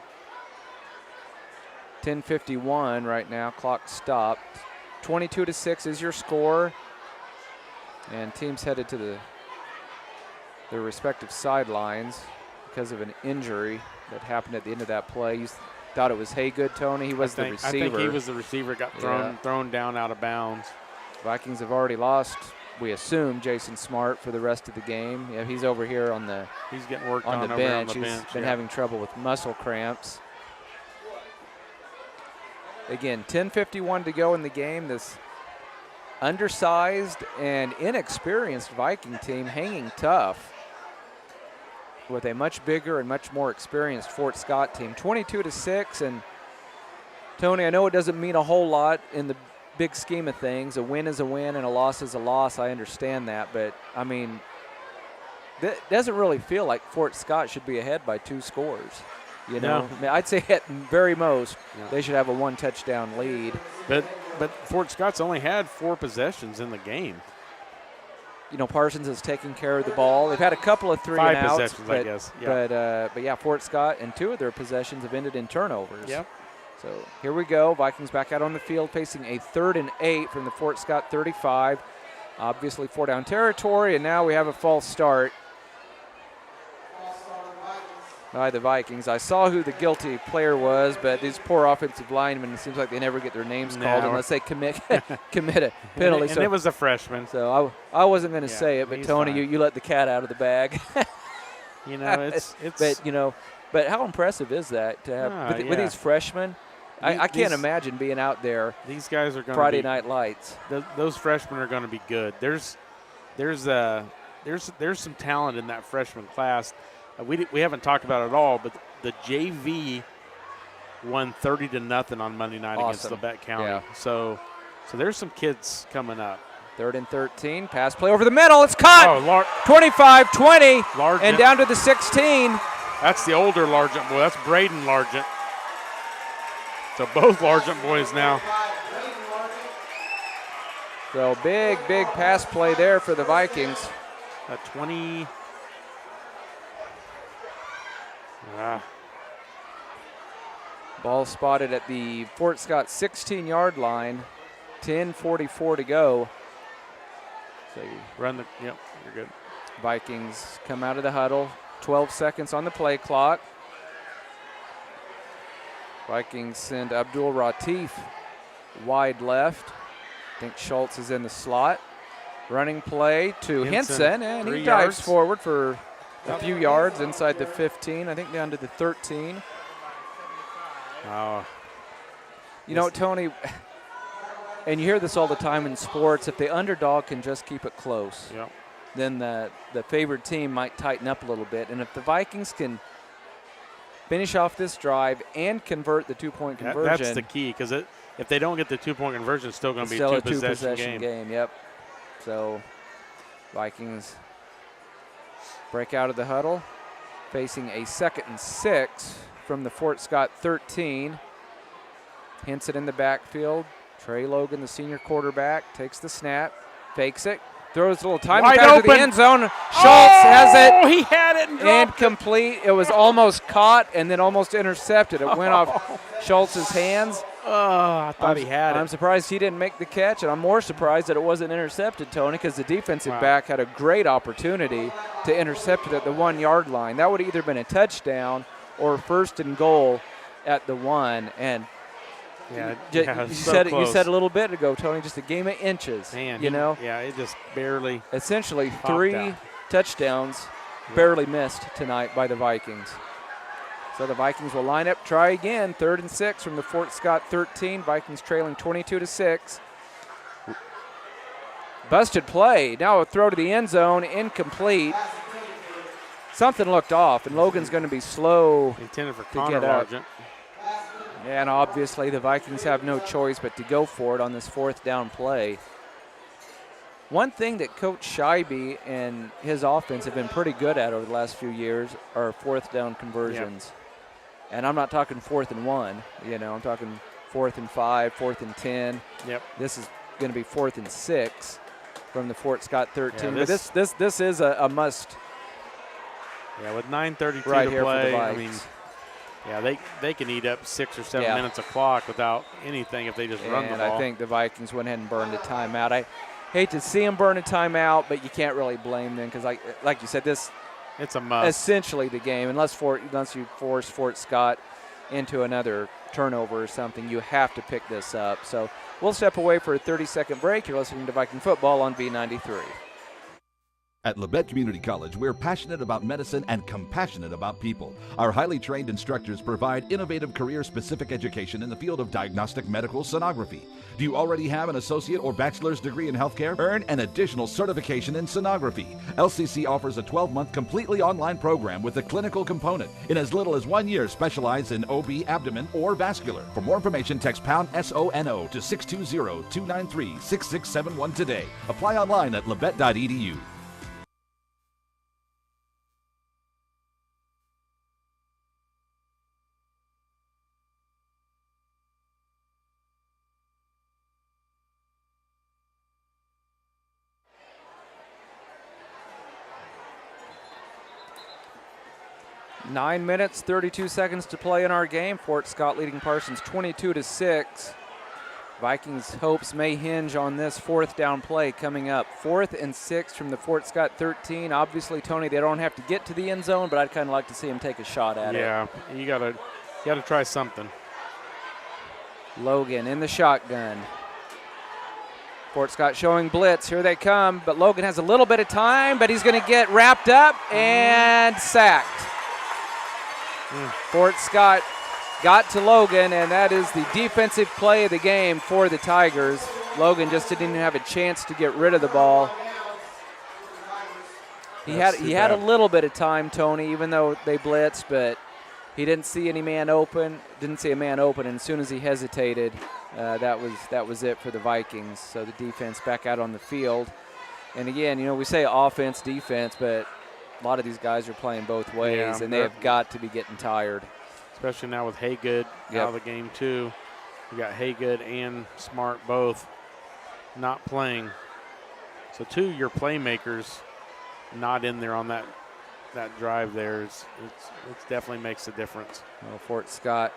10:51 right now. Clock stopped. 22-6 is your score. And teams headed to their respective sidelines because of an injury that happened at the end of that play. You thought it was Haygood, Tony. He was the receiver. I think he was the receiver, got thrown down out of bounds. Vikings have already lost, we assume, Jason Smart for the rest of the game. Yeah, he's over here on the He's getting worked on the over bench. on the He's bench. been having trouble with muscle cramps. Again, 10:51 to go in the game. This undersized and inexperienced Viking team hanging tough with a much bigger and much more experienced Fort Scott team. 22-6, and Tony, I know it doesn't mean a whole lot in the big scheme of things. A win is a win and a loss is a loss. I understand that, but I mean, that doesn't really feel like Fort Scott should be ahead by 2 scores. You know, No. I mean, I'd say at very most they should have a 1-touchdown lead. But Fort Scott's only had 4 possessions in the game. You know, Parsons is taking care of the ball. They've had a couple of 3 and outs, possessions, but, I guess. Yeah. but yeah, Fort Scott and 2 of their possessions have ended in turnovers. Yep. So here we go. Vikings back out on the field facing a 3rd and 8 from the Fort Scott 35. Obviously 4-down territory, and now we have a false start by the Vikings. I saw who the guilty player was, but these poor offensive linemen, it seems like they never get their names called unless they commit a penalty. And it was a freshman. So I wasn't going to say it, but Tony, you let the cat out of the bag. You know, it's but you know, but how impressive is that to have with these freshmen? I can't imagine being out there. These guys are going Friday Night Lights. Those freshmen are going to be good. There's some talent in that freshman class. We haven't talked about it all, but the JV won 30-0 on Monday night against Labette County. Yeah. So there's some kids coming up. 3rd and 13. Pass play over the middle. It's caught. 25-20. And down to the 16. That's the older Largent boy. That's Braden Largent. So both Largent boys now. So big pass play there for the Vikings. 20. Ball spotted at the Fort Scott 16-yard line. 10:44 to go. So you you're good. Vikings come out of the huddle. 12 seconds on the play clock. Vikings send Abdul Ratif wide left. I think Schultz is in the slot. Running play to Henson, and he dives forward for a few yards inside the 15, I think down to the 13. Oh. You know, Tony, and you hear this all the time in sports, if the underdog can just keep it close, then the favored team might tighten up a little bit. And if the Vikings can finish off this drive and convert the 2-point conversion. That's the key, because if they don't get the 2-point conversion, it's still going to be still a 2-possession game. Yep. So Vikings break out of the huddle, facing a 2nd and 6 from the Fort Scott 13. Henson in the backfield. Trey Logan, the senior quarterback, takes the snap, fakes it, throws a little timing pass to the end zone. Schultz has it. He had it and incomplete. It was almost caught and then almost intercepted. It went off Schultz's hands. Oh, I thought he had it. I'm surprised he didn't make the catch, and I'm more surprised that it wasn't intercepted, Tony, because the defensive back had a great opportunity to intercept it at the 1-yard line. That would have either been a touchdown or 1st and goal at the 1. And you said a little bit ago, Tony, just a game of inches. Man, it just barely. Essentially 3 touchdowns barely missed tonight by the Vikings. So the Vikings will line up, try again. 3rd and 6 from the Fort Scott 13. Vikings trailing 22-6. Busted play. Now a throw to the end zone, incomplete. Something looked off, and Logan's going to be slow intended for to get up. And obviously the Vikings have no choice but to go for it on this 4th down play. One thing that Coach Scheibe and his offense have been pretty good at over the last few years are 4th down conversions. Yep. And I'm not talking 4th and 1. I'm talking 4th and 5, 4th and 10. Yep. This is going to be 4th and 6 from the Fort Scott 13. Yeah, but this is a must. Yeah, with 9:32 right to here play, for the I mean, they can eat up 6 or 7 minutes of clock without anything if they just run the ball. And I think the Vikings went ahead and burned a timeout. I hate to see them burn a timeout, but you can't really blame them because, like you said, this It's a must. Essentially the game, unless you force Fort Scott into another turnover or something, you have to pick this up. So we'll step away for a 30-second break. You're listening to Viking Football on B93. At Labette Community College, we're passionate about medicine and compassionate about people. Our highly trained instructors provide innovative career-specific education in the field of diagnostic medical sonography. Do you already have an associate or bachelor's degree in healthcare? Earn an additional certification in sonography. LCC offers a 12-month completely online program with a clinical component. In as little as 1 year, specialize in OB, abdomen, or vascular. For more information, text pound SONO to 620-293-6671 today. Apply online at labette.edu. Nine minutes, 32 seconds to play in our game. Fort Scott leading Parsons 22-6. Vikings' hopes may hinge on this fourth down play coming up. 4th and 6 from the Fort Scott 13. Obviously, Tony, they don't have to get to the end zone, but I'd kind of like to see him take a shot at it. Yeah, you gotta try something. Logan in the shotgun. Fort Scott showing blitz. Here they come, but Logan has a little bit of time, but he's going to get wrapped up and sacked. Fort Scott got to Logan, and that is the defensive play of the game for the Tigers. Logan just didn't even have a chance to get rid of the ball. He had a little bit of time, Tony, even though they blitzed, but he didn't see any man open. Didn't see a man open, and as soon as he hesitated, that was it for the Vikings. So the defense back out on the field. And again, we say offense, defense, but a lot of these guys are playing both ways, and they have got to be getting tired. Especially now with Haygood out of the game too. You got Haygood and Smart both not playing. So two of your playmakers not in there on that drive there. It definitely makes a difference. Well, Fort Scott,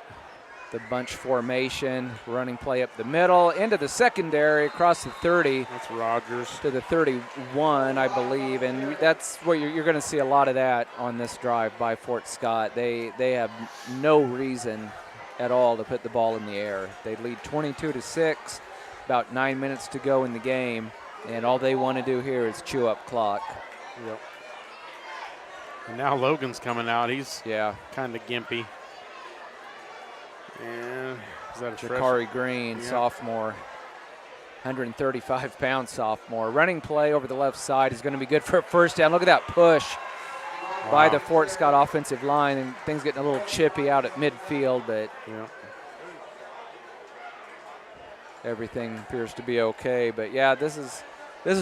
the bunch formation, running play up the middle, into the secondary, across the 30. That's Rogers. To the 31, I believe, and that's what you're going to see a lot of that on this drive by Fort Scott. They have no reason at all to put the ball in the air. They lead 22-6, about 9 minutes to go in the game, and all they want to do here is chew up clock. Yep. And now Logan's coming out. He's kind of gimpy. And is that a Jakari Green, sophomore, 135-pound sophomore. Running play over the left side is going to be good for a first down. Look at that push by the Fort Scott offensive line, and things getting a little chippy out at midfield, but everything appears to be okay. But yeah, this is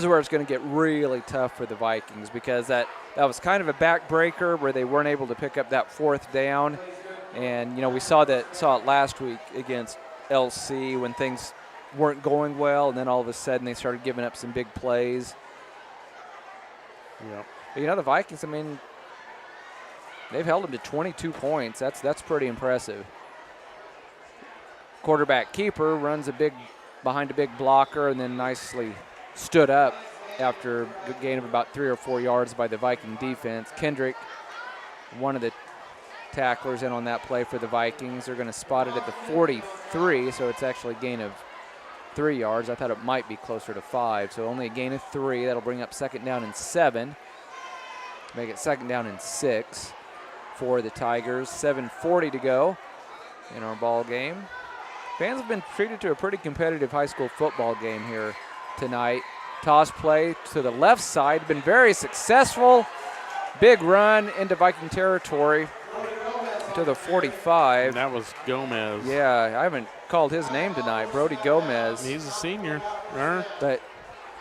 where it's going to get really tough for the Vikings, because that was kind of a backbreaker where they weren't able to pick up that fourth down. And, we saw it last week against LC when things weren't going well, and then all of a sudden they started giving up some big plays. Yep. But, the Vikings, they've held them to 22 points. That's pretty impressive. Quarterback keeper runs behind a big blocker and then nicely stood up after a gain of about 3 or 4 yards by the Viking defense. Kendrick, one of the tacklers in on that play for the Vikings. They're going to spot it at the 43, so it's actually a gain of 3 yards. I thought it might be closer to 5, so only a gain of 3. That'll bring up 2nd down and 7. Make it 2nd down and 6 for the Tigers. 7:40 to go in our ball game. Fans have been treated to a pretty competitive high school football game here tonight. Toss play to the left side, been very successful. Big run into Viking territory to the 45. And that was Gomez. Yeah, I haven't called his name tonight, Brody Gomez. He's a senior. But,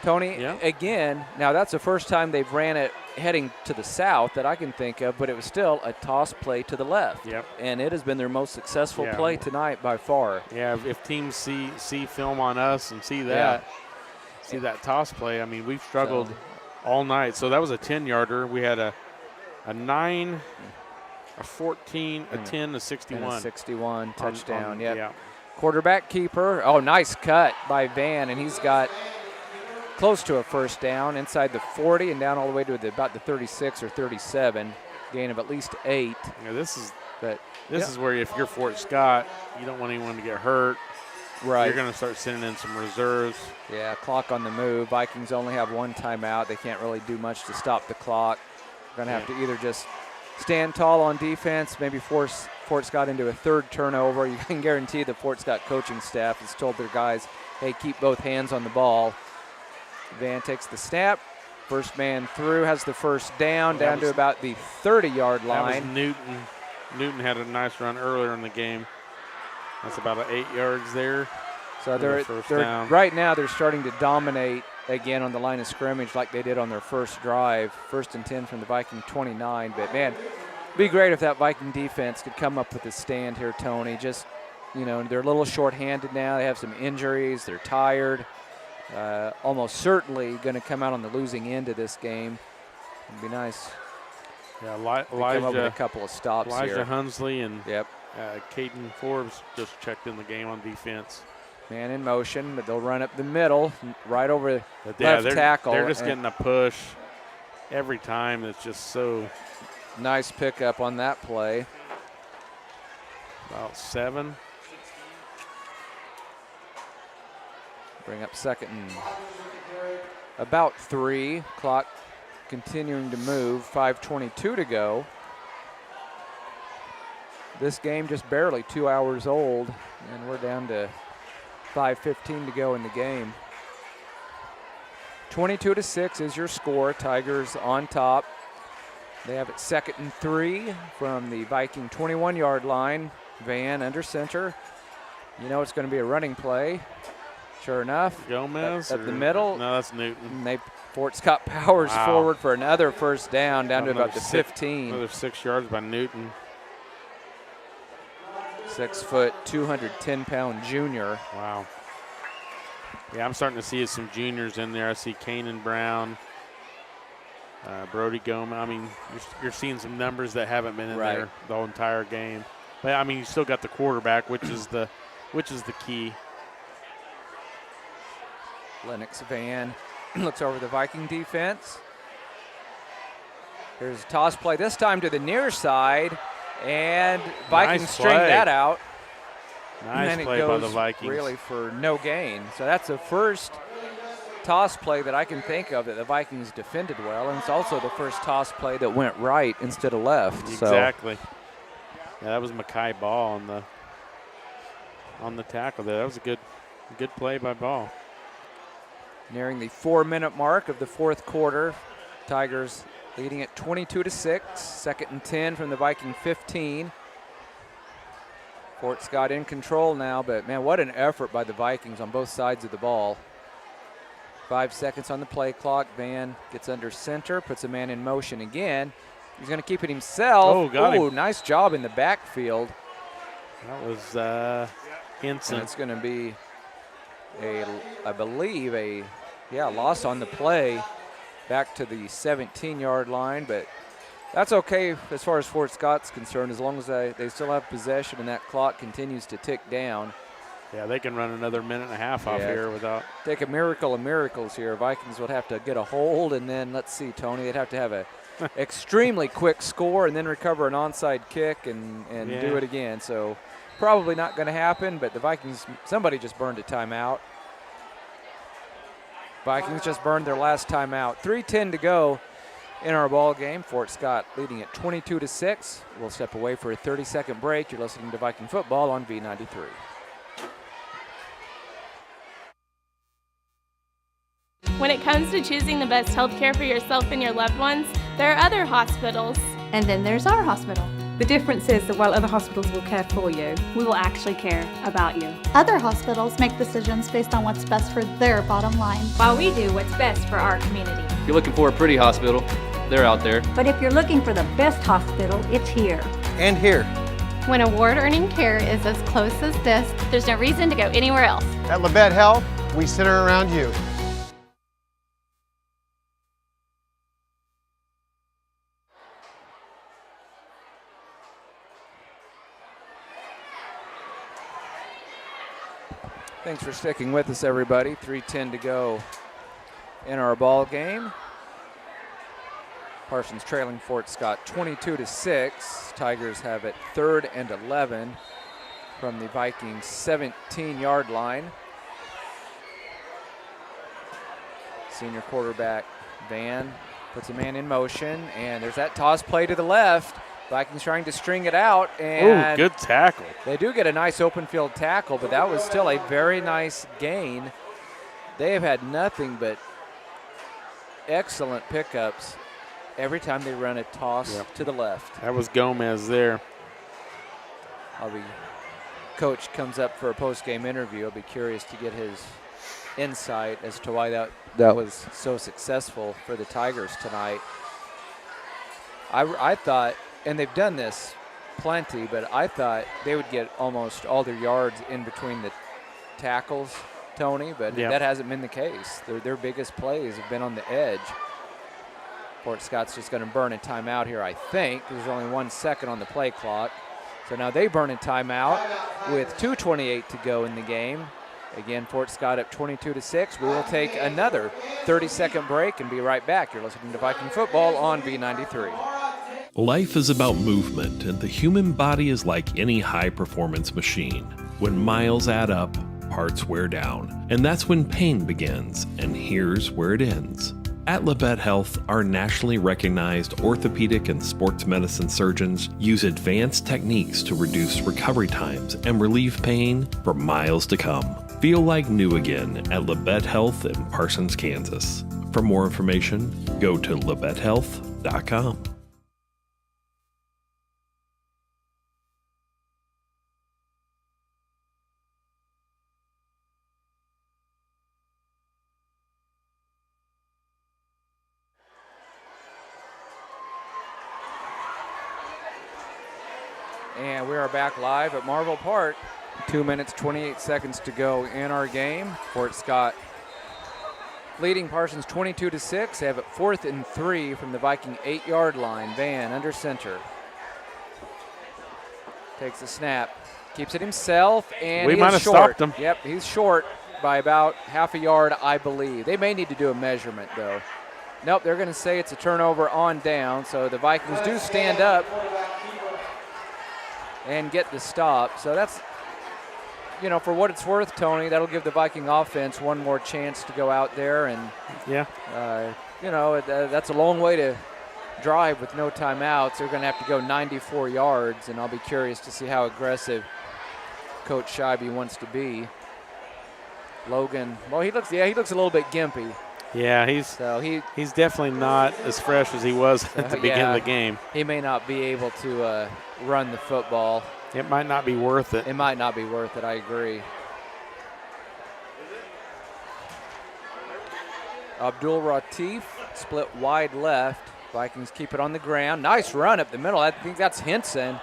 Tony, again, now that's the first time they've ran it heading to the south that I can think of, but it was still a toss play to the left. Yep. And it has been their most successful play tonight by far. Yeah, if teams see film on us and see that, see that toss play, we've struggled all night. So that was a 10-yarder. We had a 9, a 14, a 10, a 61. And a 61 touchdown, Quarterback keeper. Oh, nice cut by Van, and he's got close to a first down, inside the 40 and down all the way to about the 36 or 37, gain of at least 8. Yeah, this is where if you're Fort Scott, you don't want anyone to get hurt. Right. You're going to start sending in some reserves. Yeah, clock on the move. Vikings only have one timeout. They can't really do much to stop the clock. Going to have to either just stand tall on defense, maybe force Fort Scott into a third turnover. You can guarantee the Fort Scott coaching staff has told their guys, hey, keep both hands on the ball. Van takes the snap. First man through, has the first down, down to about the 30-yard line. That was Newton. Newton had a nice run earlier in the game. That's about 8 yards there. So they're right now they're starting to dominate again on the line of scrimmage like they did on their first drive. 1st and 10 from the Viking 29. But, man, it'd be great if that Viking defense could come up with a stand here, Tony. Just, you know, they're a little short-handed now. They have some injuries. They're tired. Almost certainly going to come out on the losing end of this game. It'd be nice. Yeah, come up with a couple of stops here. Elijah Hunsley and Caden Forbes just checked in the game on defense. Man in motion, but they'll run up the middle, right over the left tackle. They're just getting a push every time. It's just so nice pickup on that play. About 7. Bring up 2nd and about 3. Clock continuing to move. 5:22 to go. This game just barely 2 hours old, and we're down to 5:15 to go in the game. 22-6 is your score. Tigers on top. They have it 2nd and 3 from the Viking 21-yard line. Van under center. You know it's going to be a running play. Sure enough, Gomez at the middle. No, that's Newton. Fort Scott powers forward for another first down, down to about the 15. Another 6 yards by Newton. 6 foot, 210-pound junior. Wow. Yeah, I'm starting to see some juniors in there. I see Kanan Brown, Brody Gomez. I mean, you're seeing some numbers that haven't been in there the whole entire game. But I mean, you still got the quarterback, which is the key. Lennox Van looks over the Viking defense. Here's a toss play, this time to the near side, and Vikings string that out. Nice play by the Vikings. Really for no gain. So that's the first toss play that I can think of that the Vikings defended well, and it's also the first toss play that went right instead of left. Exactly. Yeah, that was Mackay Ball on the tackle there. That was a good play by Ball. Nearing the 4-minute mark of the fourth quarter. Tigers leading at 22-6. 2nd and 10 from the Viking 15. Fort Scott in control now, but man, what an effort by the Vikings on both sides of the ball. 5 seconds on the play clock. Van gets under center, puts a man in motion again. He's going to keep it himself. Oh, got him. Nice job in the backfield. That was Henson. And it's going to be I believe a loss on the play back to the 17-yard line, but that's okay as far as Fort Scott's concerned, as long as they still have possession and that clock continues to tick down. Yeah, they can run another minute and a half off here without. Take a miracle of miracles here. Vikings would have to get a hold, and then let's see, Tony, they'd have to have a extremely quick score and then recover an onside kick and do it again. So probably not going to happen, but the Vikings, somebody just burned a timeout. Vikings just burned their last timeout. 3:10 to go in our ball game. Fort Scott leading at 22-6. We'll step away for a 30-second break. You're listening to Viking football on V93. When it comes to choosing the best health care for yourself and your loved ones, there are other hospitals. And then there's our hospital. The difference is that while other hospitals will care for you, we will actually care about you. Other hospitals make decisions based on what's best for their bottom line, while we do what's best for our community. If you're looking for a pretty hospital, they're out there. But if you're looking for the best hospital, it's here. And here. When award-earning care is as close as this, there's no reason to go anywhere else. At Labette Health, we center around you. Thanks for sticking with us, everybody. 3:10 to go in our ball game. Parsons trailing Fort Scott 22-6. Tigers have it 3rd and 11 from the Vikings 17-yard line. Senior quarterback Van puts a man in motion, and there's that toss play to the left. Vikings trying to string it out, and good tackle. They do get a nice open field tackle, but that was still a very nice gain. They have had nothing but excellent pickups every time they run a toss to the left. That was Gomez there. Coach comes up for a post-game interview. I'll be curious to get his insight as to why that was so successful for the Tigers tonight. I thought, and they've done this plenty, but I thought they would get almost all their yards in between the tackles, Tony, but that hasn't been the case. Their biggest plays have been on the edge. Fort Scott's just going to burn a timeout here, I think. There's only 1 second on the play clock. So now they burn a timeout with 2:28 to go in the game. Again, Fort Scott up 22-6. We will take another 30-second break and be right back. You're listening to Viking Football on V93. Life is about movement, and the human body is like any high-performance machine. When miles add up, parts wear down, and that's when pain begins, and here's where it ends. At Labette Health, our nationally recognized orthopedic and sports medicine surgeons use advanced techniques to reduce recovery times and relieve pain for miles to come. Feel like new again at Labette Health in Parsons, Kansas. For more information, go to labettehealth.com. And we are back live at Marvel Park. 2 minutes, 28 seconds to go in our game. Fort Scott leading Parsons 22-6. They have it 4th and 3 from the Viking 8-yard line. Van under center. Takes the snap. Keeps it himself, and we might have short. Stopped him. Yep, he's short by about half a yard, I believe. They may need to do a measurement, though. Nope, they're going to say it's a turnover on down, so the Vikings do stand up and get the stop. So that's, for what it's worth, Tony, that'll give the Viking offense one more chance to go out there. And, that's a long way to drive with no timeouts. They're going to have to go 94 yards, and I'll be curious to see how aggressive Coach Scheibe wants to be. Logan, he looks a little bit gimpy. Yeah, he's definitely not as fresh as he was at the beginning of the game. He may not be able to run the football. It might not be worth it. It might not be worth it, I agree. Abdul Ratif split wide left. Vikings keep it on the ground. Nice run up the middle. I think that's Henson.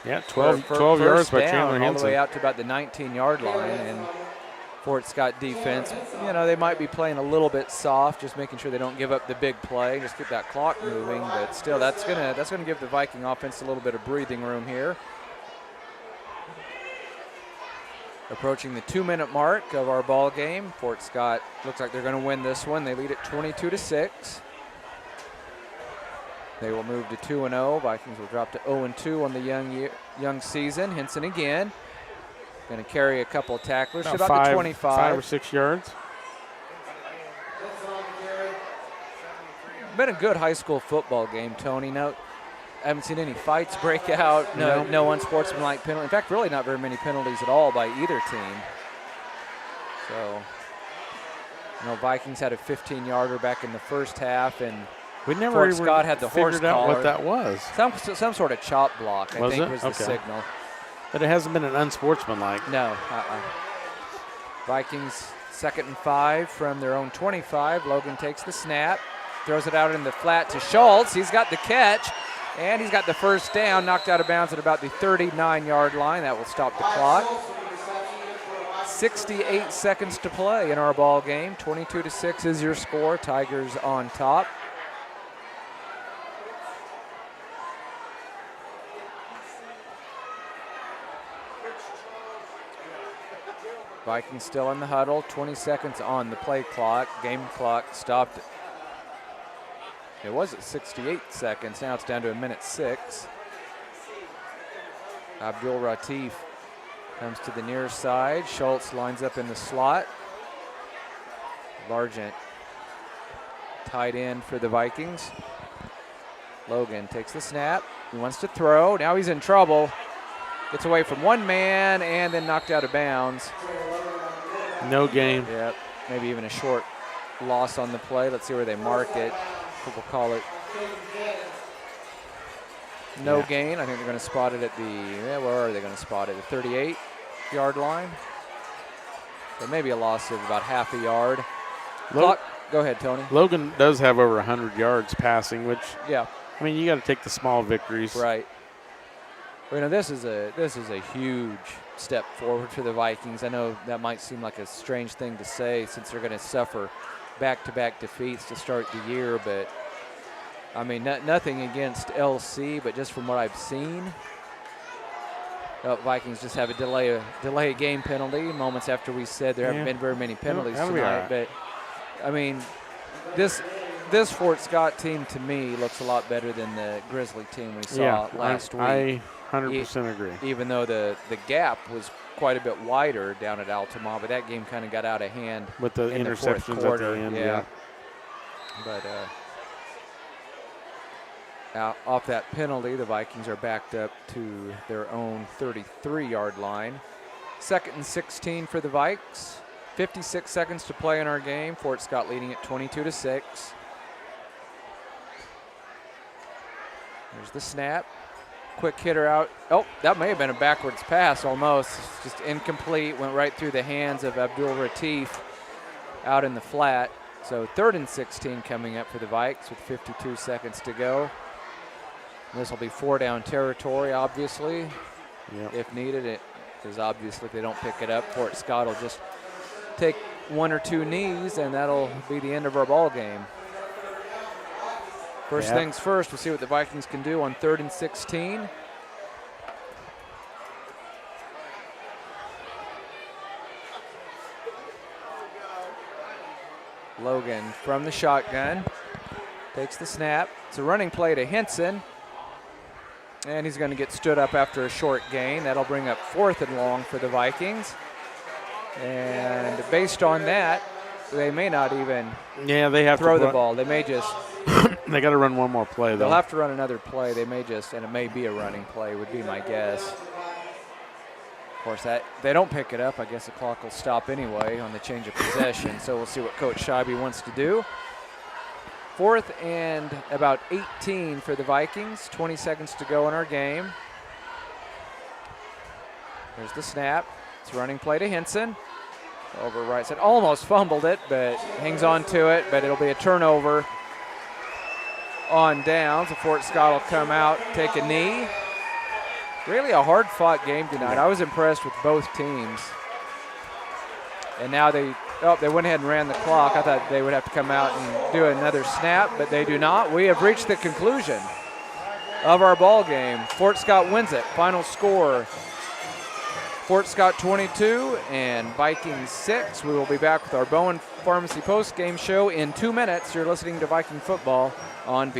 Yeah, 12 yards by Chandler Henson. All the way out to about the 19-yard line. And Fort Scott defense, they might be playing a little bit soft, just making sure they don't give up the big play, just keep that clock moving. But still, that's gonna give the Viking offense a little bit of breathing room here. Approaching the 2-minute mark of our ball game. Fort Scott looks like they're going to win this one. They lead it 22-6. They will move to 2-0. Vikings will drop to 0-2 on the young season. Henson again. Going to carry a couple of tacklers to about the 25. 5 or 6 yards. Been a good high school football game, Tony. No, I haven't seen any fights break out. No unsportsmanlike penalty. In fact, really not very many penalties at all by either team. So, Vikings had a 15-yarder back in the first half, and Fort Scott had the horse collar. Out what that was. Some sort of chop block, I think, was the signal. But it hasn't been an unsportsmanlike. No. Vikings 2nd and 5 from their own 25. Logan takes the snap, throws it out in the flat to Schultz. He's got the catch, and he's got the first down, knocked out of bounds at about the 39-yard line. That will stop the clock. 68 seconds to play in our ball game. 22-6 is your score. Tigers on top. Vikings still in the huddle. 20 seconds on the play clock. Game clock stopped. It was at 68 seconds. Now it's down to 1:06. Abdul Ratif comes to the near side. Schultz lines up in the slot. Largent tight end for the Vikings. Logan takes the snap. He wants to throw. Now he's in trouble. Gets away from one man and then knocked out of bounds. No gain. Yep. Maybe even a short loss on the play. Let's see where they mark it. We'll call it no gain. I think they're going to spot it at where are they going to spot it? The 38-yard line. So maybe a loss of about half a yard. Go ahead, Tony. Logan does have over 100 yards passing, which, yeah, I mean, you got to take the small victories. Right. Well, this is a huge step forward for the Vikings. I know that might seem like a strange thing to say since they're going to suffer back-to-back defeats to start the year, but I mean, nothing against LC, but just from what I've seen, Vikings just have a delay game penalty moments after we said there haven't been very many penalties tonight. But I mean, this Fort Scott team to me looks a lot better than the Grizzly team we saw last week. I 100% agree. Even though the gap was quite a bit wider down at Altamont, but that game kind of got out of hand with the in interceptions the fourth quarter. at the end. Yeah. But off that penalty, the Vikings are backed up to their own 33-yard line. 2nd and 16 for the Vikes. 56 seconds to play in our game. Fort Scott leading at 22-6. There's the snap. Quick hitter out. Oh, that may have been a backwards pass almost. Just incomplete. Went right through the hands of Abdul Ratif out in the flat. So 3rd and 16 coming up for the Vikes with 52 seconds to go. This will be 4-down territory, obviously, if needed. Because obviously if they don't pick it up, Fort Scott will just take 1 or 2 knees, and that'll be the end of our ball game. First things first, we'll see what the Vikings can do on 3rd and 16. Logan from the shotgun takes the snap. It's a running play to Henson. And he's going to get stood up after a short gain. That'll bring up 4th and long for the Vikings. And based on that, they may not even they have throw to the ball. They may just they got to run one more play, though. They'll have to run another play. They may just, and it may be a running play, would be my guess. Of course, that they don't pick it up, I guess the clock will stop anyway on the change of possession. So we'll see what Coach Scheibe wants to do. 4th and about 18 for the Vikings. 20 seconds to go in our game. There's the snap. It's a running play to Henson. Over right side. Almost fumbled it, but hangs on to it. But it'll be a turnover on downs. So Fort Scott will come out, take a knee. Really a hard-fought game tonight. I was impressed with both teams. And now they went ahead and ran the clock. I thought they would have to come out and do another snap, but they do not. We have reached the conclusion of our ball game. Fort Scott wins it. Final score, Fort Scott 22 and Vikings 6. We will be back with our Bowen Pharmacy post-game show in 2 minutes. You're listening to Viking Football on